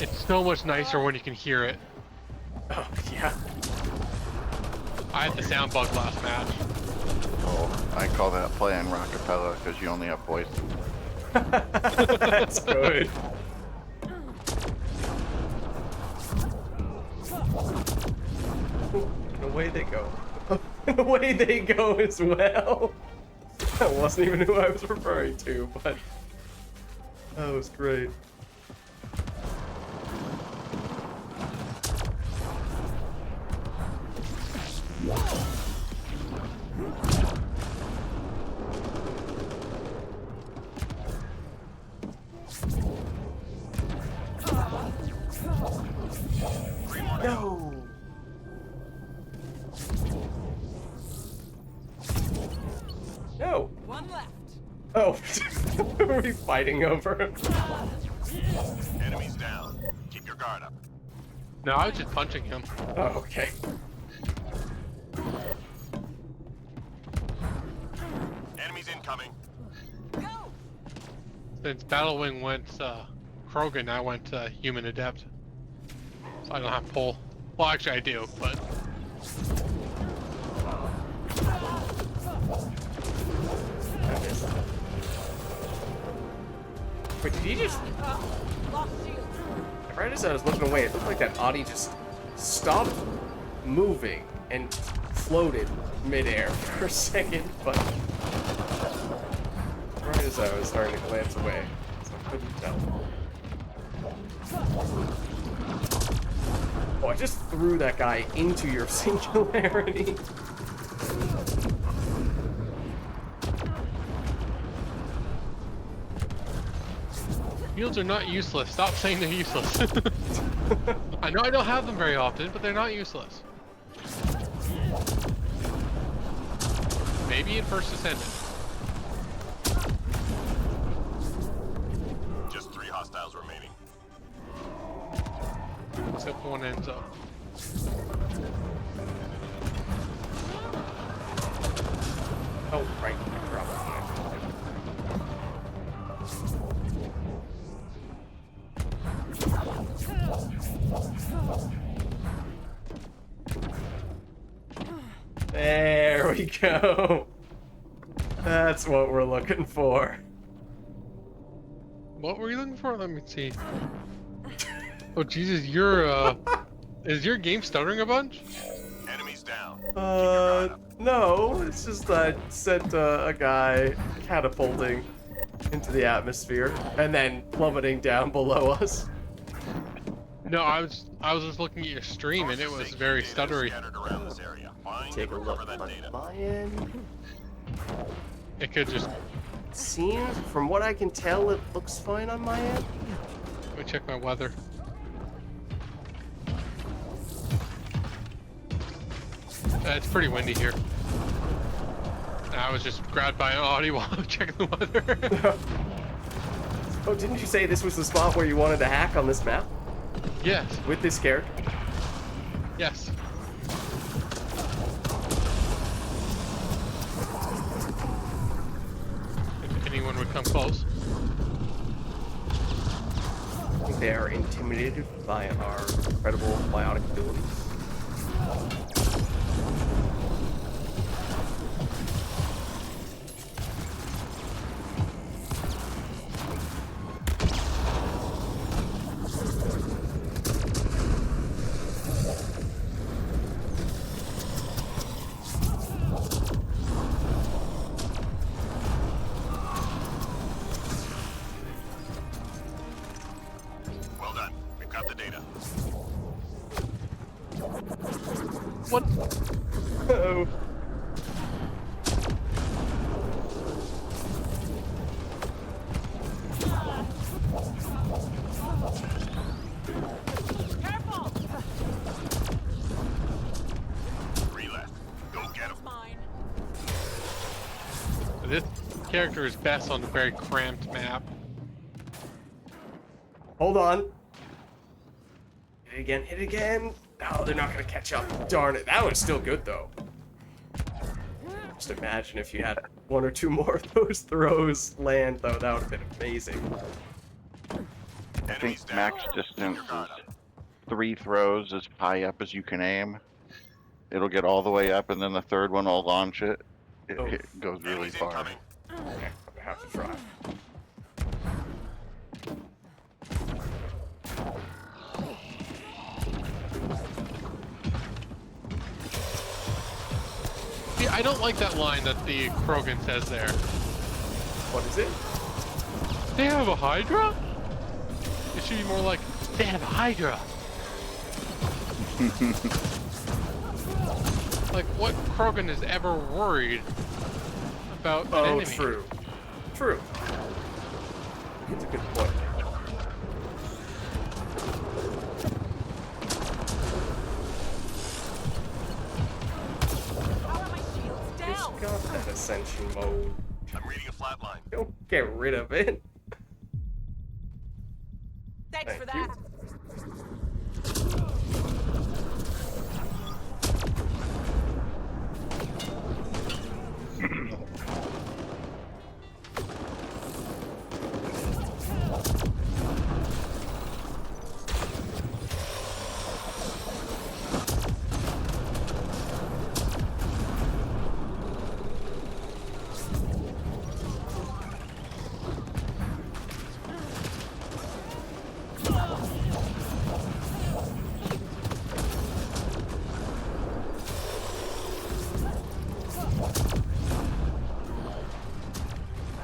It's so much nicer when you can hear it. Oh, yeah. I had the sound bug last match. Oh, I call that playing Rockapella because you only have voice. That's good. Away they go. Away they go as well. That wasn't even who I was referring to, but that was great. No. No. One left. Oh, what are we fighting over? Enemies down. Keep your guard up. No, I was just punching him. Oh, okay. Enemies incoming. Go. Since Battlewing went Krogan, I went Human Adept. So I don't have pull. Well, actually I do, but Wait, did he just... Lost shield. Right as I was looking away, it looked like that Audi just stopped moving and floated midair for a second, but right as I was starting to glance away, so I couldn't tell. Oh, I just threw that guy into your singularity. shields are not useless. Stop saying they're useless. I know I don't have them very often, but they're not useless. Maybe in First Ascendant. Just 3 hostiles remaining. Except one ends up. Oh, right, I dropped it. There we go. That's what we're looking for. What were you looking for? Let me see. Oh Jesus, is your game stuttering a bunch? Enemies down. Keep your guard up. No, it's just that I sent a guy catapulting into the atmosphere and then plummeting down below us. No, I was just looking at your stream and it was very stuttery. Scattered around this area. Find Take a and look recover that on data. my end. It could just. Seems, from what I can tell, it looks fine on my end. Let me check my weather. It's pretty windy here. I was just grabbed by an Audi while I was checking the weather. Oh, didn't you say this was the spot where you wanted to hack on this map? Yes. With this character? Yes. If anyone would come close. I think they are intimidated by our incredible biotic abilities. Well done. We've got the data. What? Uh-oh. Careful! 3 left. Go get them. Mine. This character is best on a very cramped map. Hold on. Hit it again, hit it again. Oh, they're not gonna catch up. Darn it. That was still good though. Just imagine if you had 1 or 2 more of those throws land though. That would have been amazing. I Enemies think down. max Keep distance your guard is up. 3 throws as high up as you can aim. It'll get all the way up, and then the third one will launch it. It, Oh. it goes really Enemies far. incoming. Okay, I'm gonna have to try. See, I don't like that line that the Krogan says there. What is it? They have a Hydra? It should be more like, they have a Hydra. Like, what Krogan is ever worried about an Oh, enemy? true. True. It's a good point. How are my shields It's down? got that ascension mode. I'm reading a flat line. Don't get rid of it. Thanks for Thank you. that.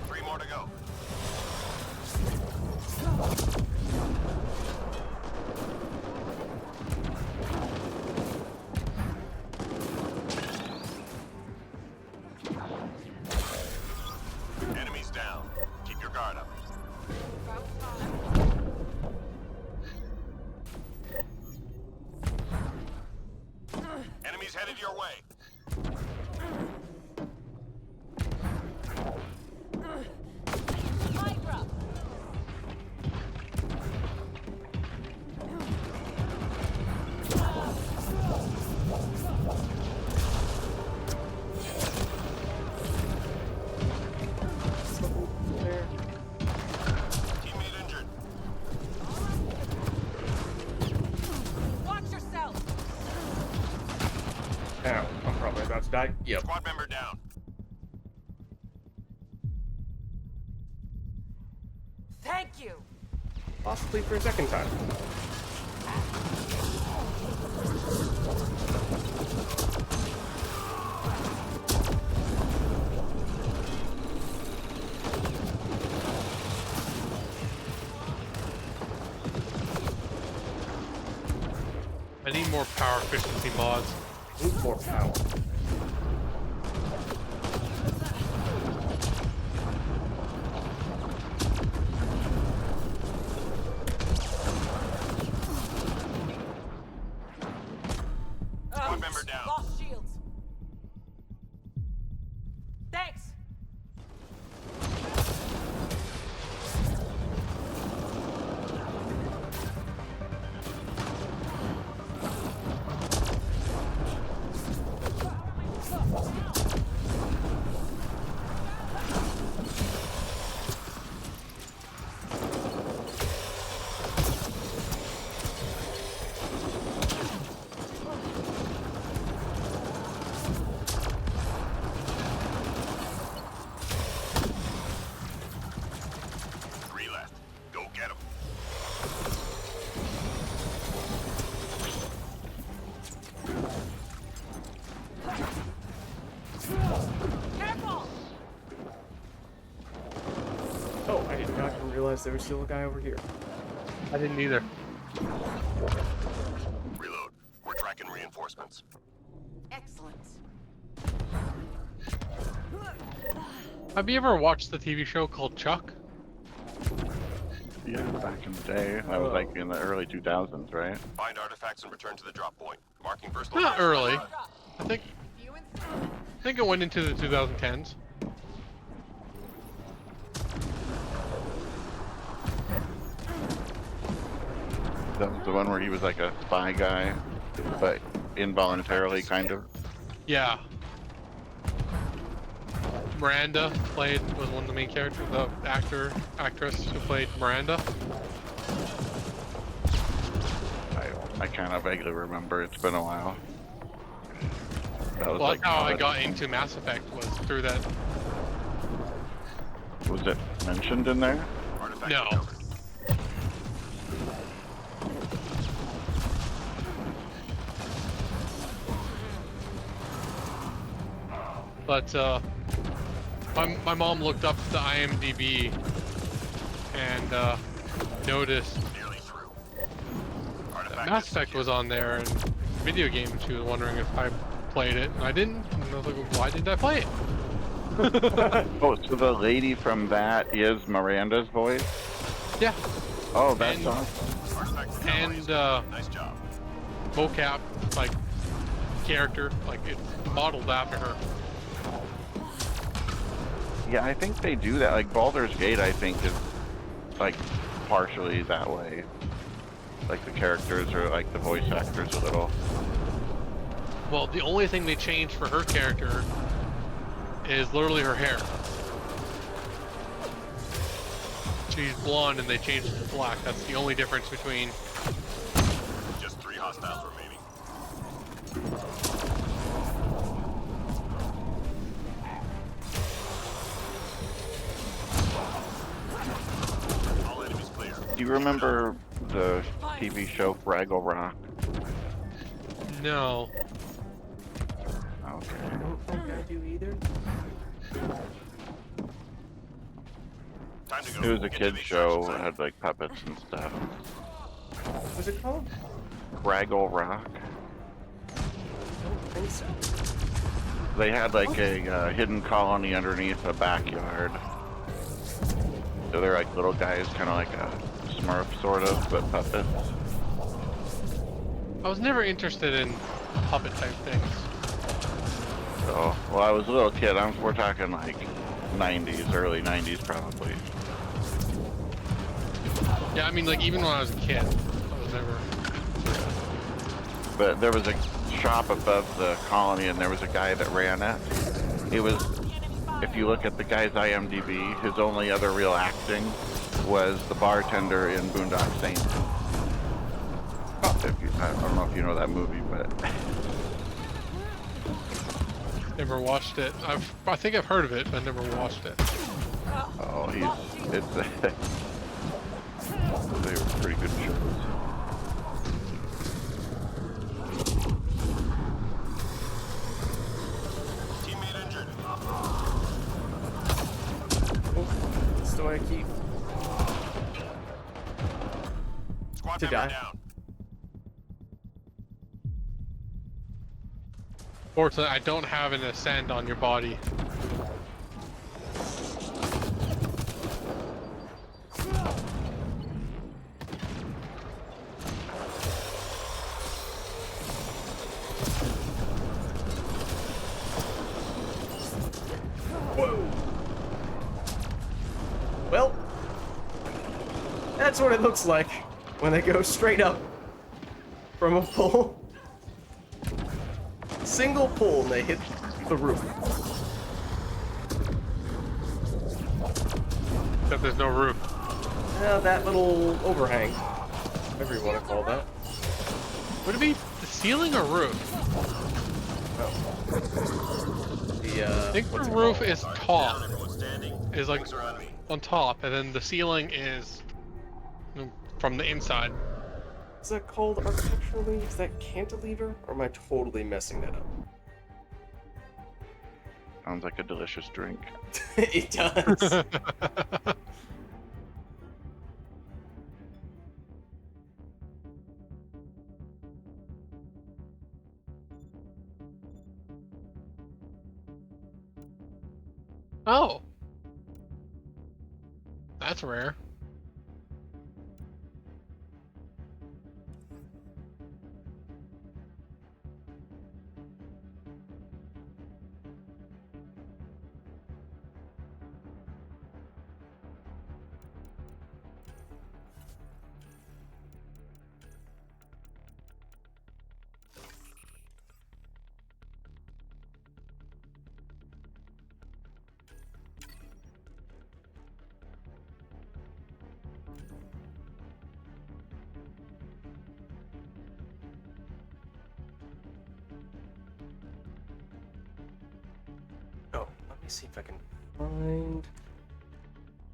Three more to go. Enemies down. Keep your guard up. Enemies headed your way. Hydra! Teammate injured. Watch yourself! Ow, I'm probably about to die. Yep. Squad member down. Thank you! Possibly for a second time. I need more power efficiency mods. Need more power. Squad member down. Lost shields. realize there was still a guy over here. I didn't either. Reload. We're tracking reinforcements. Excellent. Have you ever watched the TV show called Chuck? Yeah, back in the day. That was like in the early 2000s, right? Find artifacts and return to the drop point. Marking first Not location. early. I think You insist. I think it went into the 2010s. That was the one where he was like a spy guy, but involuntarily, kind of. Yeah. Miranda was one of the main characters, the actress who played Miranda. I kind of vaguely remember. It's been a while. That was Well, like that's how I college. got into Mass Effect, was through that. Was it mentioned in there? Artifact No. recovered. But my mom looked up the IMDb and noticed Nearly through. that Artifact Mass is Effect secure. was on there, and video game. She was wondering if I played it, and I didn't. And I was like, why didn't I play it? Oh, so the lady from that is Miranda's voice? Yeah. Oh, that's And- awesome. Artifact recovery And is complete. Nice job. mocap, like, character, like, it's modeled after her. Yeah, I think they do that. Like Baldur's Gate, I think is like partially that way. Like the characters are like the voice actors a little. Well, the only thing they changed for her character is literally her hair. She's blonde and they changed it to black. That's the only difference between. Just 3 hostiles remaining. All enemies clear. Do you remember the TV show Fraggle Rock? No. Okay. I don't think I do either. Time to go. It was a Get to kid's the show. extraction It site. had like puppets and stuff. What was it called? Fraggle Rock. I don't think so. They had like a hidden colony underneath a backyard. So they're like little guys, kind of like a Smurf sort of, but puppets. I was never interested in puppet type things. So, well, I was a little kid. We're talking like 90s, early 90s probably. Yeah, I mean, like, even when I was a kid, I was never. But there was a shop above the colony, and there was a guy that ran it. It was, if you look at the guy's IMDb, his only other real acting was the bartender in Boondock Saints. I don't know if you know that movie, but Never watched it. I think I've heard of it, but never watched it. oh, it's they were pretty good shows. Teammate injured. Oh, still I keep Squad To member die. down. Fortunately, I don't have an ascend on your body. Well, that's what it looks like when they go straight up from a pole. Single pull and they hit the roof. Except there's no roof. That little overhang, whatever you want to call that. Would it be the ceiling or roof? The I think the what's it roof called? is Down, top, everyone standing. is like Wings are on me. on top, and then the ceiling is from the inside. Is that called architecturally? Is that cantilever? Or am I totally messing that up? Sounds like a delicious drink. It does. Oh, that's rare. Oh, let me see if I can find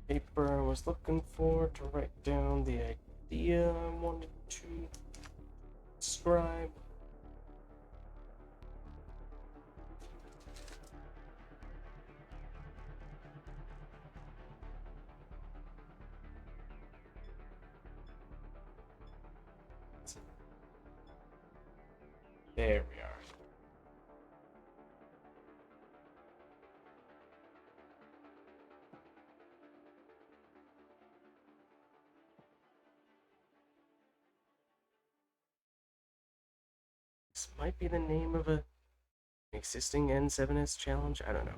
paper I was looking for to write down the idea I wanted to describe. There we are. This might be the name of an existing N7S challenge. I don't know.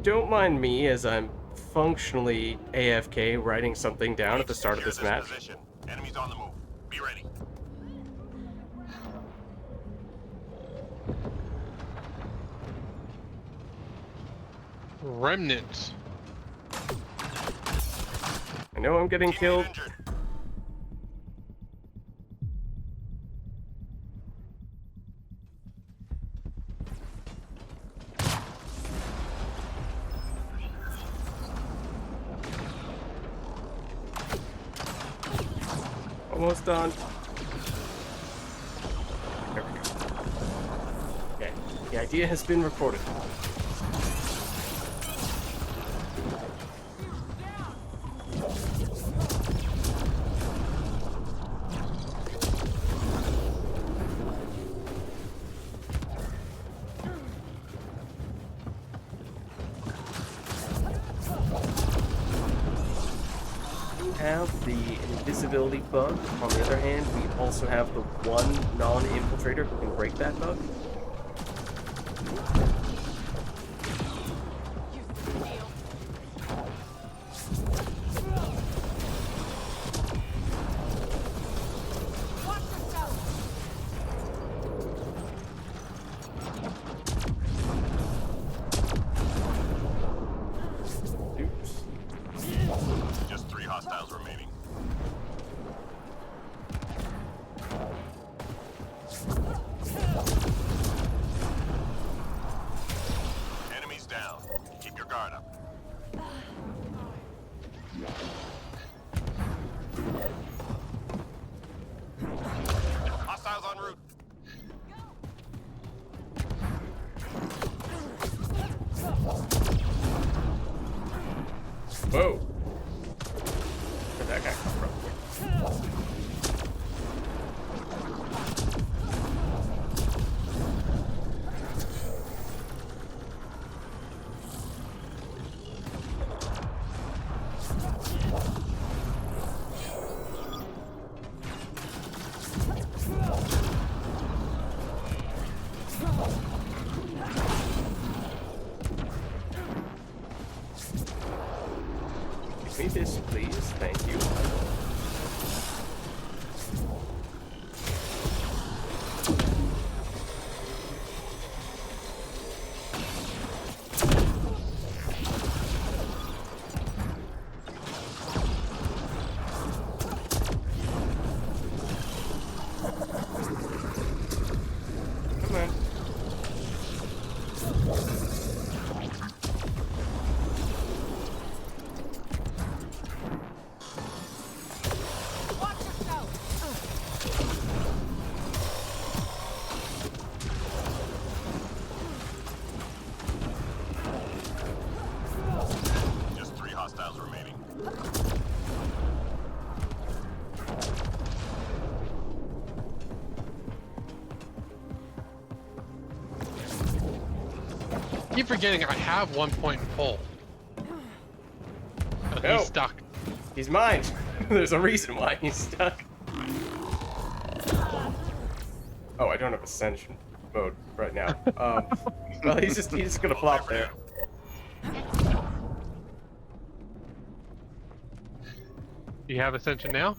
Don't mind me as I'm functionally AFK writing something down at the start of this Secure match. Position. Enemies on the move. Be ready. Remnants. I know I'm getting Teammate killed. injured. Almost done. There we go. Okay, the idea has been recorded. Have the invisibility bug. On the other hand, we also have the one non-infiltrator who can break that bug. Watch yourself! Oops. Just 3 hostiles remaining. Enemies down. Keep your guard up. Hostiles en route. Whoa. Where'd that guy come from? Give me this, please. Thank you. Come on. keep forgetting I have 1 point in pull. Oh, No. he's stuck. He's mine. There's a reason why he's stuck. Oh, I don't have ascension mode right now. Well, he's just gonna flop there. Do you have ascension now?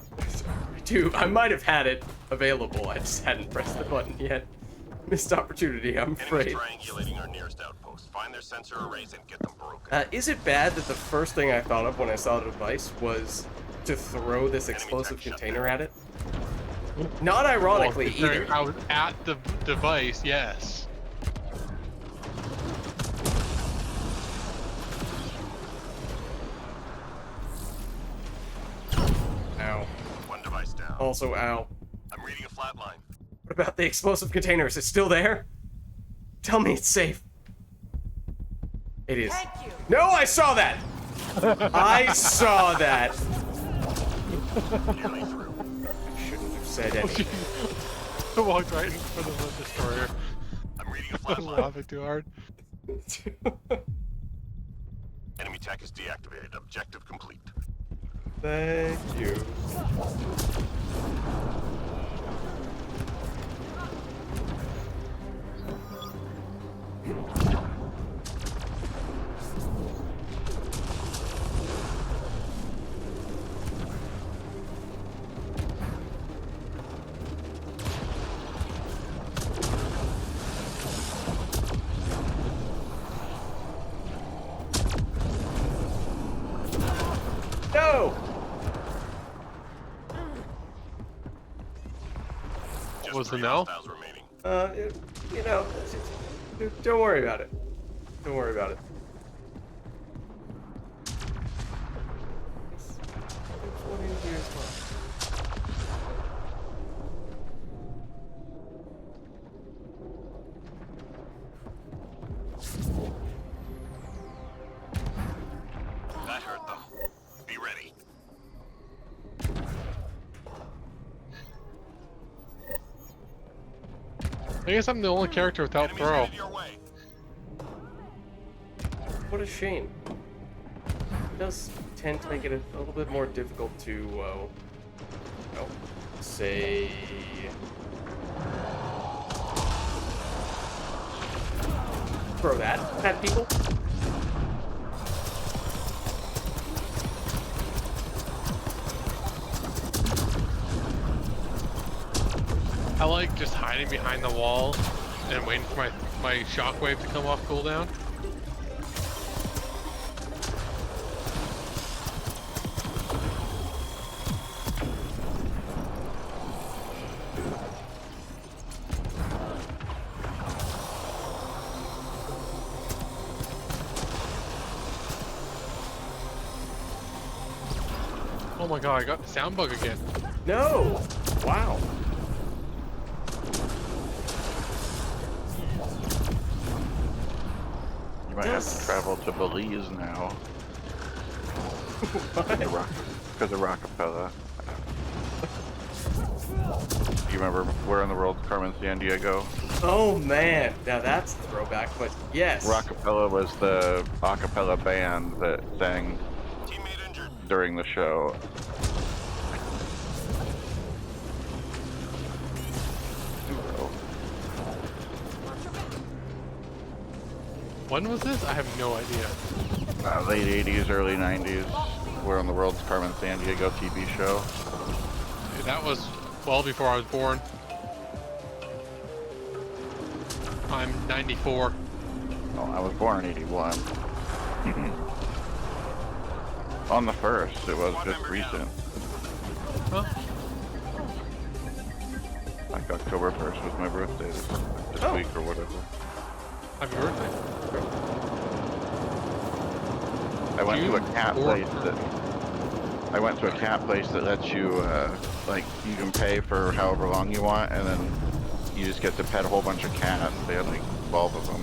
Dude, I might have had it available. I just hadn't pressed the button yet. Missed opportunity, I'm afraid. Enemies triangulating our nearest outpost. Find their sensor arrays and get them broken. Is it bad that the first thing I thought of when I saw the device was to throw this explosive container at it? Not ironically Well, either. I was at the device, yes. Ow. One device down. Also, ow. I'm reading a flat line. What about the explosive container? Is it still there? Tell me it's safe. It is. Thank you. No, I saw that! I saw that! Nearly through. I shouldn't have said anything. I walked right in front of the destroyer. I'm reading a I flat was line. laughing too hard. Enemy tech is deactivated. Objective complete. Thank you. No! Just Was the 3 no? hostiles remaining. You know, don't worry about it. Don't worry about it. There's one in here as well. That hurt them. Be ready. I guess I'm the only character without Enemies throw. headed your way. What a shame. It does tend to make it a little bit more difficult to, say... throw that at people. I like just hiding behind the wall and waiting for my shockwave to come off cooldown. Oh my god, I got the sound bug again. No! Wow. You might have to travel to Belize now. Because of Rockefeller. Do you remember where in the world Carmen San Diego? Oh man, now that's the throwback, but yes. Rockefeller was the a cappella band that sang Teammate injured. during the show. When was this? I have no idea. Late 80s, early 90s. Where in the world's Carmen San Diego TV show. Dude, that was well before I was born. I'm 94. Oh, I was born in 81. On the 1st, it was just recent. Huh? Like October 1st was my birthday this Oh. week or whatever. Happy birthday. I went to a June cat 4th. place that I went to a cat place that lets you like you can pay for however long you want, and then you just get to pet a whole bunch of cats. They had like 12 of them.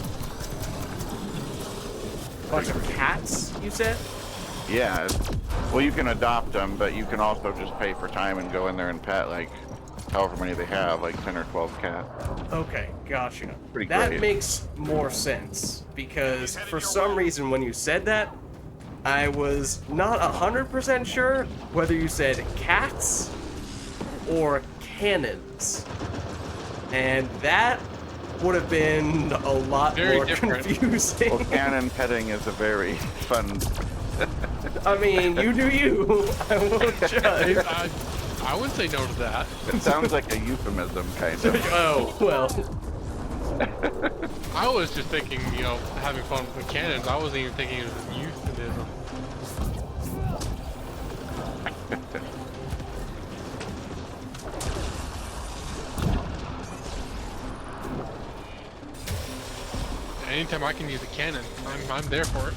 Bunch of cats, you said? Yeah. Well, you can adopt them, but you can also just pay for time and go in there and pet like however many they have, like 10 or 12 cat. Okay, gotcha. Pretty That great. makes more sense because for some reason when you said that, I was not 100% sure whether you said cats or cannons. And that would have been a lot Very more different. confusing. Well, cannon petting is a very fun. I mean, you do you. I won't judge. I wouldn't say no to that. It sounds like a euphemism, kind of. Oh, well. I was just thinking, you know, having fun with cannons. I wasn't even thinking it was a euphemism. Anytime I can use a cannon, I'm there for it.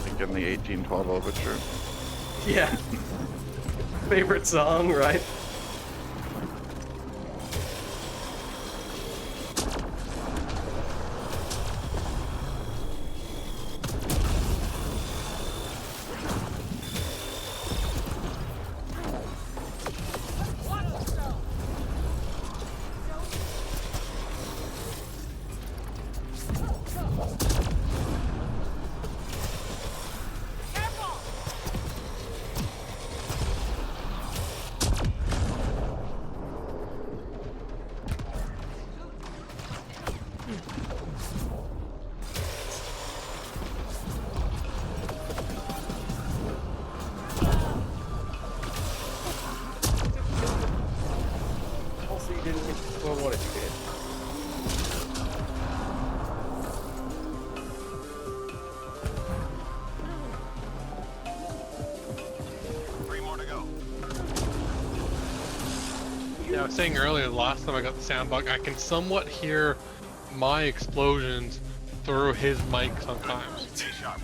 Like in the 1812 overture. Yeah. Favorite song, right? Also, you didn't hit. Well, what if you did? Three more to go. Yeah, I was saying earlier, the last time I got the sound bug, I can somewhat hear my explosions through his mic sometimes. Stay sharp.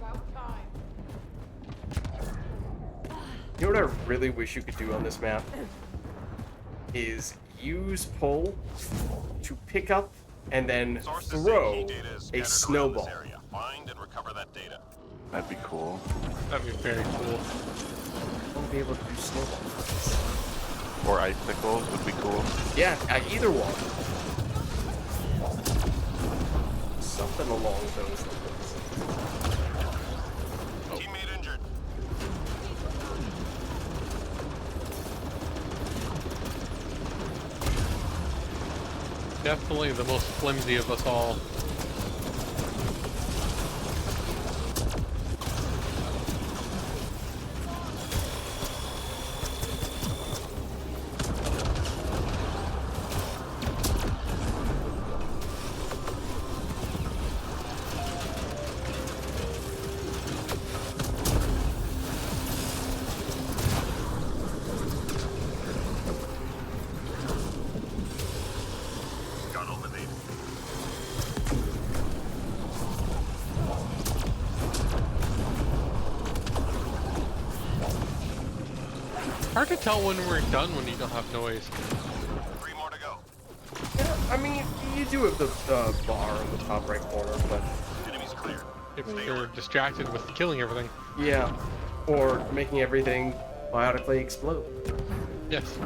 About time. You know what I really wish you could do on this map? Is use pull to pick up and then Sources say throw key data is a scattered around snowball. this area. Find and recover that data. That'd be cool. That'd be very cool. I won't be able to do snowballs. Or icicles would be cool. Yeah, either one. Something along those lines. Teammate injured. Definitely the most flimsy of us all. Gun eliminated. Hard to tell when we're done when you don't have noise. Three more to go. Yeah, I mean, you do have the bar in the top right corner, but Enemies clear. If you're distracted with killing everything. yeah. Or making everything biotically explode. Yes.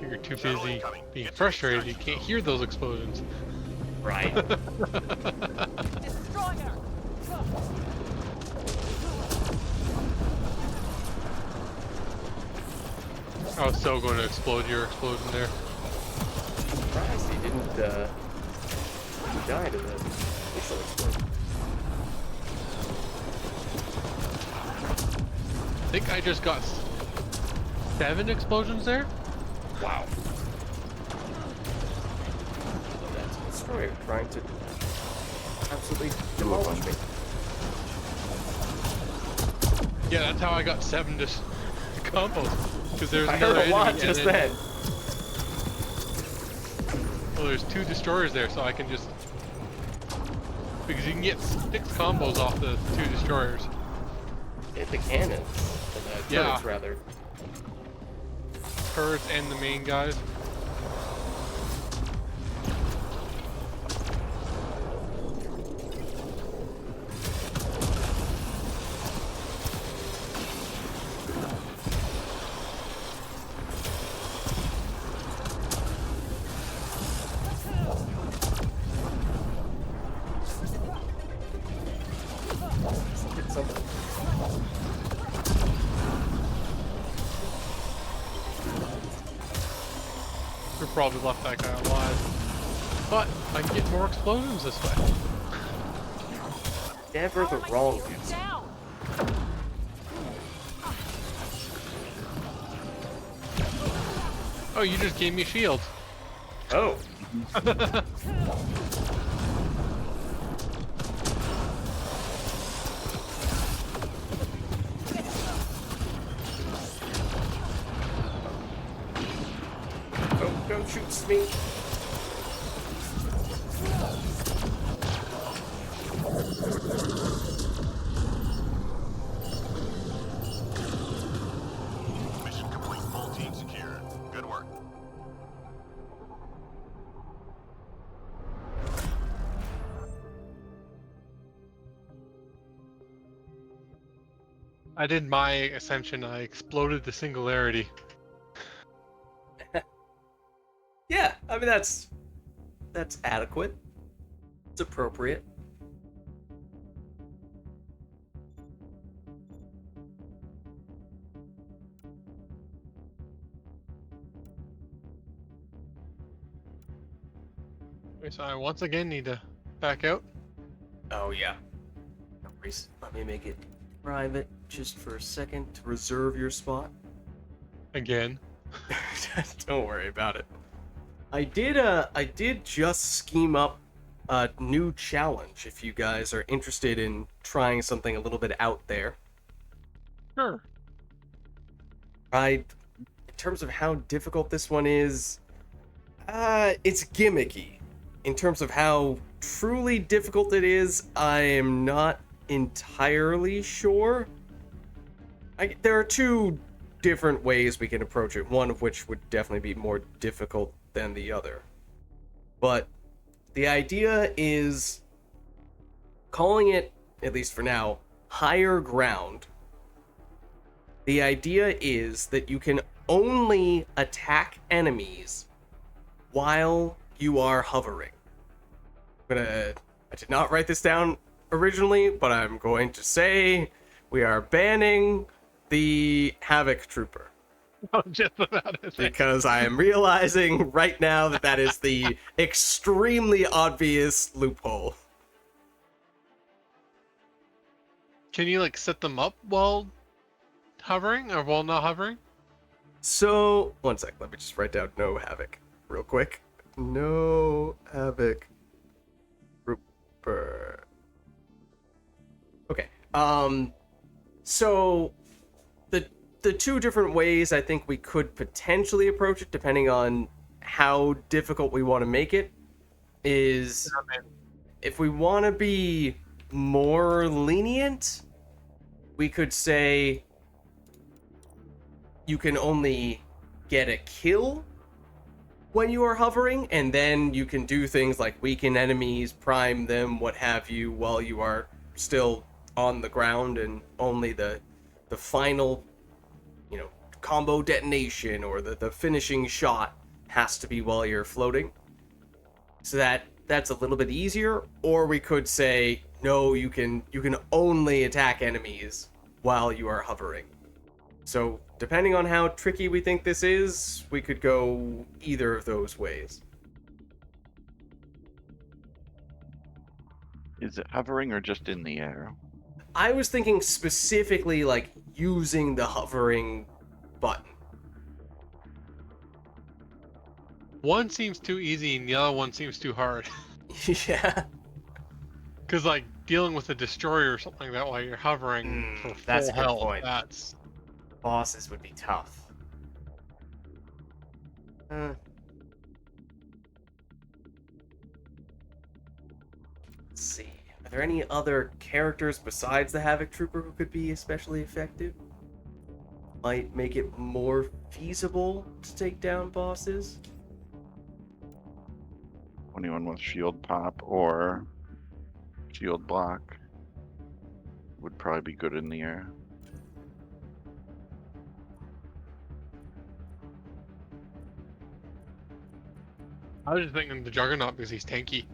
You're too busy being frustrated, you can't hear those explosions. Right. Destroyer! I was so going to explode your explosion there. Surprised he didn't die to the initial explosion. I think I just got 7 explosions there. Wow. That's a destroyer trying to absolutely demolish me. Yeah, that's how I got 7 combos. Because there's I another heard a lot enemy just and then, then. well, there's 2 destroyers there, so I can just... Because you can get 6 combos off the 2 destroyers. Hit the cannons. The Yeah. turrets, rather. turrets and the main guys. Get something. We probably left that guy alive. But I can get more explosions this way. Never the Power wrong shield answer. down. Oh, you just gave me shields. Oh. Oh, don't shoot me. Mission complete. Full team secure. Good work. I did my ascension. I exploded the singularity. Yeah, I mean that's adequate. It's appropriate. Okay, so I once again need to back out. Oh yeah. No worries. Let me make it private just for a second to reserve your spot. Again. Don't worry about it. I did just scheme up a new challenge if you guys are interested in trying something a little bit out there. Sure. In terms of how difficult this one is, it's gimmicky. In terms of how truly difficult it is, I am not entirely sure. There are two different ways we can approach it, one of which would definitely be more difficult than the other. But the idea is calling it, at least for now, higher ground. The idea is that you can only attack enemies while you are hovering. I did not write this down originally, but I'm going to say we are banning the Havoc Trooper. I was just about to say. Because I am realizing right now that that is the extremely obvious loophole. Can you like set them up while hovering or while not hovering? So, one sec, let me just write down no Havoc real quick. No Havoc Trooper. Okay. So the two different ways I think we could potentially approach it, depending on how difficult we want to make it, is if we want to be more lenient, we could say you can only get a kill when you are hovering, and then you can do things like weaken enemies, prime them, what have you, while you are still on the ground, and only the final, combo detonation or the finishing shot has to be while you're floating. So that's a little bit easier. Or we could say, no, you can only attack enemies while you are hovering. So depending on how tricky we think this is, we could go either of those ways. Is it hovering or just in the air? I was thinking specifically like using the hovering button. One seems too easy and the other one seems too hard. Yeah. Because like dealing with a destroyer or something like that while you're hovering for full that's a good health, point. that's Bosses would be tough. Let's see. Are there any other characters besides the Havoc Trooper who could be especially effective? might make it more feasible to take down bosses. Anyone with shield pop or shield block would probably be good in the air. I was just thinking the Juggernaut because he's tanky.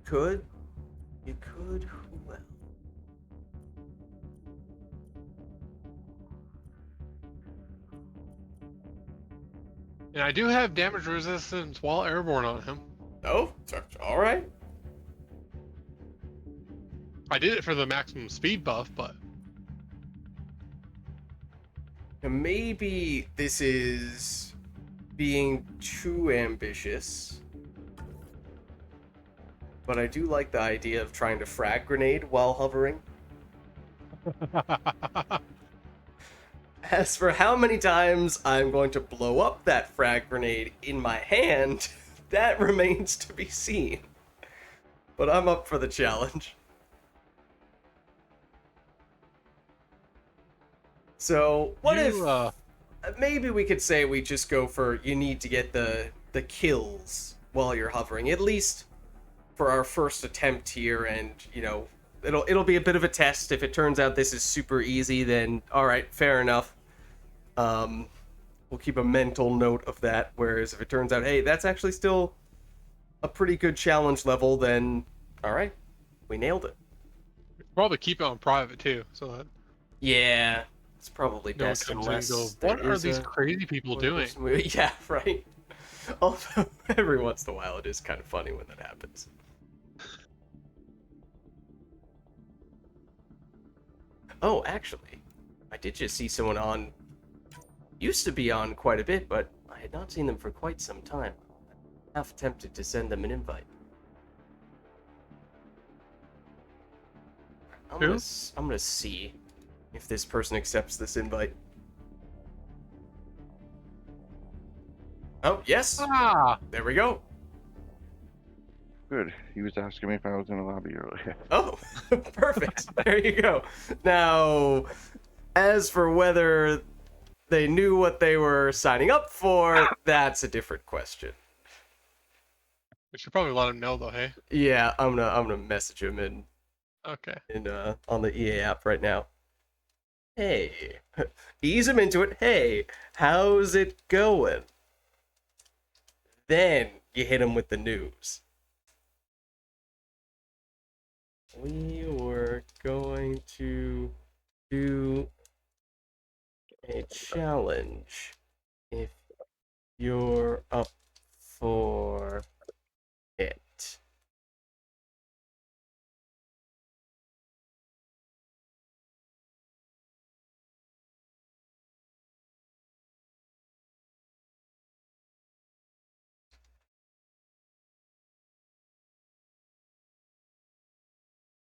Could. You could. Who else? And I do have damage resistance while airborne on him. Oh, all right. I did it for the maximum speed buff, but Maybe this is being too ambitious. But I do like the idea of trying to frag grenade while hovering. As for how many times I'm going to blow up that frag grenade in my hand, that remains to be seen. But I'm up for the challenge. So, what if maybe we could say we just go for you need to get the kills while you're hovering, at least for our first attempt here, and you know, it'll be a bit of a test. If it turns out this is super easy, then all right, fair enough. We'll keep a mental note of that. Whereas if it turns out, hey, that's actually still a pretty good challenge level, then all right, we nailed it. probably keep it on private too, so that Yeah, it's probably no one best comes in and unless goes, there "What are is these a crazy people doing?" Yeah, right. Although every once in a while it is kind of funny when that happens. Oh, actually, I did just see someone on. Used to be on quite a bit, but I had not seen them for quite some time. Half tempted to send them an invite. Who? I'm gonna see if this person accepts this invite. Oh, yes. Ah, There we go. Good. He was asking me if I was in the lobby earlier. Oh, perfect. There you go. Now, as for whether they knew what they were signing up for, that's a different question. we should probably let him know though. Hey, Yeah, I'm gonna message him okay. in on the EA app right now. Hey, ease him into it. Hey, how's it going? Then you hit him with the news. We were going to do a challenge if you're up for it.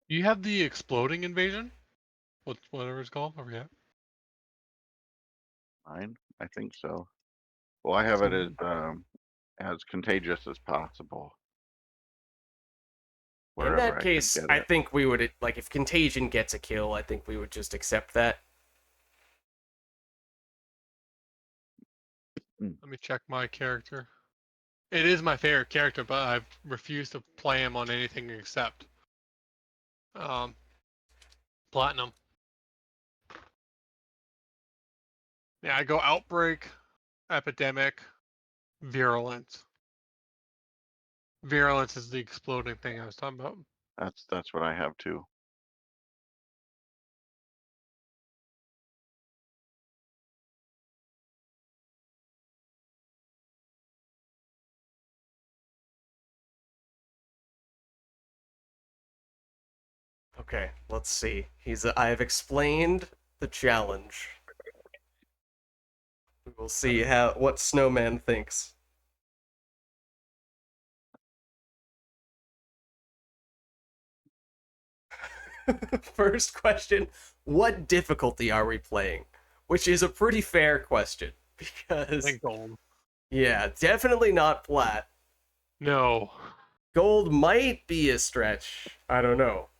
You have the exploding invasion? Whatever it's called, I forget. Mine? I think so. Well, I have it as contagious as possible. In Wherever that I case, could get I it. think we would, like, if Contagion gets a kill, I think we would just accept that. Let me check my character. It is my favorite character, but I've refused to play him on anything except um, Platinum. Yeah, I go Outbreak, Epidemic, Virulence. Virulence is the exploding thing I was talking about. That's what I have too. Okay, let's see. I have explained the challenge. We will see what Snowman thinks. First question, what difficulty are we playing? Which is a pretty fair question I because think Gold. yeah, definitely not flat. No. Gold might be a stretch. I don't know.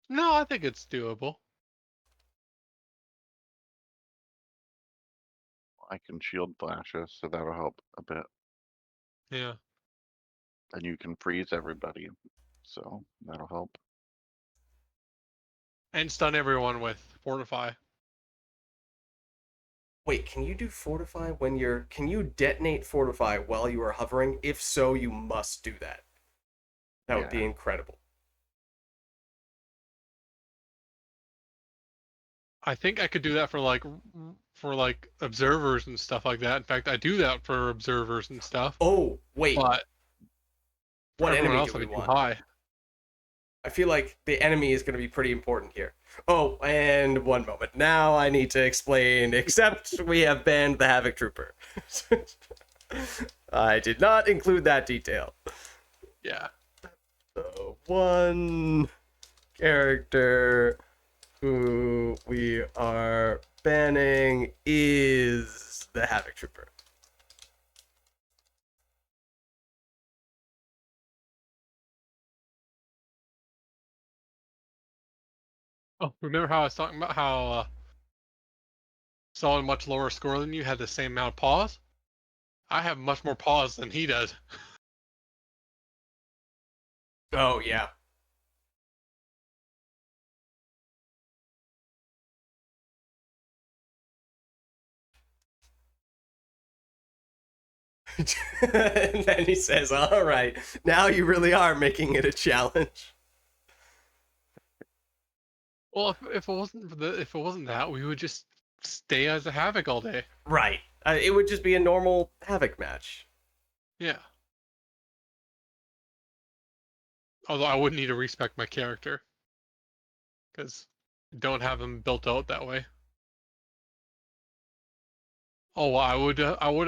No, I think it's doable. I can shield flashes, so that'll help a bit. Yeah. And you can freeze everybody, so that'll help. And stun everyone with Fortify. Wait, can you do Fortify when you're... Can you detonate Fortify while you are hovering? If so, you must do that. That would be Yeah. incredible. I think I could do that for like observers and stuff like that. In fact, I do that for observers and stuff. Oh, wait. But for What everyone enemy else, do it'd we be too want? high. I feel like the enemy is going to be pretty important here. Oh, and one moment. Now I need to explain, except we have banned the Havoc Trooper. I did not include that detail. Yeah. So, one character who we are banning is the Havoc Trooper. Oh, remember how I was talking about how someone much lower score than you had the same amount of pause? I have much more pause than he does. Oh, yeah. And then he says, all right, now you really are making it a challenge. Well, if it wasn't for if it wasn't that, we would just stay as a Havoc all day. Right. It would just be a normal Havoc match. Yeah. Although I would need to respec my character. Because I don't have him built out that way. Oh, I would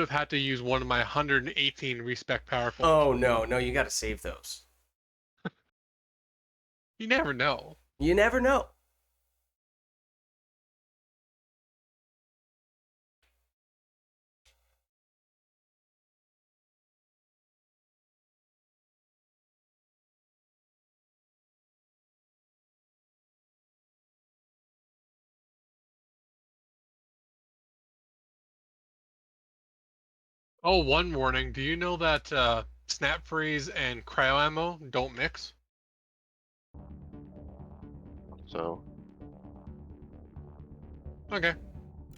have had to use one of my 118 respec power points. Oh, no, you gotta save those. You never know. You never know. Oh, one warning. Do you know that snap freeze and cryo ammo don't mix? So Okay.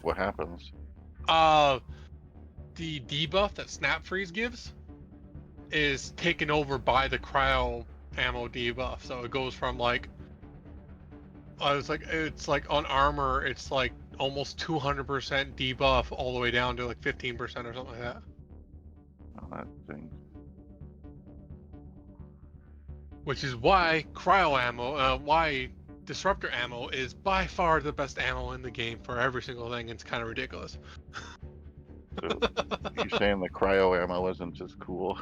what happens? The debuff that snap freeze gives is taken over by the cryo ammo debuff. So it goes from like it's like on armor, it's like almost 200% debuff all the way down to like 15% or something like that. Oh, that thing. Which is why cryo ammo, why disruptor ammo is by far the best ammo in the game for every single thing. It's kind of ridiculous. So you're saying the cryo ammo isn't as cool?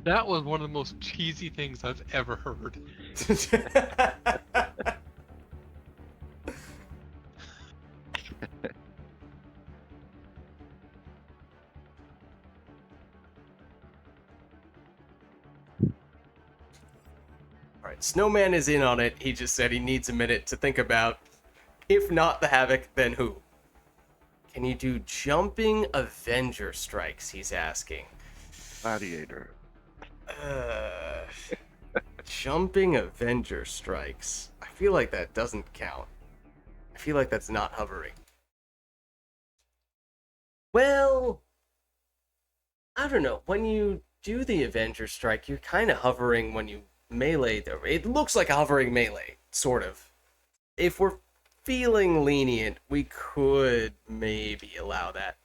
That was one of the most cheesy things I've ever heard. Alright, Snowman is in on it. He just said he needs a minute to think about, if not the Havoc, then who? Can you do jumping Avenger strikes, he's asking. Gladiator. Jumping Avenger strikes. I feel like that doesn't count. I feel like that's not hovering. Well, I don't know. When you do the Avenger strike, you're kind of hovering when you melee. It looks like a hovering melee, sort of. If we're feeling lenient, we could maybe allow that.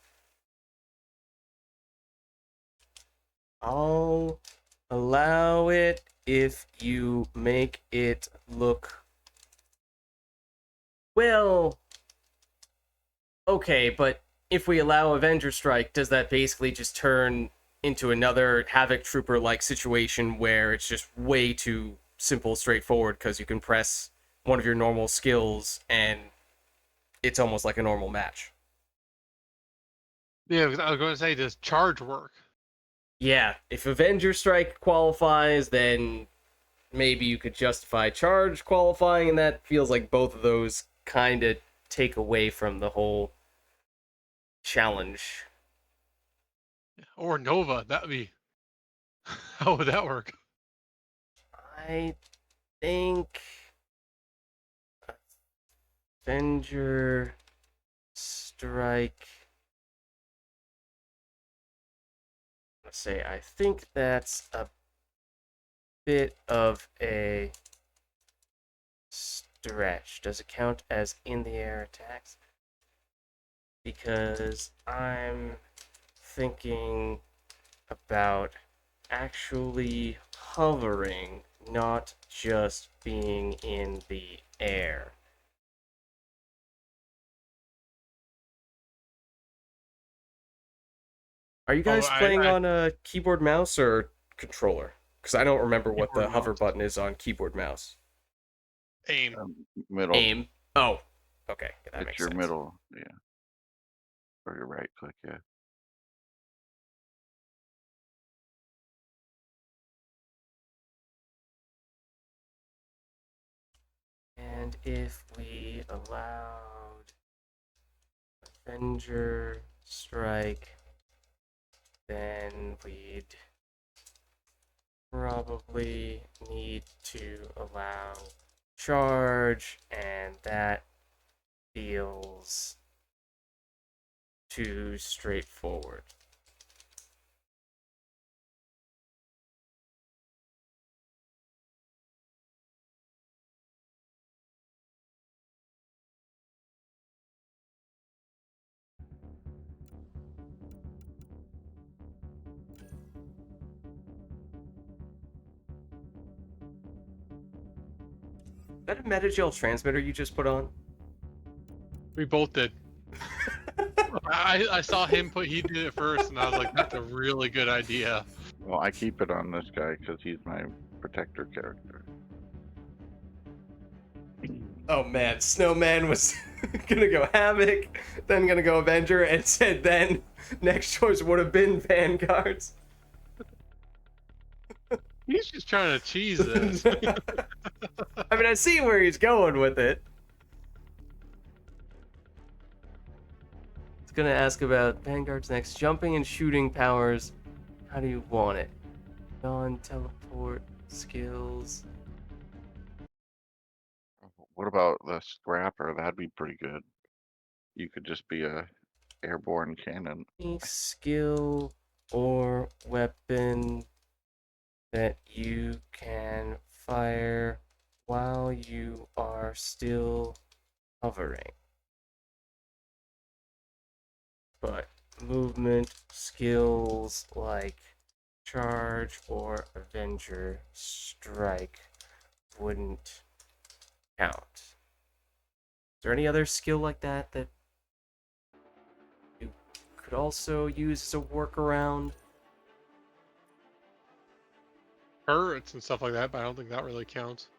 I'll allow it if you make it look... Well... Okay, but if we allow Avenger Strike, does that basically just turn into another Havoc Trooper-like situation where it's just way too simple, straightforward, because you can press one of your normal skills and it's almost like a normal match? Yeah, I was going to say, does charge work? Yeah, if Avenger Strike qualifies, then maybe you could justify charge qualifying, and that feels like both of those kind of take away from the whole challenge. Or Nova, that'd be. How would that work? I think Avenger Strike. Let's say I think that's a bit of a stretch. Does it count as in the air attacks? Because I'm thinking about actually hovering, not just being in the air. Are you guys playing on a keyboard mouse or controller? Because I don't remember what the Keyboard hover mouse. button is on keyboard mouse. Aim. Middle. Aim. Oh, okay, that It's makes your sense. middle, yeah. Or your right click, yeah. And if we allowed Avenger Strike, then we'd probably need to allow charge, and that feels too straightforward. Is that a Metagel transmitter you just put on? We both did. I saw him he did it first, and I was like, that's a really good idea. Well, I keep it on this guy because he's my protector character. Oh man, Snowman was gonna go Havoc, then gonna go Avenger, and said then next choice would have been Vanguards. He's just trying to cheese this. I mean, I see where he's going with it. It's gonna ask about Vanguard's next jumping and shooting powers. How do you want it? Non-teleport skills. What about the scrapper? That'd be pretty good. You could just be a airborne cannon. Any skill or weapon that you can fire while you are still hovering. But movement skills like charge or Avenger Strike wouldn't count. Is there any other skill like that that you could also use as a workaround? Turrets and stuff like that, but I don't think that really counts.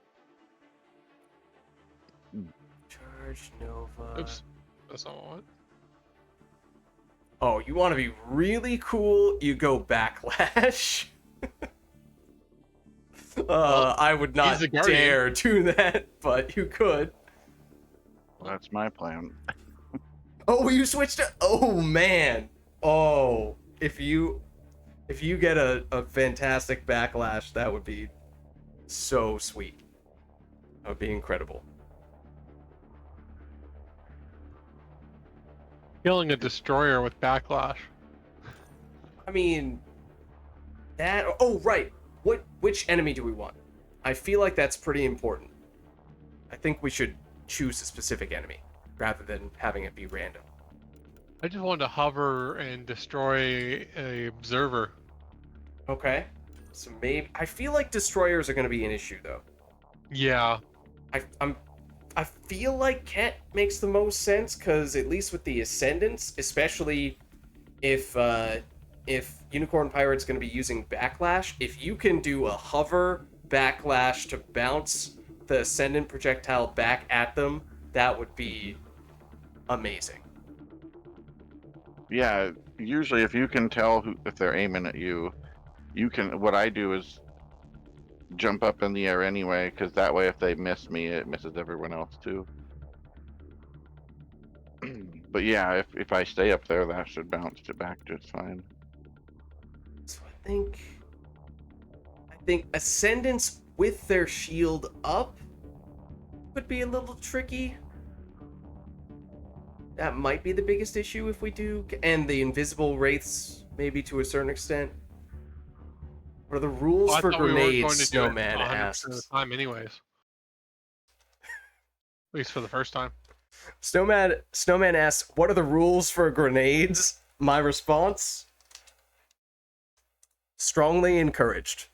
Charge Nova. Oops. That's not what. Oh, you want to be really cool? You go Backlash. I would not he's a guardian. dare do that, but you could. That's my plan. Oh, you switched it? Oh, man. Oh, if you get a fantastic Backlash, that would be so sweet. That would be incredible. Killing a destroyer with backlash. I mean, that... Oh, right. Which enemy do we want? I feel like that's pretty important. I think we should choose a specific enemy, rather than having it be random. I just wanted to hover and destroy a observer. Okay. So maybe... I feel like destroyers are going to be an issue, though. Yeah. I feel like Ket makes the most sense, because at least with the Ascendants, especially if Unicorn Pirate's going to be using Backlash, if you can do a hover Backlash to bounce the Ascendant projectile back at them, that would be amazing. Yeah, usually if you can tell if they're aiming at you, you can. What I do is jump up in the air anyway, because that way if they miss me, it misses everyone else too. But yeah, if I stay up there, that should bounce it back just fine. So I think Ascendants with their shield up would be a little tricky. That might be the biggest issue if we do, and the invisible wraiths maybe to a certain extent. What are the rules Well, I for thought we weren't grenades? going to do it Snowman 100% of asks. the time, anyways. At least for the first time. Snowman asks, "What are the rules for grenades?" My response: strongly encouraged.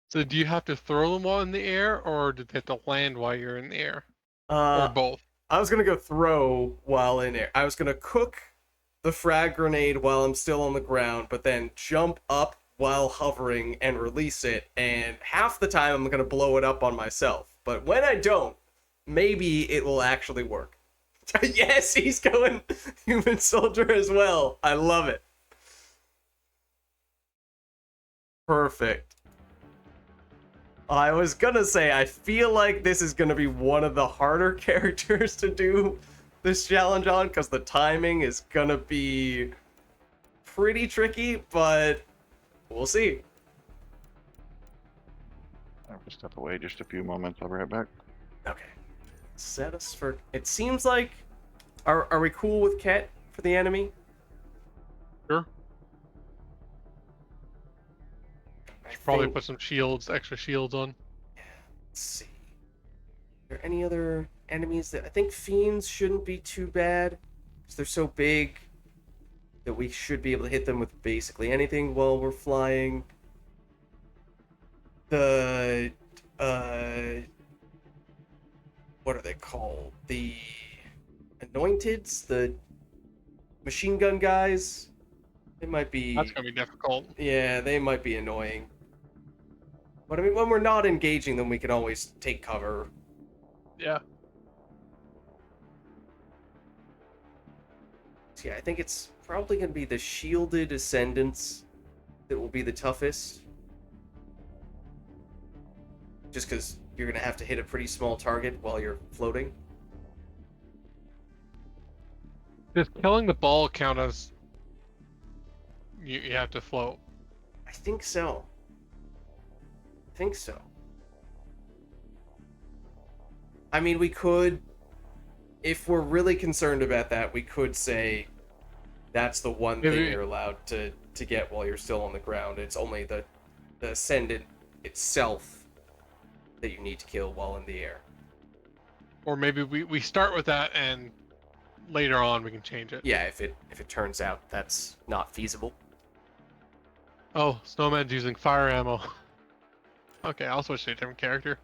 So do you have to throw them while in the air, or do they have to land while you're in the air? Or Uh, both? I was gonna go throw while in air. I was gonna cook the frag grenade while I'm still on the ground, but then jump up while hovering and release it. And half the time I'm gonna blow it up on myself. But when I don't, maybe it will actually work. Yes, he's going human soldier as well. I love it. Perfect. I was gonna say, I feel like this is gonna be one of the harder characters to do this challenge on, because the timing is gonna be pretty tricky, but we'll see. I have to step away just a few moments. I'll be right back. Okay. Set us for... It seems like... Are we cool with Ket for the enemy? Sure. I Probably think- put some shields, extra shields on. Let's see. Are there any other enemies that... I think fiends shouldn't be too bad, because they're so big that we should be able to hit them with basically anything while we're flying. The... What are they called? The... Anointeds? The machine gun guys? They might be... That's gonna be difficult. Yeah, they might be annoying. But I mean, when we're not engaging them, we can always take cover. Yeah. So yeah, I think it's probably going to be the shielded ascendants that will be the toughest. Just because you're going to have to hit a pretty small target while you're floating. Does killing the ball count as you have to float? I think so. I think so. I mean, we could, if we're really concerned about that, we could say that's the one thing Maybe- you're allowed to get while you're still on the ground. It's only the ascendant itself that you need to kill while in the air. Or maybe we start with that and later on we can change it. Yeah, if it turns out that's not feasible. Oh, Snowman's using fire ammo. Okay, I'll switch to a different character.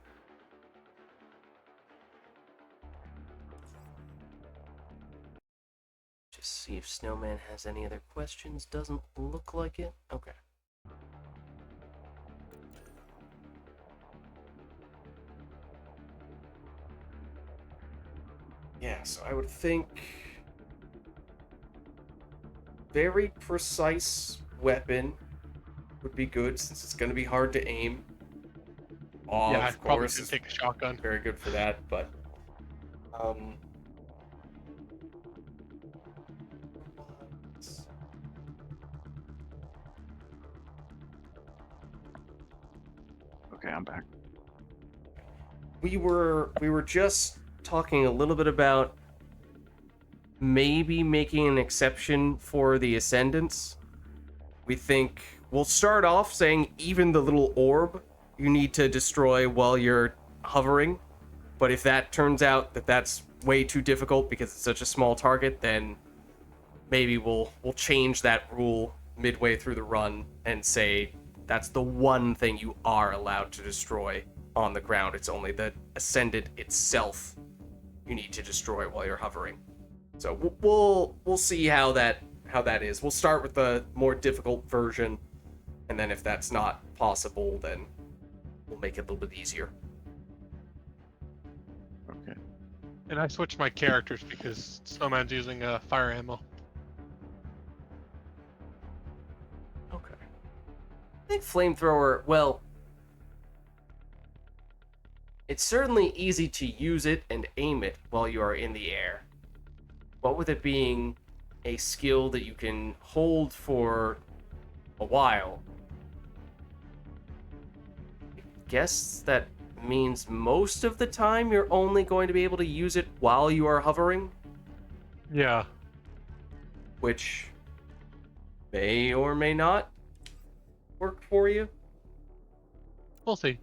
Just see if Snowman has any other questions. Doesn't look like it. Okay. Yeah, so I would think very precise weapon would be good, since it's going to be hard to aim. Oh, Yeah, I of probably course, should it's take a shotgun. very good for that, but Okay, I'm back. we were just talking a little bit about maybe making an exception for the ascendants. We think we'll start off saying even the little orb you need to destroy while you're hovering, but if that turns out that that's way too difficult because it's such a small target, then maybe we'll change that rule midway through the run and say that's the one thing you are allowed to destroy on the ground. It's only the ascendant itself you need to destroy while you're hovering. So we'll see how that is. We'll start with the more difficult version, and then if that's not possible, then we'll make it a little bit easier. Okay. And I switched my characters because Snowman's using fire ammo. think flamethrower, well, it's certainly easy to use it and aim it while you are in the air. What with it being a skill that you can hold for a while, I guess that means most of the time you're only going to be able to use it while you are hovering, Yeah. which may or may not work for you. We'll see.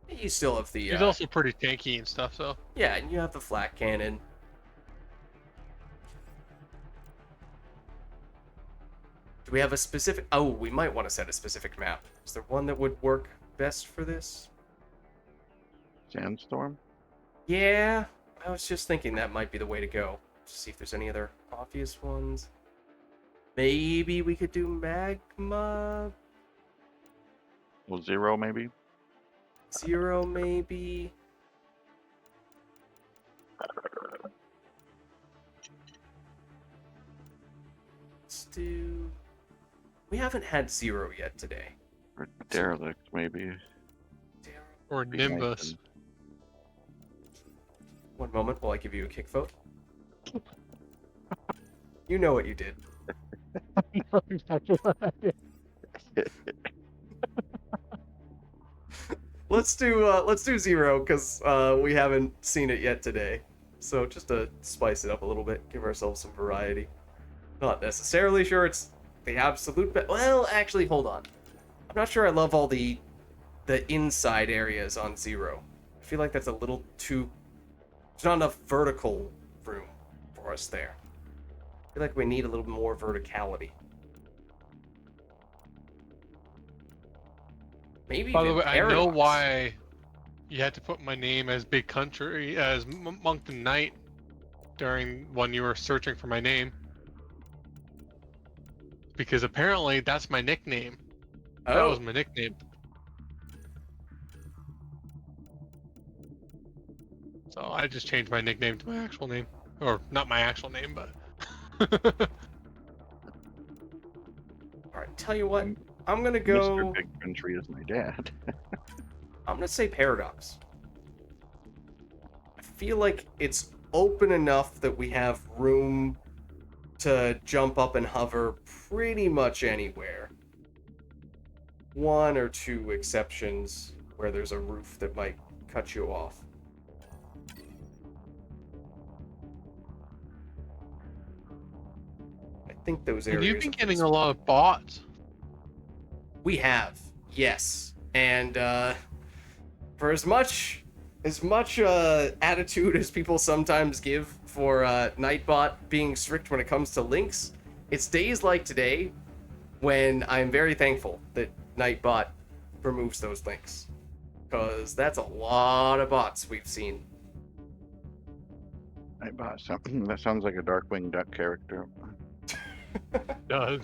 You still have the He's also pretty tanky and stuff, so. yeah, and you have the flak cannon. Do we have a specific... Oh, we might want to set a specific map. Is there one that would work best for this? Sandstorm? Yeah, I was just thinking that might be the way to go. See if there's any other obvious ones. Maybe we could do magma. Well, 0 maybe? 0 maybe. Let's do... We haven't had 0 yet today. Or derelict maybe? Or Be nice Nimbus. and- One moment while I give you a kick vote. You know what you did. Let's do 0 because we haven't seen it yet today. So just to spice it up a little bit, give ourselves some variety. Not necessarily sure it's the absolute best. Well, actually, hold on. I'm not sure I love all the inside areas on 0. I feel like that's a little too... There's not enough vertical room for us there. I feel like we need a little more verticality. Maybe By the even way, I know paradox. why you had to put my name as Big Country, as Moncton Knight, when you were searching for my name. Because apparently that's my nickname. That Oh, was my nickname. So I just changed my nickname to my actual name. Or not my actual name, but... alright, tell you what. I'm gonna go... Mr. Big Country is my dad. I'm gonna say paradox. I feel like it's open enough that we have room to jump up and hover pretty much anywhere. 1 or 2 exceptions where there's a roof that might cut you off. I think those And areas... you've been are getting pretty- a lot of bots. We have, yes, and for as much attitude as people sometimes give for Nightbot being strict when it comes to links, it's days like today when I'm very thankful that Nightbot removes those links, because that's a lot of bots we've seen. I bought something that sounds like a Darkwing Duck character. Does.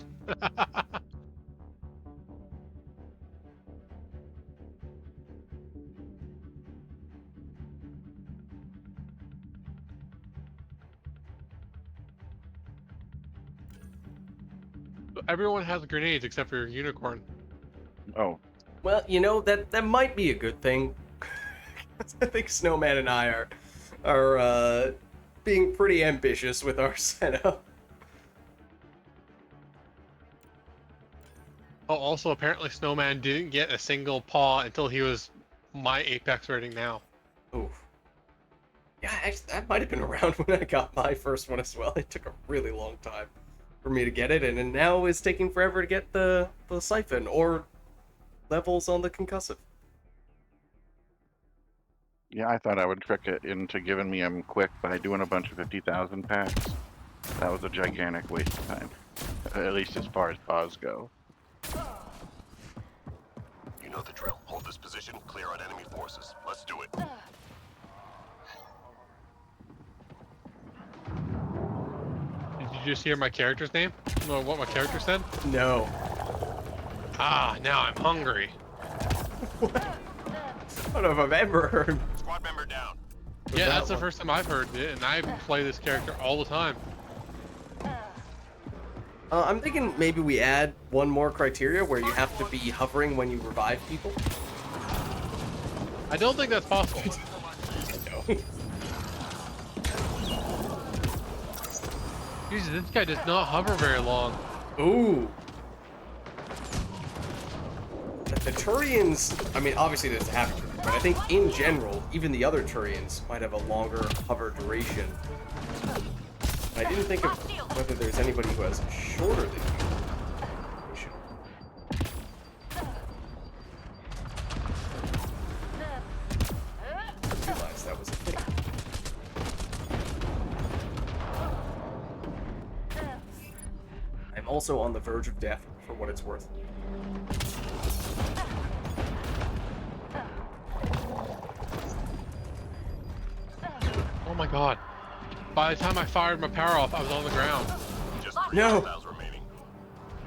Everyone has grenades except for your unicorn. Oh, Well, you know, that might be a good thing. I think Snowman and I are being pretty ambitious with our setup. Oh, also apparently Snowman didn't get a single paw until he was my Apex rating now. Oof. Yeah, actually, that might have been around when I got my first one as well. It took a really long time for me to get it, and now it's taking forever to get the siphon or levels on the concussive. yeah, I thought I would trick it into giving me them quick by doing a bunch of 50,000 packs. That was a gigantic waste of time. At least as far as paws go. You know the drill. Hold this position, clear out enemy forces. Let's do it. Did you just hear my character's name? Or what my character said? No. Ah, now I'm hungry. I don't know if I've ever heard. Squad member down. Yeah, that that's the one. first time I've heard it, and I play this character all the time. I'm thinking maybe we add one more criteria where you have to be hovering when you revive people. I don't think that's possible. No. Jesus, this guy does not hover very long. Ooh. The Turians, I mean, obviously there's the Havoc, but I think in general, even the other Turians might have a longer hover duration. I didn't think of whether there's anybody who has a shorter than you. I realized that was a thing. I'm also on the verge of death, for what it's worth. Oh my god. By the time I fired my power off, I was on the ground. Just 3 No. hostiles remaining.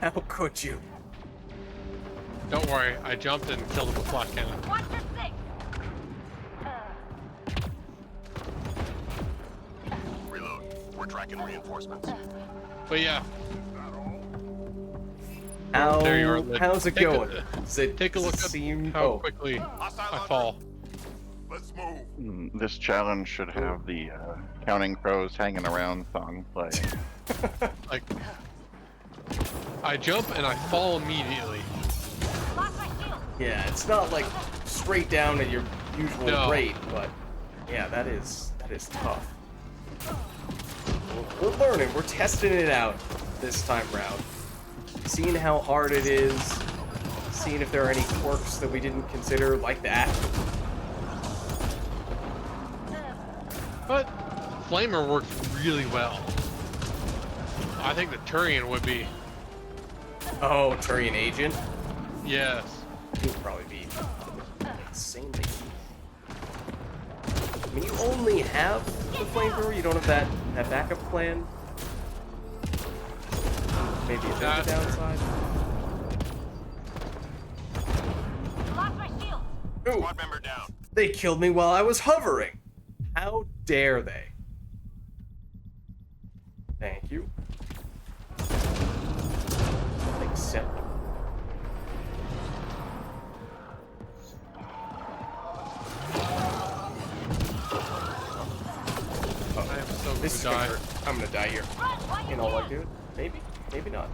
How could you? Don't worry, I jumped and killed him with flat cannon. Watch your six. Reload. We're tracking reinforcements. But yeah, How, there you are, Lid. how's it Take a- going? Does it take a look does it at seem... how oh, quickly Hostile I on fall. Let's move. This challenge should have the Counting Crows hanging around song play. Like, I jump and I fall immediately. Lost my shield. yeah, it's not like straight down at your usual No. rate, but yeah, that is tough. We're learning, we're testing it out this time round. Seeing how hard it is, seeing if there are any quirks that we didn't consider like that. But Flamer works really well. I think the Turian would be. Oh, Turian Agent? Yes. He would probably be insanely. I mean, you only have the flamethrower, you don't have that backup plan. Maybe a bit of That- a downside. Lost my shield. Ooh, Squad member down. they killed me while I was hovering. How dare they? Thank you. Accept. I am so This is gonna gonna die. hurt. I'm gonna die here. Run while you In all can. likelihood. Maybe. Maybe not.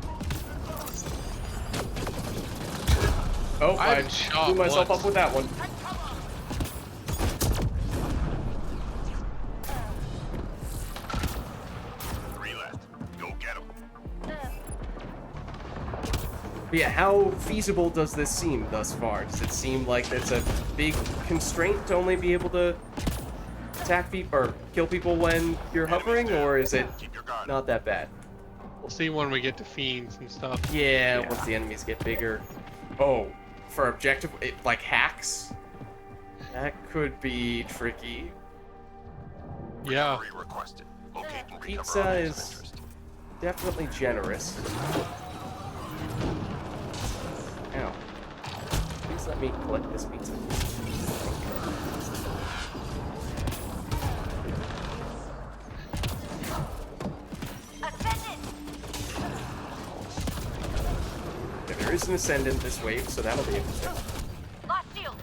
Oh, I I haven't shot blew myself once. up with that one. Three left. Go get them. But yeah, how feasible does this seem thus far? Does it seem like it's a big constraint to only be able to attack people or kill people when you're hovering, or is it Keep your guard. not that bad? We'll see when we get to fiends and stuff. Yeah, once the enemies get bigger. Oh, for objective, like hacks? That could be tricky. Yeah. Recovery requested. Locate and recover Pizza items of is interest. definitely generous. Ow. Please let me collect this pizza. Ascendant. Yeah, there is an ascendant this wave, so that'll be interesting. Lost shield.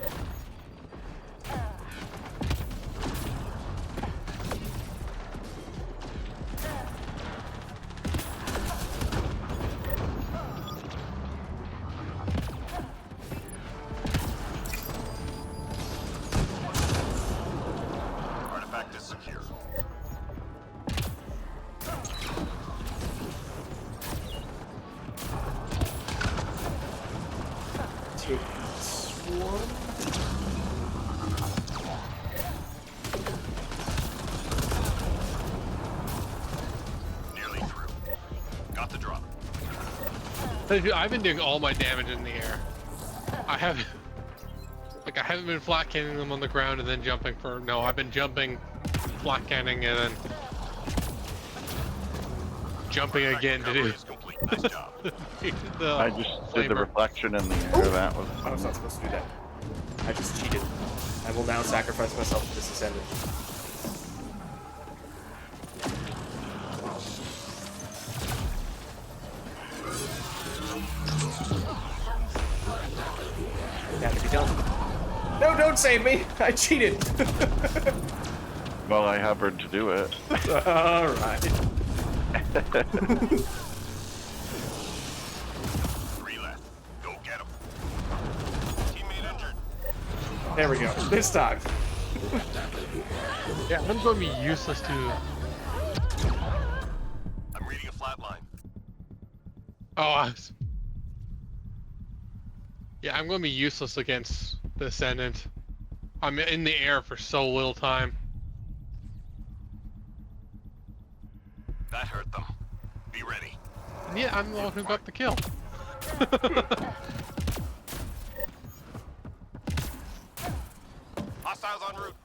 Artifact is secure. Take this one. Nearly through. Got the drop. I've been doing all my damage in the air. I haven't. Like, I haven't been flat canning them on the ground and then jumping for. No, I've been jumping, flat canning, and then jumping again to Recovery do is complete. Nice job. the I just did the flavor. reflection in the air. That was I was not supposed to do that. I just cheated. I will now sacrifice myself to this ascendant. Had to be done. No, don't save me! I cheated! Well, I hovered to do it. Alright. 3 left. Go get them. Teammate injured. There we go. This time. Yeah, I'm going to be useless to. I'm reading a flat line. Oh, yeah, I'm going to be useless against the Ascendant. I'm in the air for so little time. That hurt them. Be ready. And yeah, I'm the one who got the kill. Hostiles en route.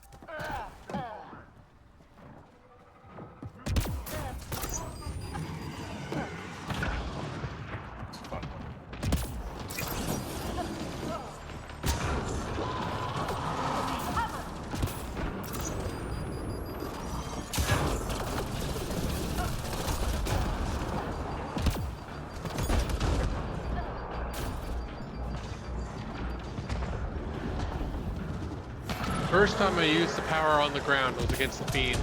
First time I used the power on the ground was against the Fiend.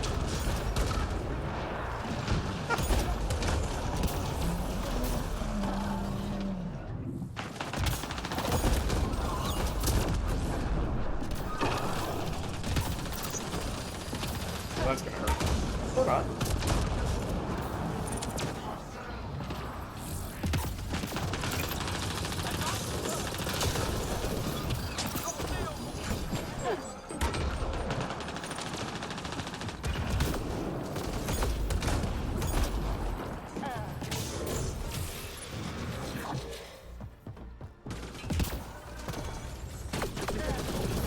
Well, that's gonna hurt. Or not.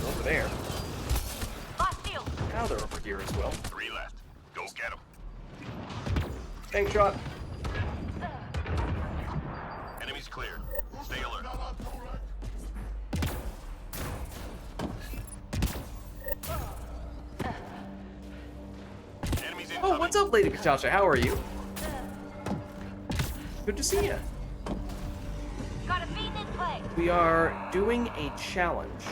Over there. Hostile. Now they're over here as well. 3 left. Go get them. Tank shot. Enemies cleared. Stay alert. Enemies incoming. Oh, what's up, Lady Katasha? How are you? Good to see you. Got a feed in play. We are doing a challenge.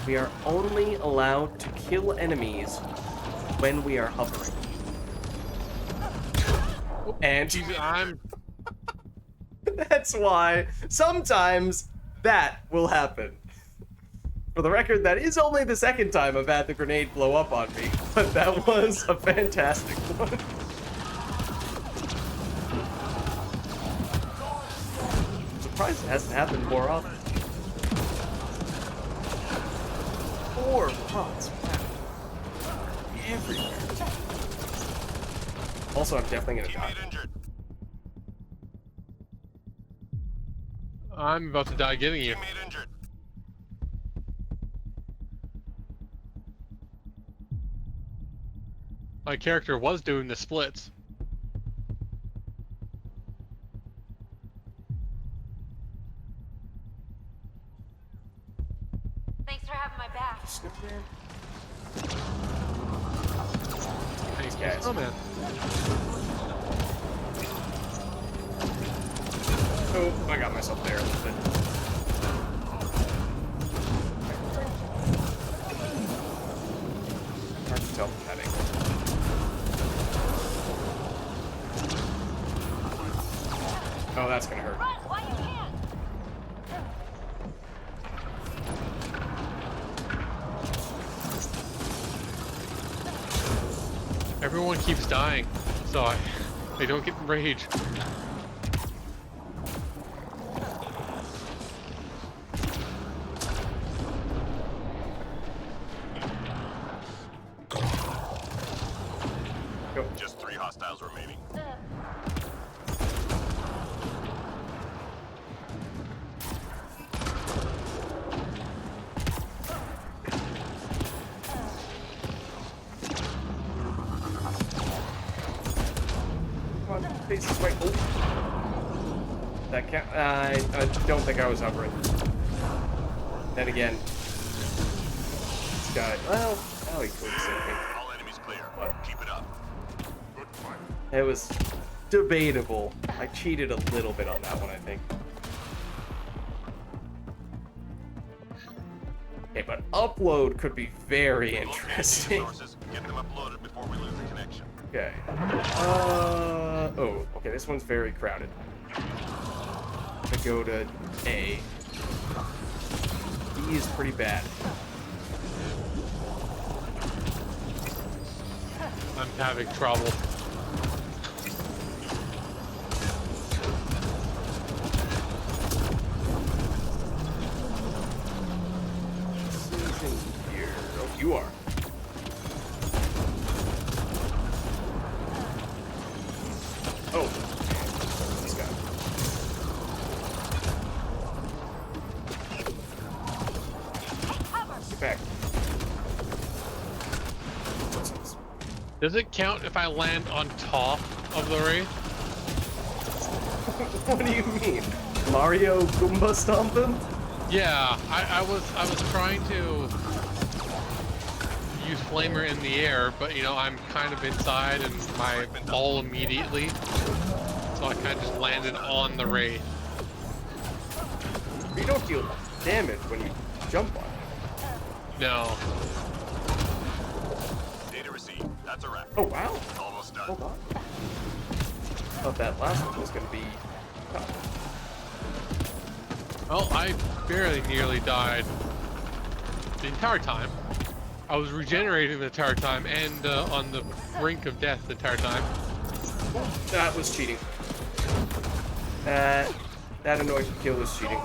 We are only allowed to kill enemies when we are hovering. And Jesus, I'm. that's why sometimes that will happen. For the record, that is only the second time I've had the grenade blow up on me, but that was a fantastic one. I'm surprised it hasn't happened more often. 4 pots, wow. Everywhere. Also, I'm definitely gonna die. Teammate injured. I'm about to die getting you. Teammate injured. My character was doing the splits. Thanks for having my back. Thanks, guys. Oh man. Oh, I got myself there a little bit. Hard to tell from heading. Oh, that's gonna hurt. Run while you can. Everyone keeps dying, so they don't get rage. Go. Just 3 hostiles remaining. Come on, face this way. Oh. That can't. I don't think I was hovering. Then again, this guy. Well, now he could save me. All enemies clear. What? Keep it up. It was debatable. I cheated a little bit on that one, I think. Okay, but upload could be very Locate the interesting. resources, get them uploaded before we lose the connection. Okay. Oh, okay, this one's very crowded. I'm gonna go to A. B is pretty bad. I'm having trouble. This is in here. Oh, you are. Oh, this guy. Get back. What's this? Does it count if I land on top of the wraith? What do you mean? Mario Goomba stomping? Yeah, I was trying to use flamer in the air, but you know I'm kind of inside and my fall immediately, so I kind of just landed on the wraith. You don't deal damage when you jump on it. No, Data received. That's a wrap. Oh wow. Almost done. Hold on. Thought that last one was gonna be tough. well I barely nearly died the entire time. I was regenerating the entire time and on the brink of death the entire time. That was cheating. That annoyed kill was cheating.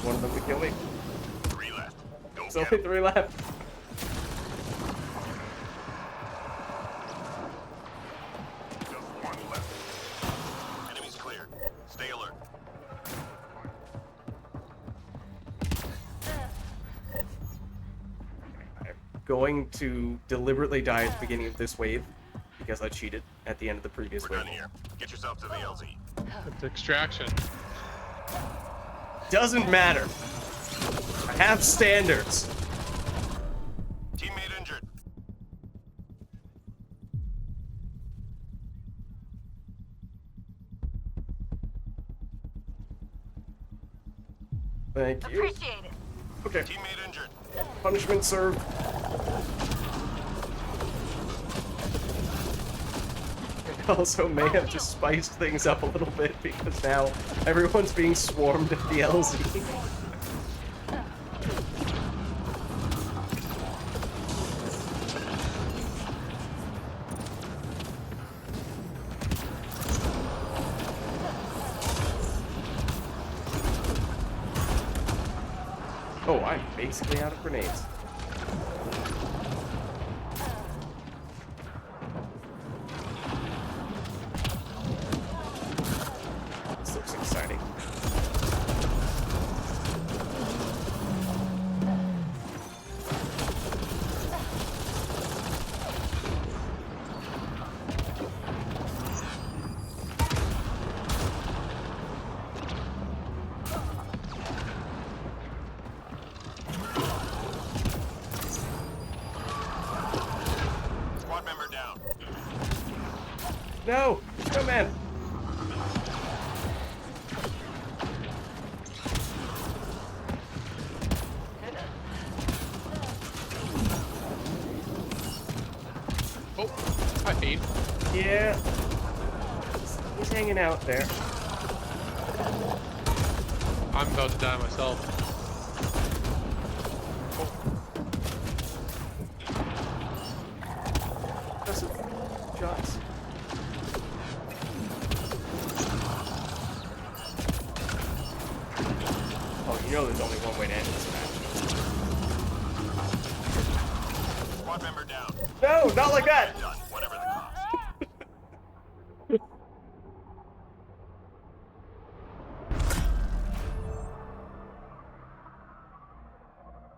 One of them to kill me. 3 left. Go There's get only 'em. 3 left. Just 1 left. Enemies cleared. Stay alert. I'm going to deliberately die at the beginning of this wave because I cheated at the end of the previous We're wave. done here. Get yourself to the LZ. It's extraction. Doesn't matter. I have standards. Teammate injured. Thank you. Appreciate it. Okay, Teammate injured. punishment served. I also may have just spiced things up a little bit because now everyone's being swarmed at the LZ. Oh, I'm basically out of grenades. This looks exciting. Squad member down. No! Snowman! Oh, hi Fiend. Yeah. He's hanging out there. I'm about to die myself. Impressive shots. Oh, you know there's only one way to end this match. Squad member down. No, not like that! Done. Whatever the cost.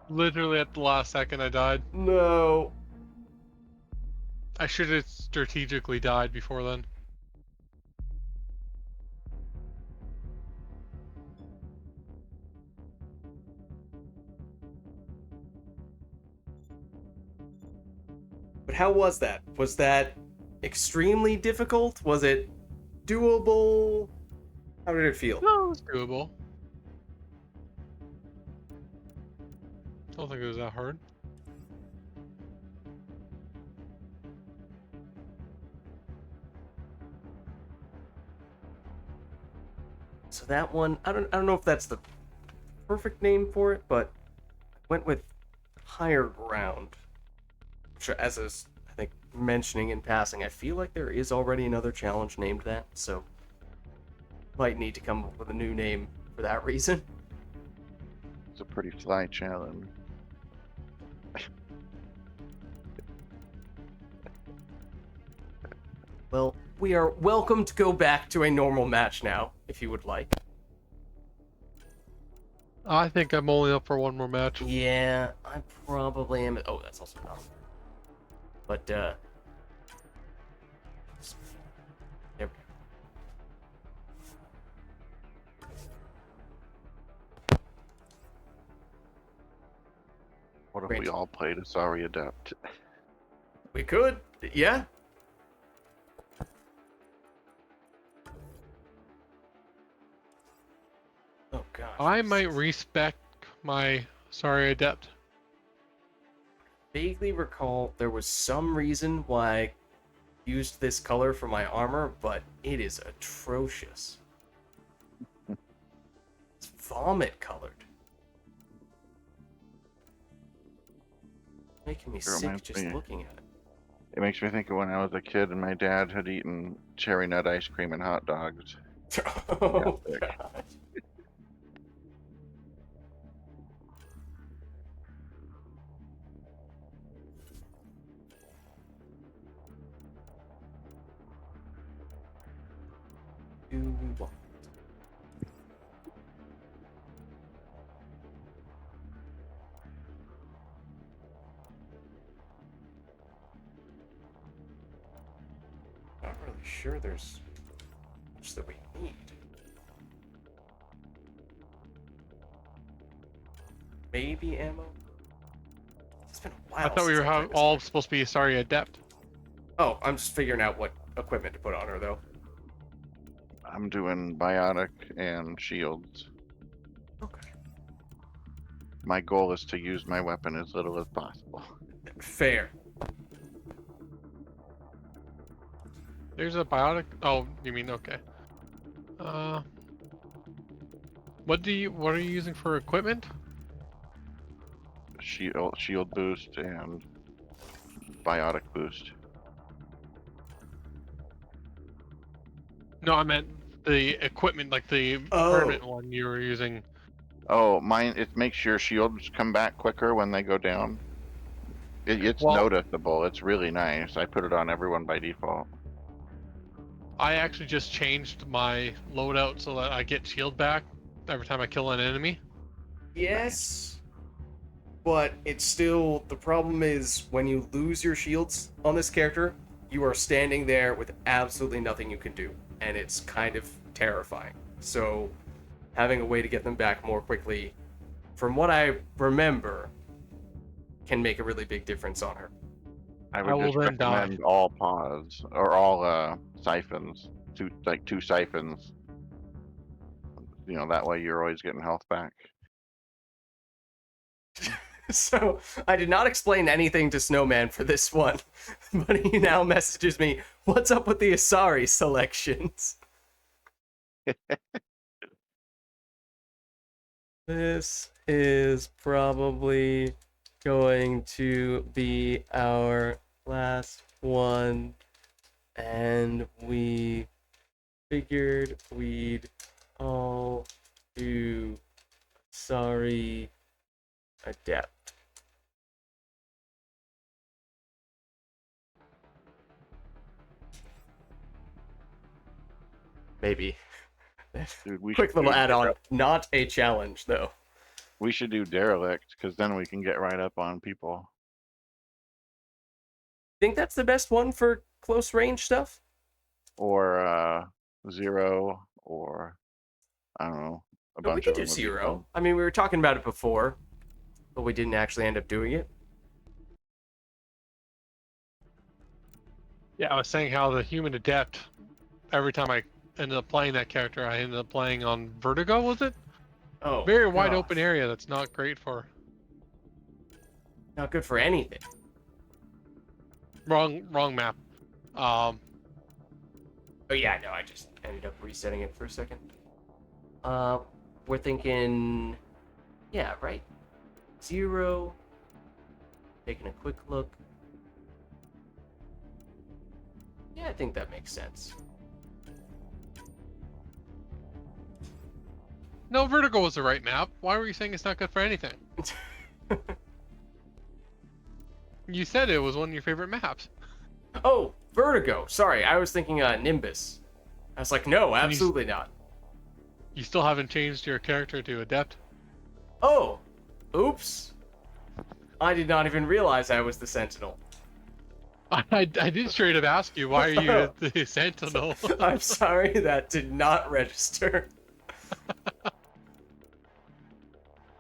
Literally at the last second I died. No. I should have strategically died before then. But how was that? Was that extremely difficult? Was it doable? How did it feel? No, it's doable. Don't think it was that hard. So that one, I don't know if that's the perfect name for it, but I went with Higher Ground. Which, as I was, I think, mentioning in passing, I feel like there is already another challenge named that, so might need to come up with a new name for that reason. It's a pretty fly challenge. Well, we are welcome to go back to a normal match now, if you would like. I think I'm only up for one more match. Yeah, I probably am. Oh, that's also not. But, there we go. What if Great. we all played Asari Adept? We could, yeah. Oh gosh. I might respec my sorry adept. Vaguely recall there was some reason why I used this color for my armor, but it is atrocious. It's vomit colored. Making me It sick reminds just me- looking at it. It makes me think of when I was a kid and my dad had eaten cherry nut ice cream and hot dogs. Oh sick. god. Do we want? Not really sure there's much that we need. Maybe ammo? It's been a while. I thought we since were I played this all game. supposed to be sorry adept. Oh, I'm just figuring out what equipment to put on her, though. I'm doing biotic and shields. Okay. My goal is to use my weapon as little as possible. Fair. There's a biotic. Oh, you mean okay. What are you using for equipment? Shield boost and biotic boost. No, I meant the equipment, like the Oh. permanent one you were using. Oh, mine, it makes your shields come back quicker when they go down. It's Well- noticeable. It's really nice. I put it on everyone by default. I actually just changed my loadout so that I get shield back every time I kill an enemy. Yes. But it's still, the problem is when you lose your shields on this character, you are standing there with absolutely nothing you can do. And it's kind of terrifying. So having a way to get them back more quickly, from what I remember, can make a really big difference on her. I I would will just then die. recommend all pause or all siphons. Two siphons. You know, that way you're always getting health back. So I did not explain anything to Snowman for this one, but he now messages me, "What's up with the Asari selections?" This is probably going to be our last one, and we figured we'd all do Sorry Adept. Maybe. Dude, we Quick should little do add-on. Not a challenge, though. We should do derelict because then we can get right up on people. Think that's the best one for close range stuff? Or zero, or I don't know. No, we Bunch could of do them would be zero. fun. I mean, we were talking about it before, but we didn't actually end up doing it. Yeah, I was saying how the human adept, every time I ended up playing that character, I ended up playing on Vertigo, was it? Oh, Very wide gosh. open area that's not great for. Not good for anything. Wrong map. Oh yeah, no, I just ended up resetting it for a second. We're thinking, yeah, right. 0. Taking a quick look. Yeah, I think that makes sense. No, Vertigo was the right map. Why were you saying it's not good for anything? You said it was one of your favorite maps. Oh, Vertigo. Sorry, I was thinking Nimbus. I was like, no, absolutely not. You still haven't changed your character to adept. Oh, oops. I did not even realize I was the Sentinel. I did straight up ask you, why are you the Sentinel? I'm sorry, that did not register.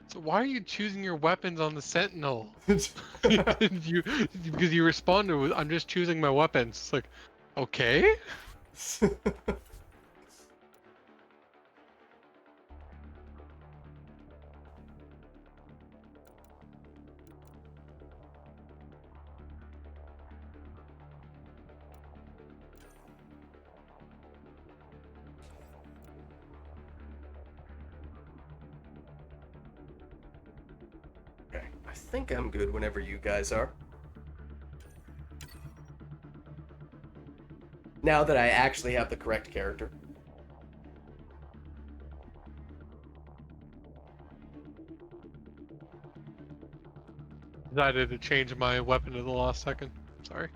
So why are you choosing your weapons on the Sentinel? Because you responded with, I'm just choosing my weapons. It's like, okay. Okay, I think I'm good whenever you guys are. Now that I actually have the correct character. Decided to change my weapon at the last second. Sorry.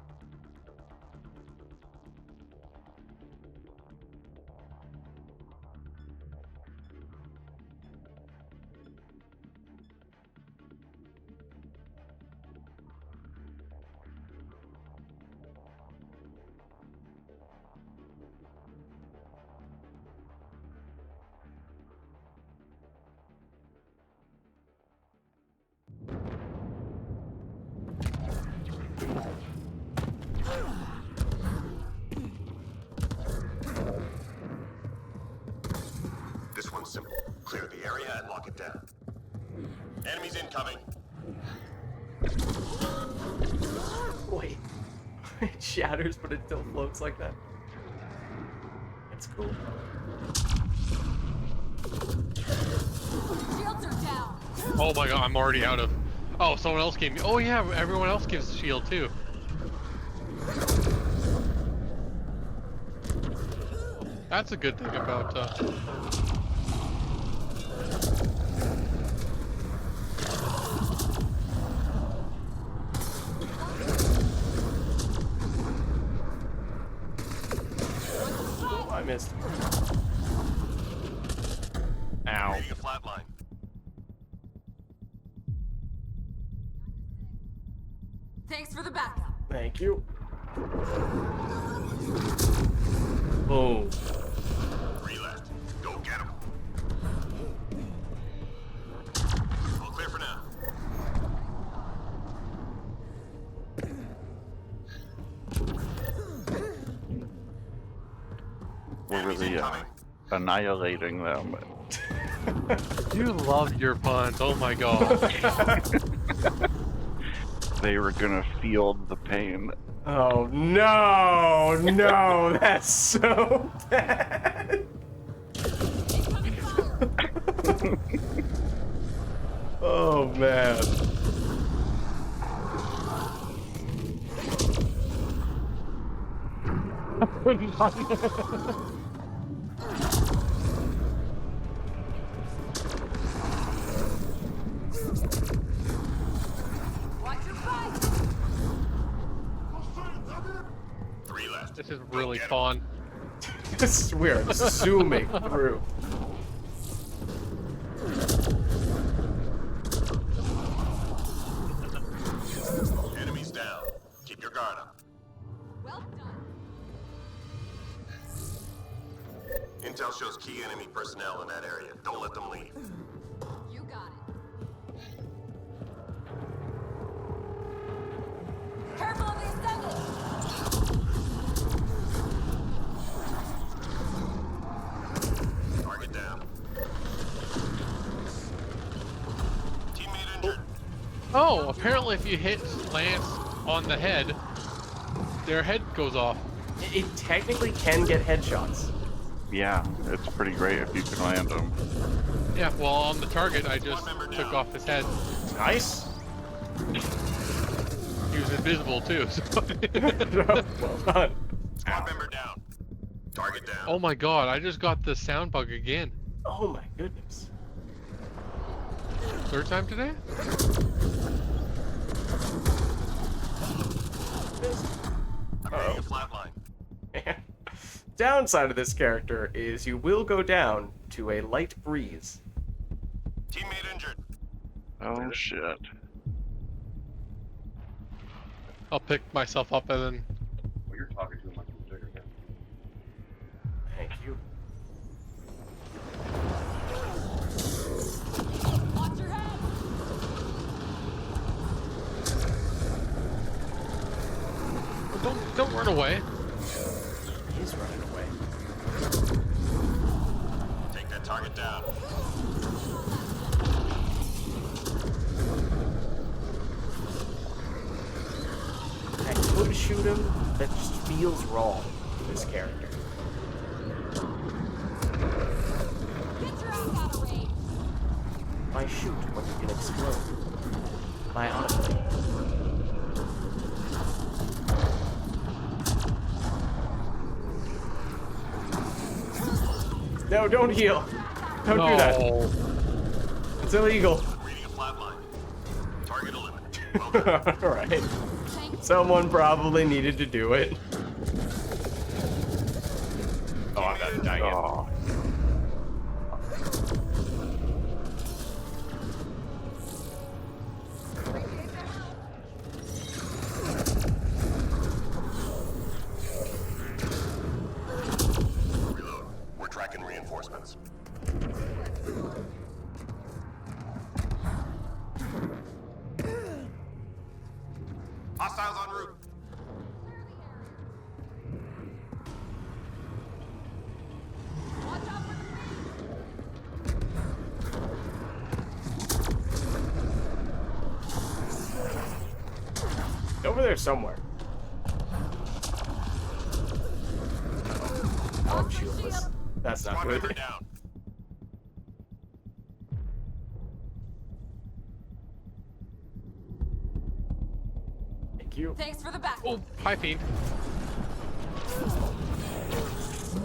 This one's simple. Clear the area and lock it down. Enemies incoming. Wait. It shatters, but it still floats like that. That's cool. Shields are down. Oh my god, I'm already out of... Oh, someone else gave me... Oh yeah, everyone else gives a shield too. That's a good thing about... Oh, I missed. Ow. Reading a flat line. Thanks for the backup. Thank you. Boom. 3 left. Go get them. All clear for now. We're really annihilating them. You love your puns, oh my god. They were gonna feel the pain. Oh no, no, that's so bad. Incoming fire. Oh man. Watch your back. 3 left. This is really fun. We're zooming through. Enemies down. Keep your guard up. Well done. Intel shows key enemy personnel in that area. Don't let them leave. You got it. Careful of the assembly. Oh, apparently if you hit Lance on the head, their head goes off. It technically can get headshots. Yeah, it's pretty great if you can land them. Yeah, well, on the target, I just took off his head. Nice. He was invisible too. So Well done. Squad member down. Target down. oh my god, I just got the sound bug again. Oh my goodness. Third time today? I'm reading a flatline. Downside of this character is you will go down to a light breeze. Teammate injured. Oh shit. I'll pick myself up and then... Well, you're talking to him like he's bigger than. Thank you. Watch your head. Don't run away. He's running away. Take that target down. I could shoot him. That just feels wrong with this character. Get your ass out of range. Why shoot when you can explode? Biotic. No, don't heal. Don't do that. No. It's illegal. Reading a flatline. Target eliminated. Alright. Thank you. Someone probably needed to do it. Oh, I'm not dying yet. Oh. Reload. We're tracking reinforcements. Hostiles en route. Watch out for the breeze. Over there somewhere. Oh, I'm shieldless. That's not Squad member good. down. Thank you. Thanks for the back. Oh, piping.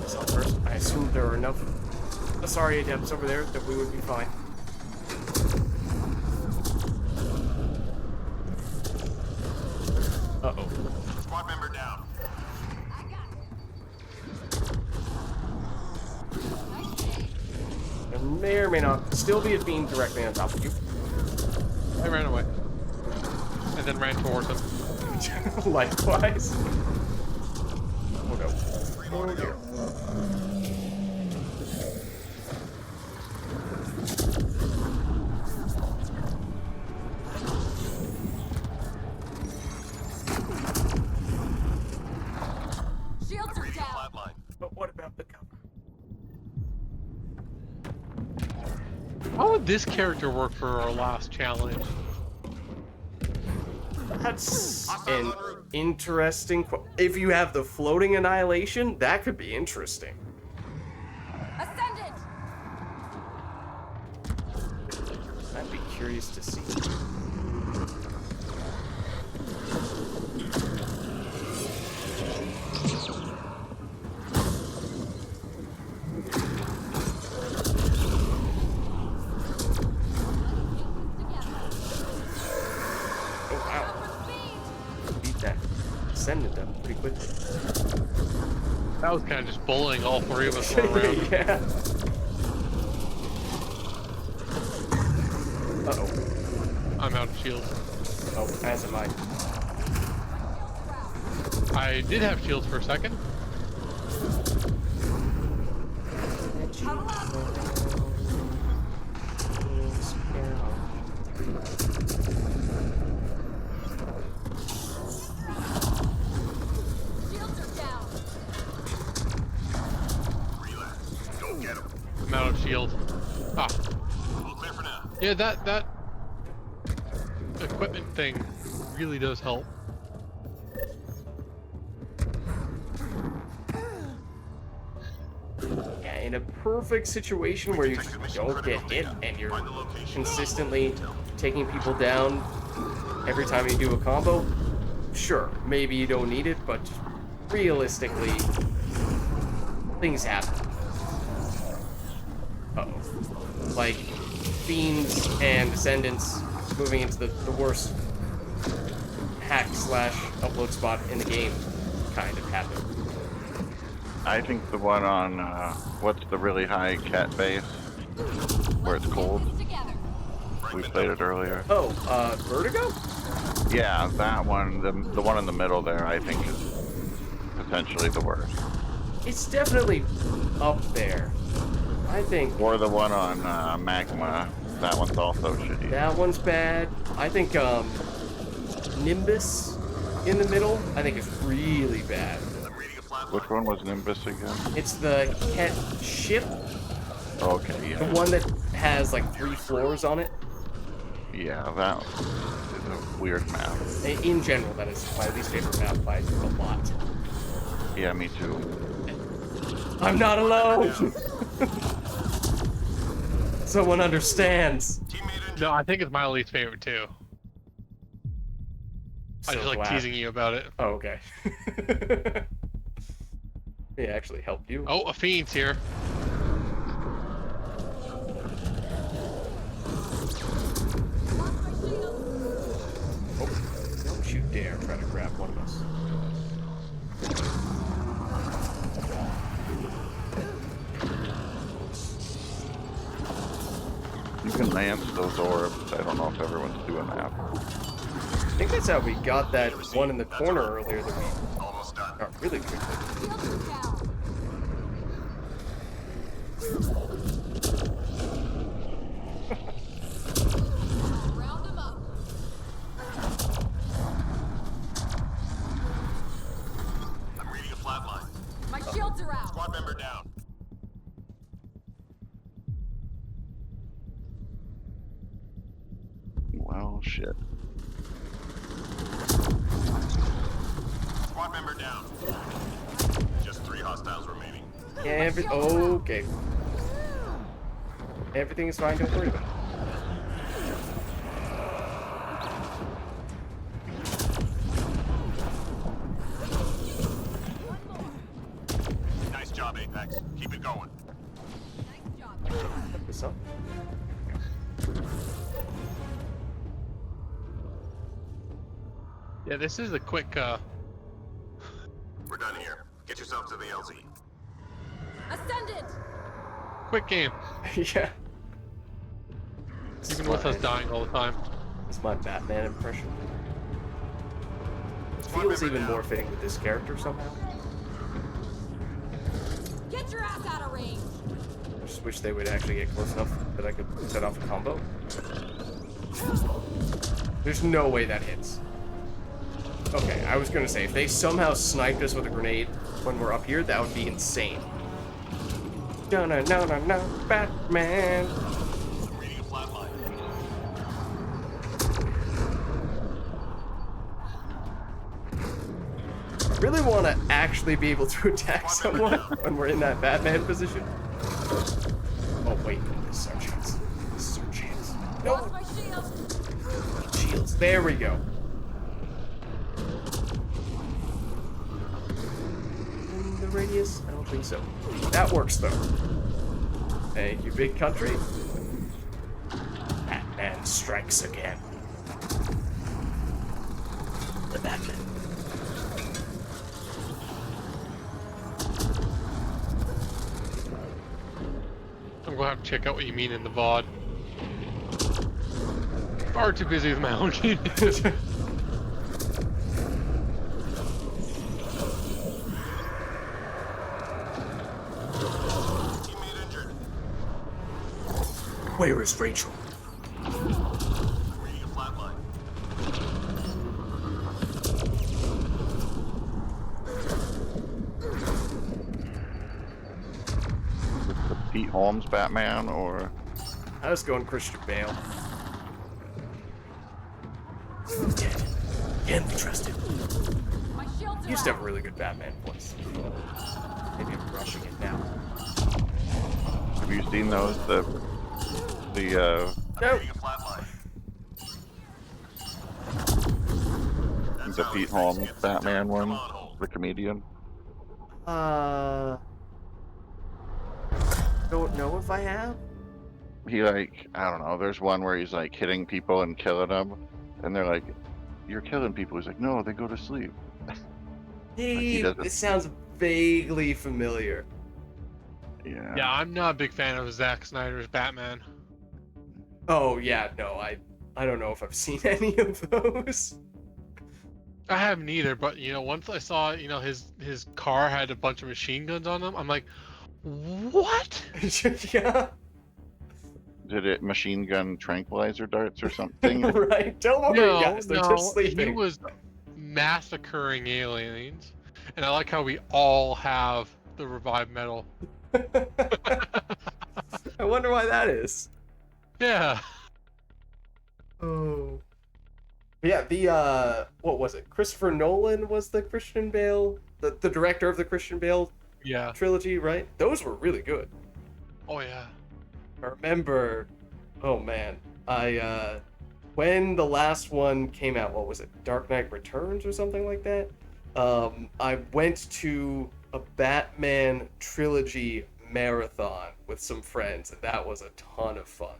So first, I assumed there were enough Asari adepts over there that we would be fine. Uh-oh. Squad member down. I got it. Nice day. There may or may not still be a beam directly on top of you. I ran away. And then ran towards him. Likewise. Oh no. Oh dear. Shields are Reading a down. flatline. But what about the cover? How would this character work for our last challenge? That's an interesting if you have the floating annihilation, that could be interesting. Ascendant. I'd be curious to see. Oh wow. Beat that. Ascended them pretty quickly. That was kind of just bullying all three of us around. Yeah. Uh-oh. I'm out of shields. Oh, as am I. I did have shields for a second. Shields are down. Relax. Go get him. I'm out of shield. Ah, All clear for now. yeah, that equipment thing really does help. Yeah, in a perfect situation where you don't get hit and you're consistently taking people down every time you do a combo, sure, maybe you don't need it, but realistically, things happen. Uh-oh. Like, Fiends and Descendants moving into the worst hack/upload spot in the game kind of happened. I think the one on, what's the really high cat base, where it's cold? Together. We played it earlier. Oh, Vertigo? Yeah, that one, the one in the middle there, I think is potentially the worst. It's definitely up there. I think Or the one on Magma, that one's also shitty. that one's bad. I think Nimbus in the middle, I think is really bad. Which one was Nimbus again? It's the Ket ship, Okay, the yeah. one that has like 3 floors on it. Yeah, that is a weird map. In general, that is my least favorite map by a lot. Yeah, me too. I'm not alone! Someone understands. No, I think it's my least favorite too. I So just like glad. teasing you about it. Oh, okay. It actually helped you. Oh, a fiend's here. Lost my shield. Oh, don't you dare try to grab one of us. You can lance those orbs. I don't know if everyone's doing that. I think that's how we got that one in the corner earlier that we Almost done. got really quickly. Shields are down. Round them up. I'm reading a flatline. My shields are out. Squad member down. Well, shit. Squad member down. Just 3 hostiles remaining. Yeah, okay. Everything is fine, don't worry about it. Nice job, Apex. Keep it going. Nice job. Put this up. Yeah, this is a quick, We're done here. Get yourself to the LZ. Ascendant. quick game. Yeah. Even with us dying all the time. It's my Batman impression. Squad Feels member even down. more fitting with this character somehow. Get your ass out of range. I just wish they would actually get close enough that I could set off a combo. There's no way that hits. Okay, I was gonna say, if they somehow sniped us with a grenade when we're up here, that would be insane. No, Batman. I'm reading a flatline. I really want to actually be able to attack someone when we're in that Batman position. Oh, wait, this is our chance. This is our chance. Lost No, my shield. shields. There we go. In the radius? I don't think so. That works, though. Thank you, big country. Batman strikes again. The Batman. I'm gonna have to check out what you mean in the VOD. Far too busy with my own game. Teammate injured. Where is Rachel? I'm reading a flatline. The Pete Holmes Batman, or I was going Christian Bale. Can't be trusted. My shields He are used to out. have a really good Batman voice. Maybe I'm rushing it now. Have you seen those? The No. Getting a flatline. That's the how Pete these things Holmes get sent Batman out. one, Come on, Holmes. the comedian. Don't know if I have. He like, I don't know. There's one where he's like hitting people and killing them, and they're like, "You're killing people." He's like, "No, they go to sleep." he doesn't- It sounds vaguely familiar. Yeah. Yeah, I'm not a big fan of Zack Snyder's Batman. Oh yeah, no, I don't know if I've seen any of those. I haven't either, but once I saw, his car had a bunch of machine guns on them, I'm like, what? Yeah, Did it machine gun tranquilizer darts or something? right. Don't worry, No, guys. They're just no, he sleeping. was massacring aliens, and I like how we all have the revived metal. I wonder why that is. Yeah, Oh. Yeah, what was it? Christopher Nolan was the Christian Bale, the director of the Christian Bale yeah. trilogy, right? Those were really good. Oh yeah. I remember, oh man, when the last one came out, what was it, Dark Knight Returns or something like that? I went to a Batman trilogy marathon with some friends, and that was a ton of fun.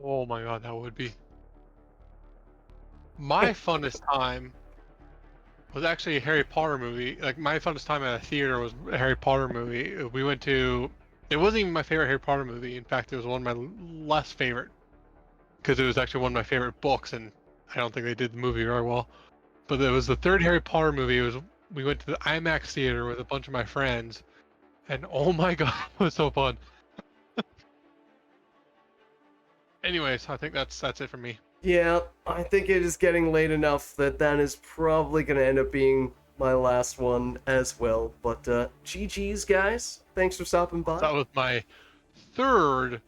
Oh my god, that would be. My funnest time was actually a Harry Potter movie. Like my funnest time at a theater was a Harry Potter movie. We went to. It wasn't even my favorite Harry Potter movie. In fact, it was one of my less favorite because it was actually one of my favorite books, and I don't think they did the movie very well. But it was the third Harry Potter movie. We went to the IMAX theater with a bunch of my friends, and oh my god, it was so fun. Anyways, I think that's it for me. Yeah, I think it is getting late enough that is probably going to end up being my last one as well. But GG's, guys. Thanks for stopping by. That was my third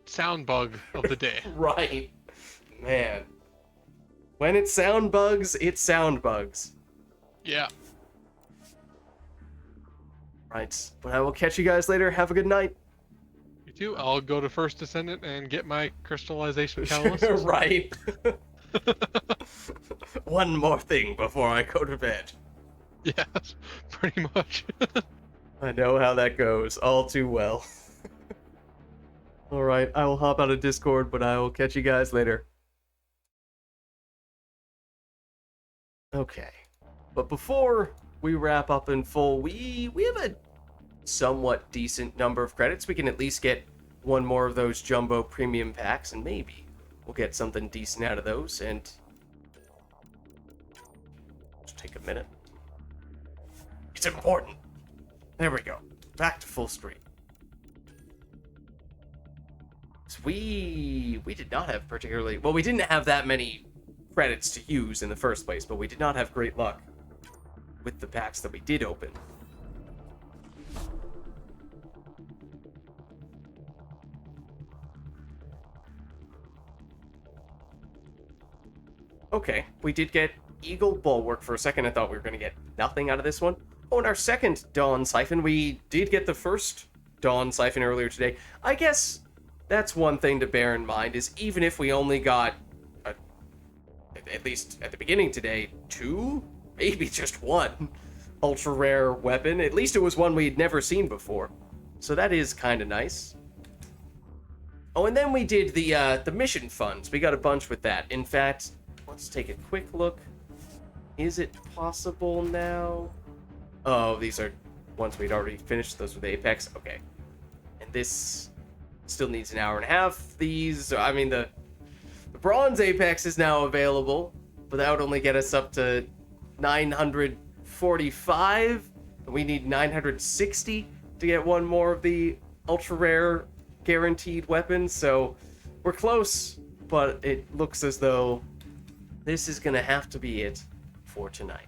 sound bug of the day. Right. Man. When it's sound bugs, it's sound bugs. Yeah. Right. But I will catch you guys later. Have a good night. You too. I'll go to First Descendant and get my crystallization catalyst. Right. One more thing before I go to bed. Yes, pretty much. I know how that goes all too well. Alright, I will hop out of Discord, but I will catch you guys later. Okay. But before we wrap up in full, we have a somewhat decent number of credits. We can at least get one more of those jumbo premium packs, and maybe we'll get something decent out of those, and just take a minute. It's important. There we go. Back to full screen. So we did not have particularly... Well, we didn't have that many credits to use in the first place, but we did not have great luck with the packs that we did open. Okay, we did get Eagle Bulwark. For a second, I thought we were going to get nothing out of this one. Oh, and our second Dawn Siphon, we did get the first Dawn Siphon earlier today. I guess that's one thing to bear in mind, is even if we only got, at least at the beginning today, 2, maybe just 1 ultra rare weapon, at least it was one we'd never seen before. So that is kind of nice. Oh, and then we did the mission funds. We got a bunch with that. In fact, let's take a quick look. Is it possible now? Oh, these are ones we'd already finished. Those were the Apex. Okay. And this still needs an hour and a half. These, I mean, the Bronze Apex is now available, but that would only get us up to 945. We need 960 to get one more of the ultra rare guaranteed weapons. So we're close, but it looks as though this is going to have to be it for tonight.